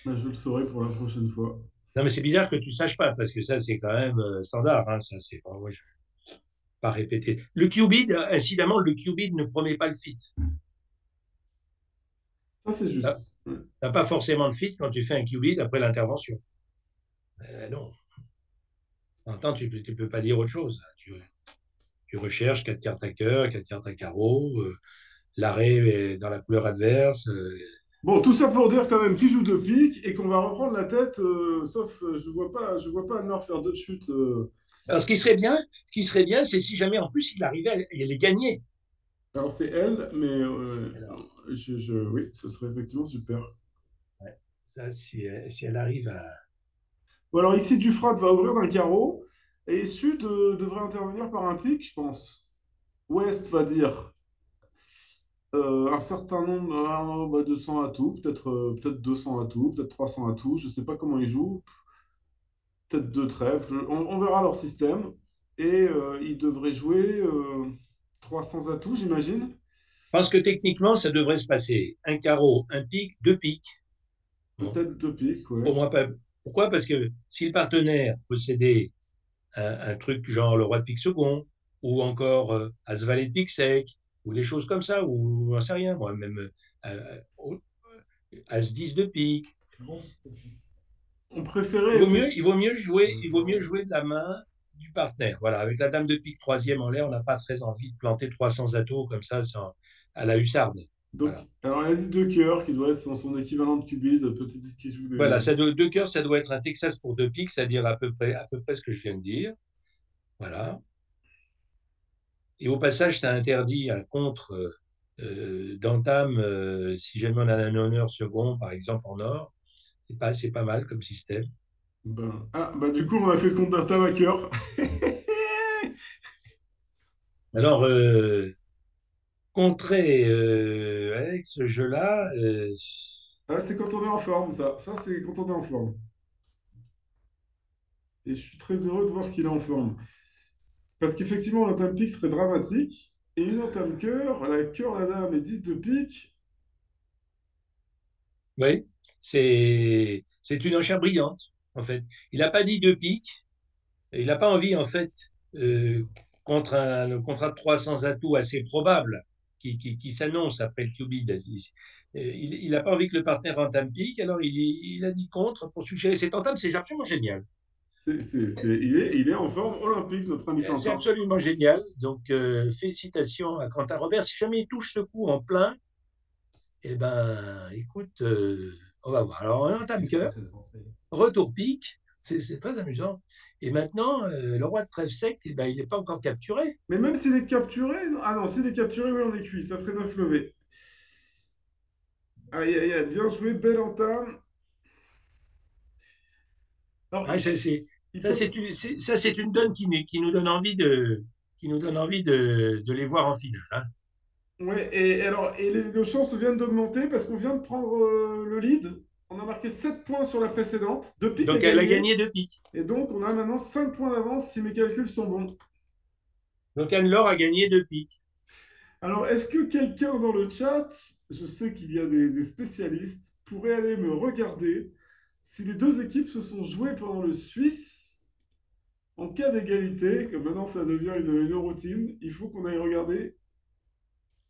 bah, je le saurai pour la prochaine fois. Non, mais c'est bizarre que tu ne saches pas, parce que ça, c'est quand même standard. Hein, ça, c'est pas, moi, je ne vais pas répéter. Le qubit, incidemment, le qubit ne promet pas le fit. Ça, c'est Tu juste. Ouais. n'as pas forcément de fit quand tu fais un qubit après l'intervention. Non. En même temps, tu ne peux pas dire autre chose. Tu recherches 4 cartes à cœur, 4 cartes à carreau, l'arrêt est dans la couleur adverse. Bon, tout ça pour dire quand même qu'il joue deux piques et qu'on va reprendre la tête, sauf je vois pas Anne-Laure faire deux chutes. Alors, ce qui serait bien, c'est si jamais en plus il arrivait à les gagner. Alors c'est elle, mais Alors, oui, ce serait effectivement super. ouais, ça, si elle arrive à. Bon, alors ici, Dufrat va ouvrir d'un carreau et Sud devrait intervenir par un pic, je pense. Ouest va dire un certain nombre, 200 atouts, peut-être 200 atouts, peut-être 300 atouts, je ne sais pas comment ils jouent, peut-être deux trèfles, on verra leur système. Et ils devraient jouer 300 atouts, j'imagine. Je pense que techniquement, ça devrait se passer un carreau, un pic, deux piques. Bon, Peut-être deux piques, ouais. pour moi, pas. Pourquoi? Parce que si le partenaire possédait un truc genre le roi de pique second, ou encore As-Valet de pique sec, ou des choses comme ça, ou j'en sais rien, moi, même As-10 de pique. On préférait effectivement. Il vaut mieux jouer de la main du partenaire. Voilà, avec la dame de pique troisième en l'air, on n'a pas très envie de planter 300 atos comme ça à la hussarde. Donc, Voilà. alors, elle a dit deux cœurs qui doit être son équivalent de cubide, peut-être qui joue Voilà, des. deux cœurs, ça doit être un Texas pour deux piques, c'est-à-dire à peu près ce que je viens de dire. Voilà. Et au passage, ça interdit un contre d'entame si jamais on a un honneur second, par exemple en or. C'est pas mal comme système. Du coup, on a fait le compte d'un tamaqueur. Alors, contrer avec ce jeu-là, Ah, c'est quand on est en forme, ça. Ça, c'est quand on est en forme. Et je suis très heureux de voir qu'il est en forme. Parce qu'effectivement, l'entame pique serait dramatique. Et une entame cœur, la dame et 10 de pique. oui, c'est une enchère brillante, en fait. Il n'a pas dit deux piques, il n'a pas envie, en fait, euh, contre le contrat de 300 atouts assez probable qui s'annonce après le QB. Il n'a pas envie que le partenaire entame pique, alors il a dit contre pour suggérer cette entame. C'est absolument génial. Il est en forme olympique, notre ami C'est Quentin. absolument génial. Donc, félicitations à Quentin Robert. Si jamais il touche ce coup en plein, eh ben, écoute, on va voir. Alors, on entame cœur, retour pique, c'est très amusant. Et maintenant, le roi de trèfle sec, eh ben, il n'est pas encore capturé. Mais même s'il est capturé. Ah non, s'il est capturé, oui, on est cuit. Ça ferait 9 levées. Aïe, aïe, aïe, bien joué, belle entame. Alors, Ah, il peut. ça, c'est une donne qui nous donne envie qui nous donne envie de les voir en finale, hein. Ouais, et alors, et les chances viennent d'augmenter parce qu'on vient de prendre le lead. On a marqué 7 points sur la précédente. Deux piques à Donc, elle a gagner. gagné deux piques. Et donc, on a maintenant 5 points d'avance si mes calculs sont bons. Donc, Anne-Laure a gagné deux piques. Alors, est-ce que quelqu'un dans le chat, je sais qu'il y a des spécialistes, pourrait aller me regarder si les deux équipes se sont jouées pendant le Suisse en cas d'égalité, comme maintenant ça devient une routine, il faut qu'on aille regarder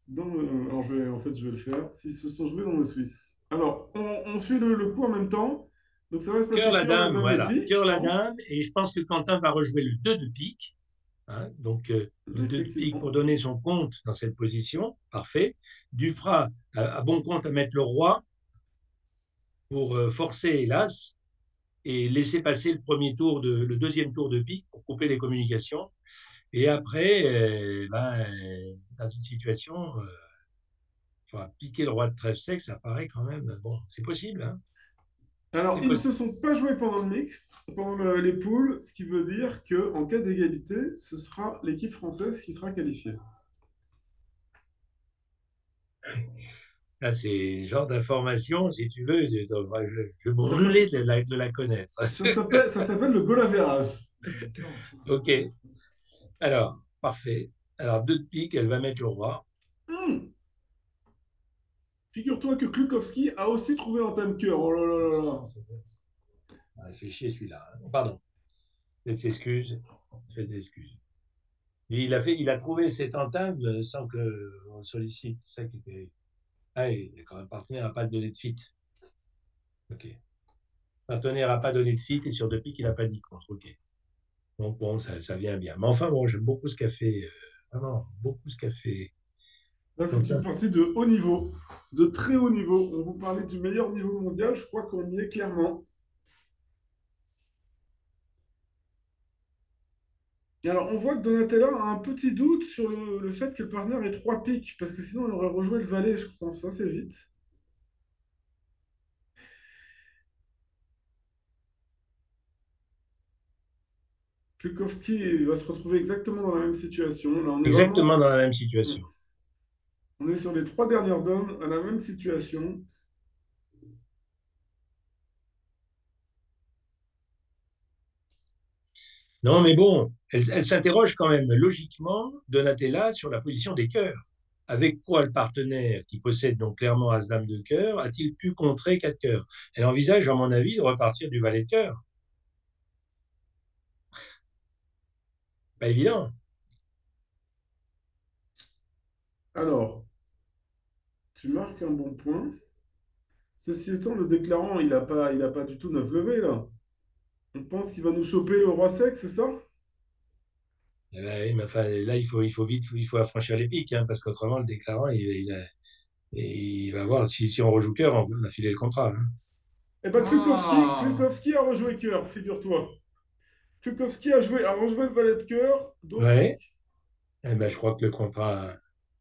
dans le. Alors, je vais le faire. S'ils se sont joués dans le Suisse. Alors, on suit le coup en même temps. Donc, ça va se Cœur passer la cœur, la dame, dame et voilà. pique, je Cœur la dame. pense. Et je pense que Quentin va rejouer le 2 de pique. Hein. Donc, le 2 de pique pour Effectivement. donner son compte dans cette position. Parfait. Dufras a bon compte à mettre le roi pour forcer l'as et laisser passer le deuxième tour de pique pour couper les communications. Et après, dans une situation, il faudra piquer le roi de trèfle sec, ça paraît quand même, bon, c'est possible, hein. Alors, C'est ils ne se possible. sont pas joués pendant le mixte, pendant les poules, ce qui veut dire qu'en cas d'égalité, ce sera l'équipe française qui sera qualifiée. Là, c'est le genre d'information, si tu veux, je brûlais de la connaître. Ça s'appelle le goal average. OK. Alors, parfait. Alors, deux de pique, elle va mettre le roi. Hmm. Figure-toi que Klukowski a aussi trouvé un time cœur. Oh là là là là. Ah, il fait chier celui-là, hein. Pardon. Faites excuses. Faites excuses. Il a trouvé cette entame sans qu'on le sollicite. C'est ça qui était. Ah, et quand un partenaire n'a pas donné de fit. OK. Un partenaire n'a pas donné de fit et sur deux piques, il n'a pas dit contre. OK. Donc bon, ça vient bien. Mais enfin, bon, j'aime beaucoup ce café. Vraiment, beaucoup ce café. Là, Donc, c'est une partie de haut niveau, de très haut niveau. On vous parlait du meilleur niveau mondial, je crois qu'on y est clairement. Et alors, on voit que Donatella a un petit doute sur le fait que le partenaire ait trois piques, parce que sinon, on aurait rejoué le valet, je pense, assez vite. Pukowski va se retrouver exactement dans la même situation. Là, on est vraiment, exactement dans la même situation. on est sur les trois dernières dames à la même situation. Non, mais bon, elle s'interroge quand même logiquement, Donatella, sur la position des cœurs. Avec quoi le partenaire, qui possède donc clairement As-Dame de cœur, a-t-il pu contrer 4 cœurs? Elle envisage, à mon avis, de repartir du valet de cœur. Pas évident. Alors, tu marques un bon point. Ceci étant, le déclarant, il a pas du tout neuf levé, là. On pense qu'il va nous choper le roi sec, c'est ça? Eh ben oui, mais enfin, là, il faut vite, il faut affranchir les pics, hein, parce qu'autrement, le déclarant, il va voir, si on rejoue cœur, on va filer le contrat, hein. Eh ben, Ah, Klukowski a rejoué cœur, figure-toi. Klukowski a rejoué le valet de cœur, donc... Ouais. Eh ben, je crois que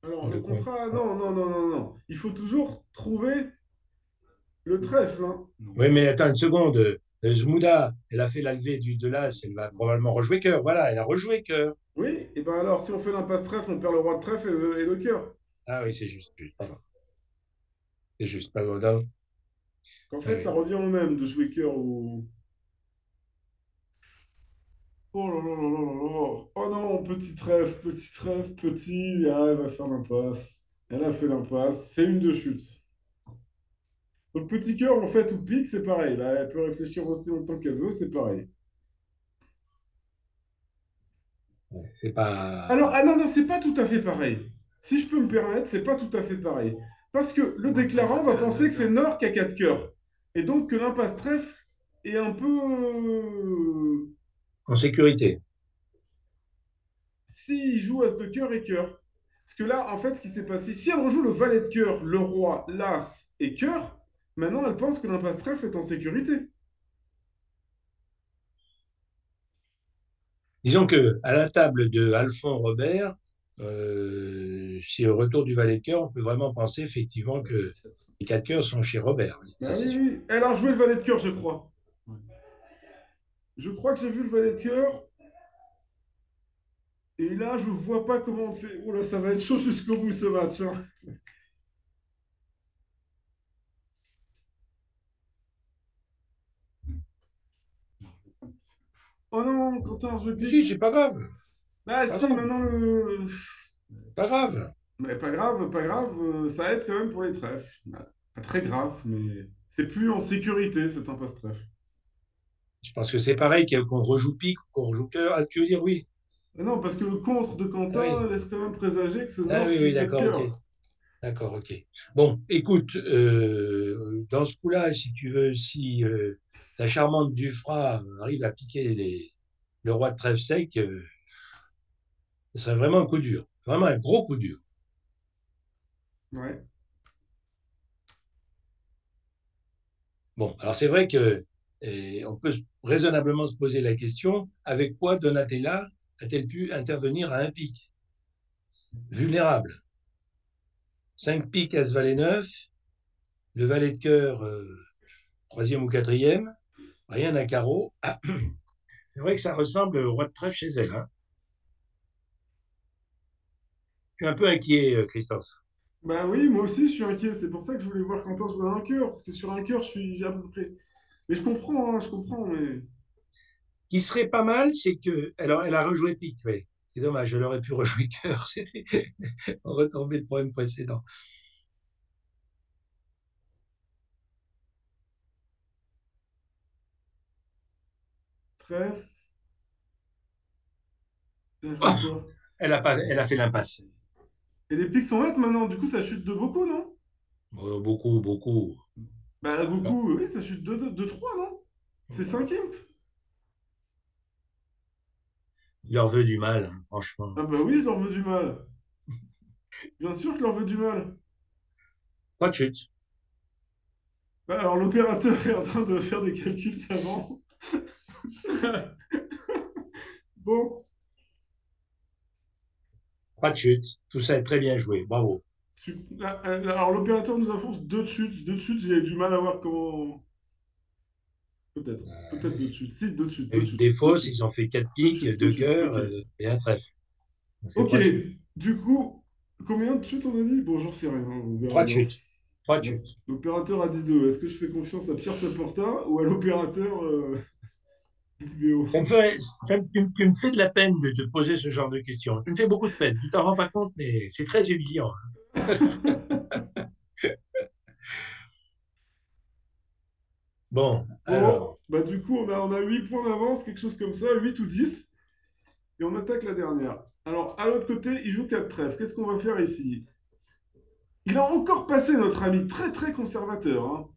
Alors, le le contrat, contrat. non, non, non, non, non. Il faut toujours trouver le trèfle, hein. non. Oui, mais attends une seconde. Zmuda, elle a fait la levée de l'As, elle va probablement rejouer cœur. Voilà, elle a rejoué cœur. Oui, et ben alors, si on fait l'impasse trèfle, on perd le roi de trèfle et le cœur. Ah oui, c'est juste, pardon. C'est juste, pardon. Non. En Ah fait, ça oui. revient au même de jouer cœur ou... Oh là là là là là là. Oh non, petit trèfle, petit. Ah, elle va faire l'impasse. Elle a fait l'impasse. C'est une de chute. Donc, petit cœur, en fait, ou pique, c'est pareil. Là, elle peut réfléchir aussi longtemps qu'elle veut, c'est pareil. C'est pas. Alors, ah non, non, c'est pas tout à fait pareil. Si je peux me permettre, c'est pas tout à fait pareil. Parce que le Comment ça, déclarant va quel penser que c'est adversaire? Nord qui a 4 cœurs. Et donc que l'impasse trèfle est un peu... En sécurité. S'il joue As de cœur et cœur. Parce que là, en fait, ce qui s'est passé, si elle rejoue le valet de cœur, le roi, l'As et cœur, maintenant elle pense que l'impasse trèfle est en sécurité. Disons que à la table de Alphonse Robert, si au retour du valet de cœur, on peut vraiment penser effectivement que les 4 cœurs sont chez Robert. Oui, ça, Bah c'est oui, sûr. oui. Elle a rejoué le valet de cœur, je crois. Ouais. Je crois que j'ai vu le valet de cœur. Et là, je vois pas comment on fait. Oh là, ça va être chaud jusqu'au bout ce match, hein. Oh non, Quentin, je Si, pique. c'est pas grave. Ah Pas si, grave. maintenant le... Pas grave. Mais pas grave, pas grave, ça aide quand même pour les trèfles. Bah, pas très grave, mais c'est plus en sécurité cet impasse trèfle. Je pense que c'est pareil qu'on rejoue pique ou qu'on rejoue cœur. Ah, tu veux dire oui? Non, parce que le contre de Ah Quentin oui. laisse quand même présager que c'est Ah Nord oui, qui oui, est 4 d'accord, ok. cœurs. D'accord, ok. Bon, écoute, dans ce coup-là, si tu veux, si la charmante Dufras arrive à piquer le roi de trèfle sec, ce serait vraiment un coup dur. Vraiment un gros coup dur. Ouais. Bon, alors c'est vrai que on peut raisonnablement se poser la question, avec quoi Donatella a-t-elle pu intervenir à un pic? Vulnérable. 5 piques à ce valet 9, le valet de cœur troisième ou quatrième, rien à carreau. Ah, c'est vrai que ça ressemble au roi de trèfle chez elle, hein. Je suis un peu inquiet, Christophe. Bah oui, moi aussi je suis inquiet. C'est pour ça que je voulais voir Quentin jouer à un cœur. Parce que sur un cœur, je suis à peu près. Mais je comprends, hein, je comprends. Mais... Ce qui serait pas mal, c'est que. Alors, elle a rejoué pique, oui. C'est dommage, elle aurait pu rejouer cœur. C'était retomber le problème précédent. Trèfle. Elle a Oh, fait quoi? elle a fait l'impasse. Et les pics sont nettes maintenant. Du coup, ça chute de beaucoup, non? Beaucoup, beaucoup. Bah, Non. beaucoup, oui, ça chute de 3, non? C'est cinquième. Il leur veut du mal, hein, franchement. Ah bah oui, je leur veux du mal. Bien sûr que je leur veux du mal. Pas de chute. Bah, alors l'opérateur est en train de faire des calculs savants. Bon, Pas de chute. Tout ça est très bien joué. Bravo. alors l'opérateur nous enfonce deux de chute. Deux de chute, j'ai du mal à voir comment. Peut-être. Peut-être deux de chute. Si, deux de chute, Il y a deux de eu chute, des deux de fausses, chute. ils ont fait 4 Deux de piques, chute, deux 2 de chute. cœurs Ok. et un trèfle. Donc c'est Ok. 3 chutes. Du coup, combien de chutes on a dit? Bon, j'en sais rien, on verra 3 de bien. chutes. 3 de Bon. chutes. L'opérateur a dit deux. Est-ce que je fais confiance à Pierre Saporta ou à l'opérateur vidéo? Tu me fais de la peine de te poser ce genre de questions. Tu me fais beaucoup de peine. Tu t'en rends pas compte, mais c'est très humiliant. Bon, Bon, alors. bah du coup, on a 8 points d'avance, quelque chose comme ça, 8 ou 10. Et on attaque la dernière. Alors, à l'autre côté, il joue 4 trèfles. Qu'est-ce qu'on va faire ici? Il a encore passé notre ami très très conservateur, hein.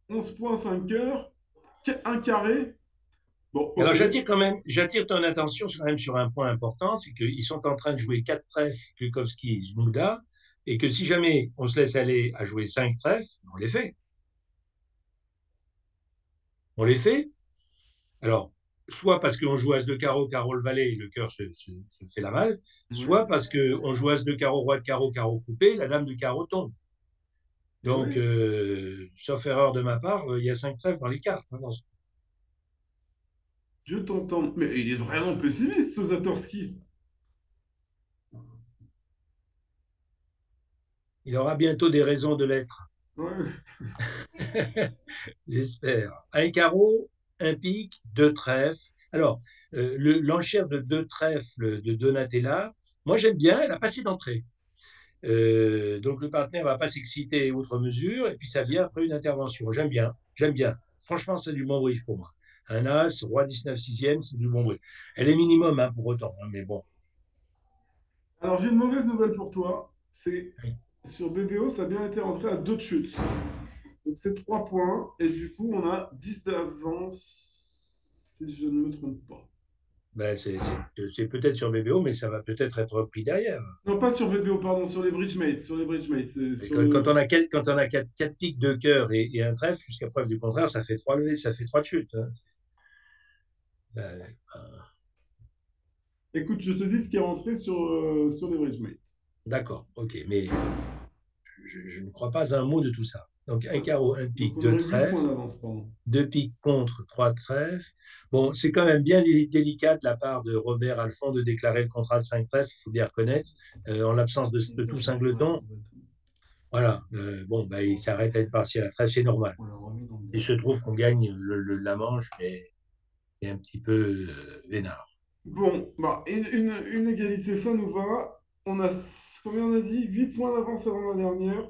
11 points, 5 cœurs, un carré. Bon, Alors ok. j'attire ton attention quand même sur un point important, c'est qu'ils sont en train de jouer 4 trèfles, Kulkowski, Zmuda, et que si jamais on se laisse aller à jouer 5 trèfles, on les fait. On les fait. Alors, soit parce qu'on joue As de carreau, carreau le valet, le cœur se fait la malle, Oui, soit parce qu'on joue As de carreau, roi de carreau, carreau coupé, la dame de carreau tombe. et Donc, oui, sauf erreur de ma part, il y a 5 trèfles dans les cartes, hein, je t'entends. Mais il est vraiment pessimiste, ce Zatorski. il aura bientôt des raisons de l'être. Ouais. J'espère. Un carreau, un pic, deux trèfles. Alors, l'enchère de deux trèfles de Donatella, moi j'aime bien, elle a passé d'entrée. Donc le partenaire ne va pas s'exciter outre mesure, et puis ça vient après une intervention. J'aime bien, j'aime bien. Franchement, c'est du bon brief pour moi. Un As, Roi 19 sixième, c'est du bon brief. Elle est minimum hein, pour autant, hein, mais bon. Alors, j'ai une mauvaise nouvelle pour toi. C'est sur BBO, ça a bien été rentré à 2 de chute. Donc, c'est 3 points. Et du coup, on a 10 d'avance, si je ne me trompe pas. Ben, c'est peut-être sur BBO, mais ça va peut-être être repris derrière. Non, pas sur VPO, pardon, sur les Bridgemates. Sur les Bridgemates. C'est Et sur quand le... on a quatre piques de cœur et un trèfle, jusqu'à preuve du contraire, ça fait 3 levées, ça fait 3 chutes, hein. Ben, Écoute, je te dis ce qui est rentré sur les Bridgemates. d'accord, ok, mais je ne crois pas un mot de tout ça. Donc un Ouais. carreau, un Donc, pique, on deux aurait 8 points trèfles, d'avance, pardon. deux piques contre, trois trèfles. Bon, c'est quand même bien délicat de la part de Robert Alphond de déclarer le contrat de 5 trèfles, il faut bien reconnaître, en l'absence de tout singleton. Voilà, bon, ben, il s'arrête à une partielle à trèfle, c'est normal. On l'a remis dans le Il deck. se trouve qu'on gagne la manche, mais c'est un petit peu vénard. Bon, bah, une égalité, ça nous va. On a, combien on a dit? 8 points d'avance avant la dernière.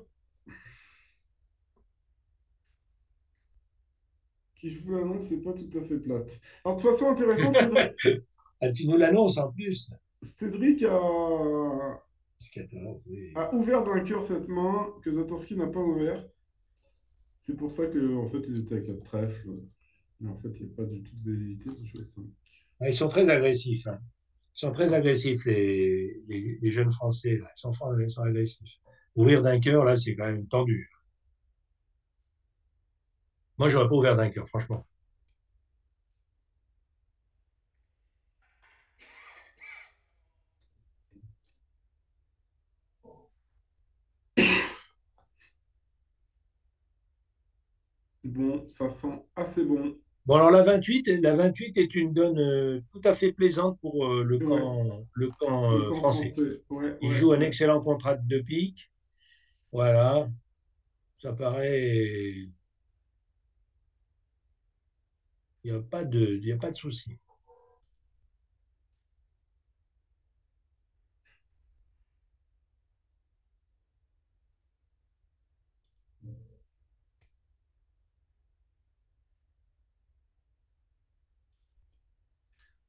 Qui je vous l'annonce, c'est pas tout à fait plate. Alors, de toute façon, intéressant, Ah, tu nous l'annonces en plus. Cédric Oui. a ouvert d'un cœur cette main que Zatorski n'a pas ouvert. C'est pour ça que en fait, ils étaient à 4 trèfles. Mais en fait, il n'y a pas du tout de velléité de jouer 5. Ah, ils sont très agressifs, hein. Ils sont très agressifs, les jeunes Français. Là. Ils sont agressifs. Ouvrir d'un cœur, là, c'est quand même tendu. Moi, j'aurais pas ouvert d'un cœur, franchement. Bon, ça sent assez bon. Bon, alors la 28 est une donne tout à fait plaisante pour Ouais, le camp le camp français. français. Ouais, Il ouais, joue un ouais. excellent contrat de deux piques. Voilà, ça paraît. Il y a pas de souci.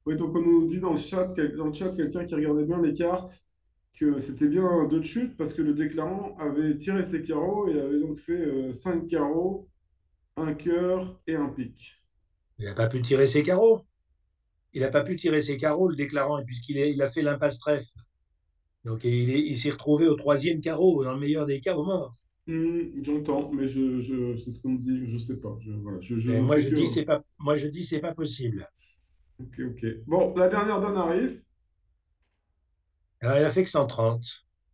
Oui, donc on nous dit dans le chat quelqu'un qui regardait bien les cartes, que c'était bien un 2 de chute parce que le déclarant avait tiré ses carreaux et avait donc fait 5 carreaux, un cœur et un pique. Il n'a pas pu tirer ses carreaux. il n'a pas pu tirer ses carreaux, le déclarant, et il a fait l'impasse trèfle. Donc il s'est retrouvé au troisième carreau, dans le meilleur des cas, au mort. J'entends, mais c'est ce qu'on me dit, je sais pas. Voilà, je Et ne moi, fais je que. dis, c'est pas, moi, je dis, c'est pas possible. Ok, ok. Bon, la dernière donne arrive. Alors, il a fait que 130.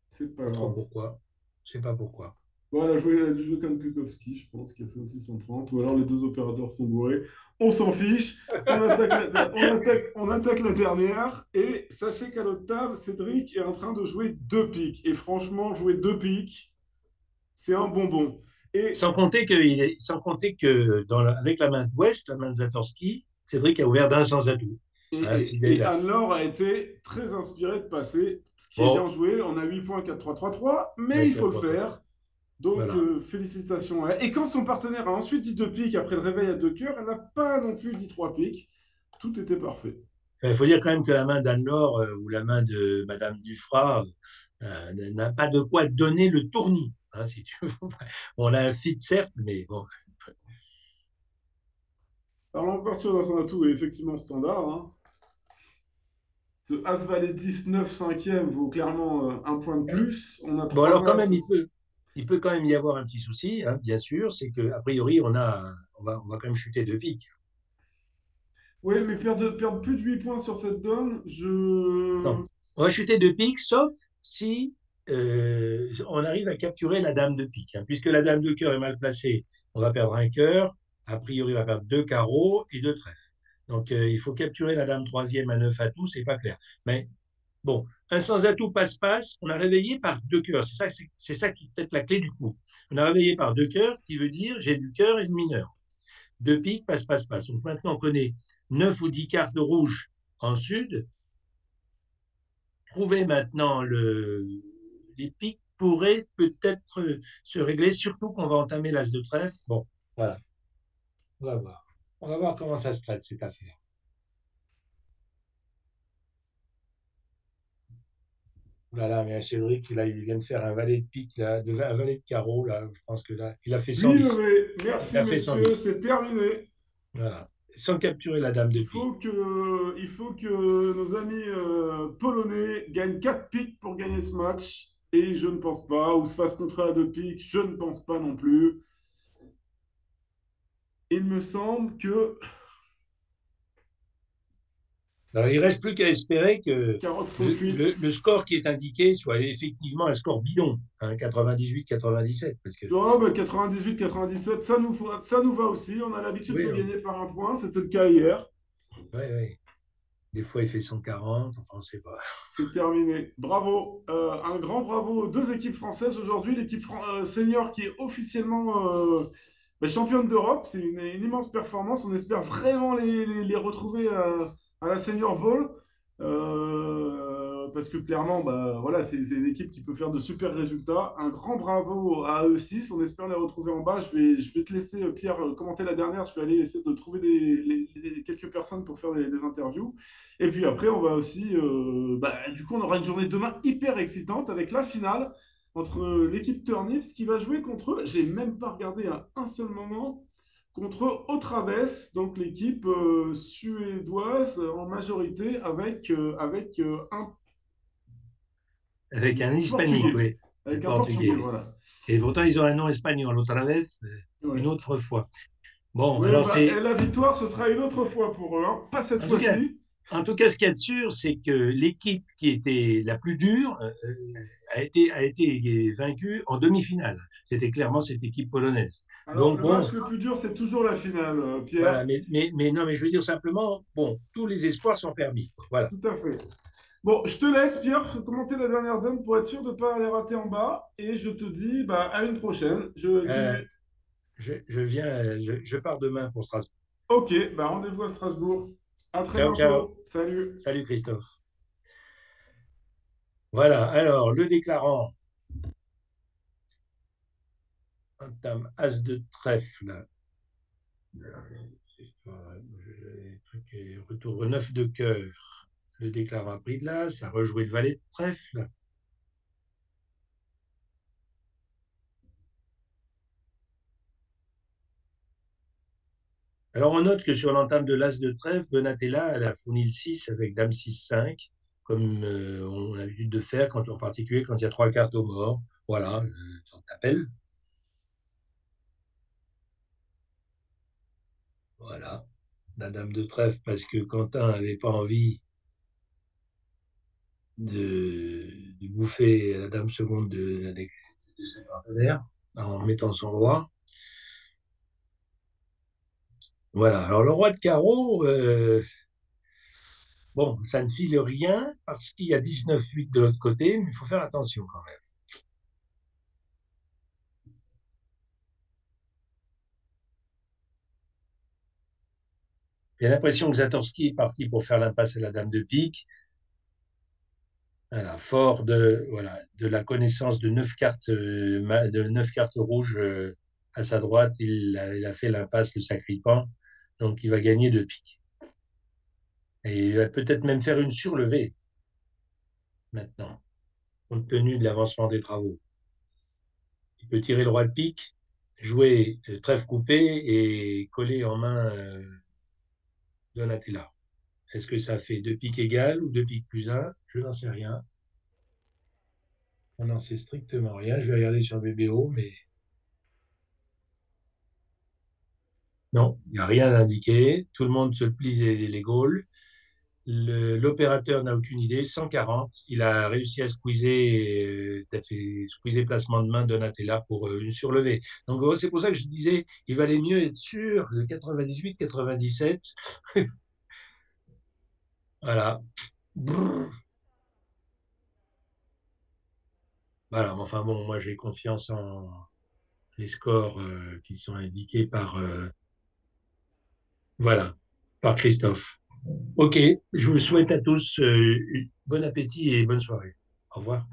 C'est pas Pas trop grave. pourquoi. Je sais pas pourquoi. Voilà, joué comme Bukowski, je pense, qui a fait aussi 130. Ou alors les deux opérateurs sont bourrés. On s'en fiche. On attaque la dernière. Et sachez qu'à l'autre table, Cédric est en train de jouer deux piques. Et franchement, jouer deux piques, c'est un bonbon. Et, Sans compter que avec la main d'Ouest, la main de Zatorski, Cédric a ouvert d'un sans atout. Hein, et Anne-Laure a été très inspirée de passer, ce qui est bien Bon, joué. On a 8 points, 4-3-3-3, mais ouais, il faut le 4-3-3. faire. Donc, Voilà. félicitations. Et quand son partenaire a ensuite dit deux piques après le réveil à deux cœurs, elle n'a pas non plus dit trois piques. Tout était parfait. Il faut dire quand même que la main d'Anne-Laure ou la main de Madame Dufrat n'a pas de quoi donner le tournis. Hein, si tu veux. On a un fit, certes, mais bon. Alors, l'ouverture d'un son atout est effectivement standard. Hein. Ce As-Valet 10, 9, 5e vaut clairement un point de plus. On a Bon, trois alors quand As. même, il peut quand même y avoir un petit souci, hein, bien sûr, c'est qu'a priori, on va quand même chuter de pique. Oui, mais perdre plus de 8 points sur cette donne, Non, on va chuter de pique, sauf si on arrive à capturer la dame de pique. Hein. Puisque la dame de cœur est mal placée, on va perdre un cœur. A priori, on va perdre deux carreaux et deux trèfles. Donc, il faut capturer la dame troisième à 9 atouts, c'est pas clair. Mais bon, un sans atout passe-passe, on a réveillé par deux cœurs. C'est ça qui est peut-être la clé du coup. On a réveillé par deux cœurs, qui veut dire j'ai du cœur et du mineur. Deux piques, passe-passe-passe. Donc maintenant, on connaît 9 ou 10 cartes rouges en sud. Trouver maintenant les pics pourrait peut-être se régler, surtout qu'on va entamer l'as de trèfle. Bon, voilà, on va voir. On va voir comment ça se traite, cette affaire. Voilà, mais Cédric, là, il vient de faire un valet de pique, là, un valet de carreau, là, je pense que là, il a fait Pluie 110. levée. Il Merci, a fait messieurs. 110. C'est terminé. Voilà. Sans capturer la dame de pique. Il faut que nos amis polonais gagnent 4 piques pour gagner ce match. Et je ne pense pas. Ou se fasse contrer à 2 piques. Je ne pense pas non plus. Il me semble que Alors, il ne reste plus qu'à espérer que carottes sont le cuites. score qui est indiqué soit effectivement un score bidon, hein, 98-97, parce que Oh, bah, 98-97, ça nous va aussi. On a l'habitude oui, de oui, gagner par un point. C'était le cas hier. oui, oui. Des fois, il fait 140, enfin, on ne sait pas. C'est terminé. Bravo. Un grand bravo aux deux équipes françaises aujourd'hui. L'équipe senior qui est officiellement championne d'Europe. C'est une immense performance. On espère vraiment les retrouver à la Senior Bowl. Parce que clairement, bah, voilà, c'est une équipe qui peut faire de super résultats. Un grand bravo à eux 6. On espère les retrouver en bas. Je vais te laisser, Pierre, commenter la dernière. Je vais aller essayer de trouver quelques personnes pour faire des interviews. Et puis après, on va aussi, du coup, on aura une journée demain hyper excitante avec la finale entre l'équipe Turnips qui va jouer contre, j'ai même pas regardé à un seul moment, contre Otraves, donc l'équipe suédoise en majorité avec Avec un hispanique, Portugais. oui, un Avec un portugais, Portugais, oui. voilà. Et pourtant, ils ont un nom espagnol, otra vez, une Ouais. autre fois. Bon, Ouais, alors et c'est. la victoire, ce sera une autre fois pour eux, hein. Pas cette En tout cas, fois-ci. en tout cas, ce qu'il y a de sûr, c'est que l'équipe qui était la plus dure a été vaincue en demi-finale. C'était clairement cette équipe polonaise. Alors, Donc, le match bon, le plus dur, c'est toujours la finale, voilà. Pierre. Mais non, mais je veux dire simplement, bon, tous les espoirs sont permis. Voilà. Tout à fait. Bon, je te laisse, Pierre, commenter la dernière donne pour être sûr de ne pas aller rater en bas. Et je te dis à une prochaine. Euh, je pars demain pour Strasbourg. Ok, rendez-vous à Strasbourg. À très Ciao, ciao. bientôt. Salut. Salut Christophe. Voilà, alors le déclarant entame As de trèfle. Retour 9 de cœur. Le déclarant a pris de l'As, a rejoué le valet de trèfle. Alors, on note que sur l'entame de l'As de trèfle, Donatella, elle a fourni le 6 avec Dame 6-5, comme on a l'habitude de faire, en particulier quand il y a trois cartes au mort. Voilà, ça t'appelle. Voilà, la Dame de trèfle, parce que Quentin n'avait pas envie de bouffer la Dame seconde de ses partenaires en mettant son roi. Voilà, alors le roi de carreau, bon, ça ne file rien parce qu'il y a 19-8 de l'autre côté, mais il faut faire attention quand même. J'ai l'impression que Zatorski est parti pour faire l'impasse à la dame de pique. Voilà, fort de la connaissance de neuf cartes rouges à sa droite, il a fait l'impasse le sacripant, donc il va gagner de pique. Et il va peut-être même faire une surlevée maintenant, compte tenu de l'avancement des travaux. Il peut tirer le roi de pique, jouer trèfle coupé et coller en main Donatella. Est-ce que ça fait deux piques égales ou deux piques plus un? Je n'en sais rien. On n'en sait strictement rien. Je vais regarder sur BBO, mais non, il n'y a rien indiqué. Tout le monde se plie les gaules. L'opérateur n'a aucune idée. 140. Il a réussi à squeezer, t'as fait squeezer placement de main de Donatella pour une surlevée. Donc c'est pour ça que je disais, il valait mieux être sûr de 98, 97. Voilà. Brrr. Voilà. Mais enfin bon, moi j'ai confiance en les scores qui sont indiqués par voilà, par Christophe. Ok, je vous souhaite à tous bon appétit et bonne soirée. Au revoir.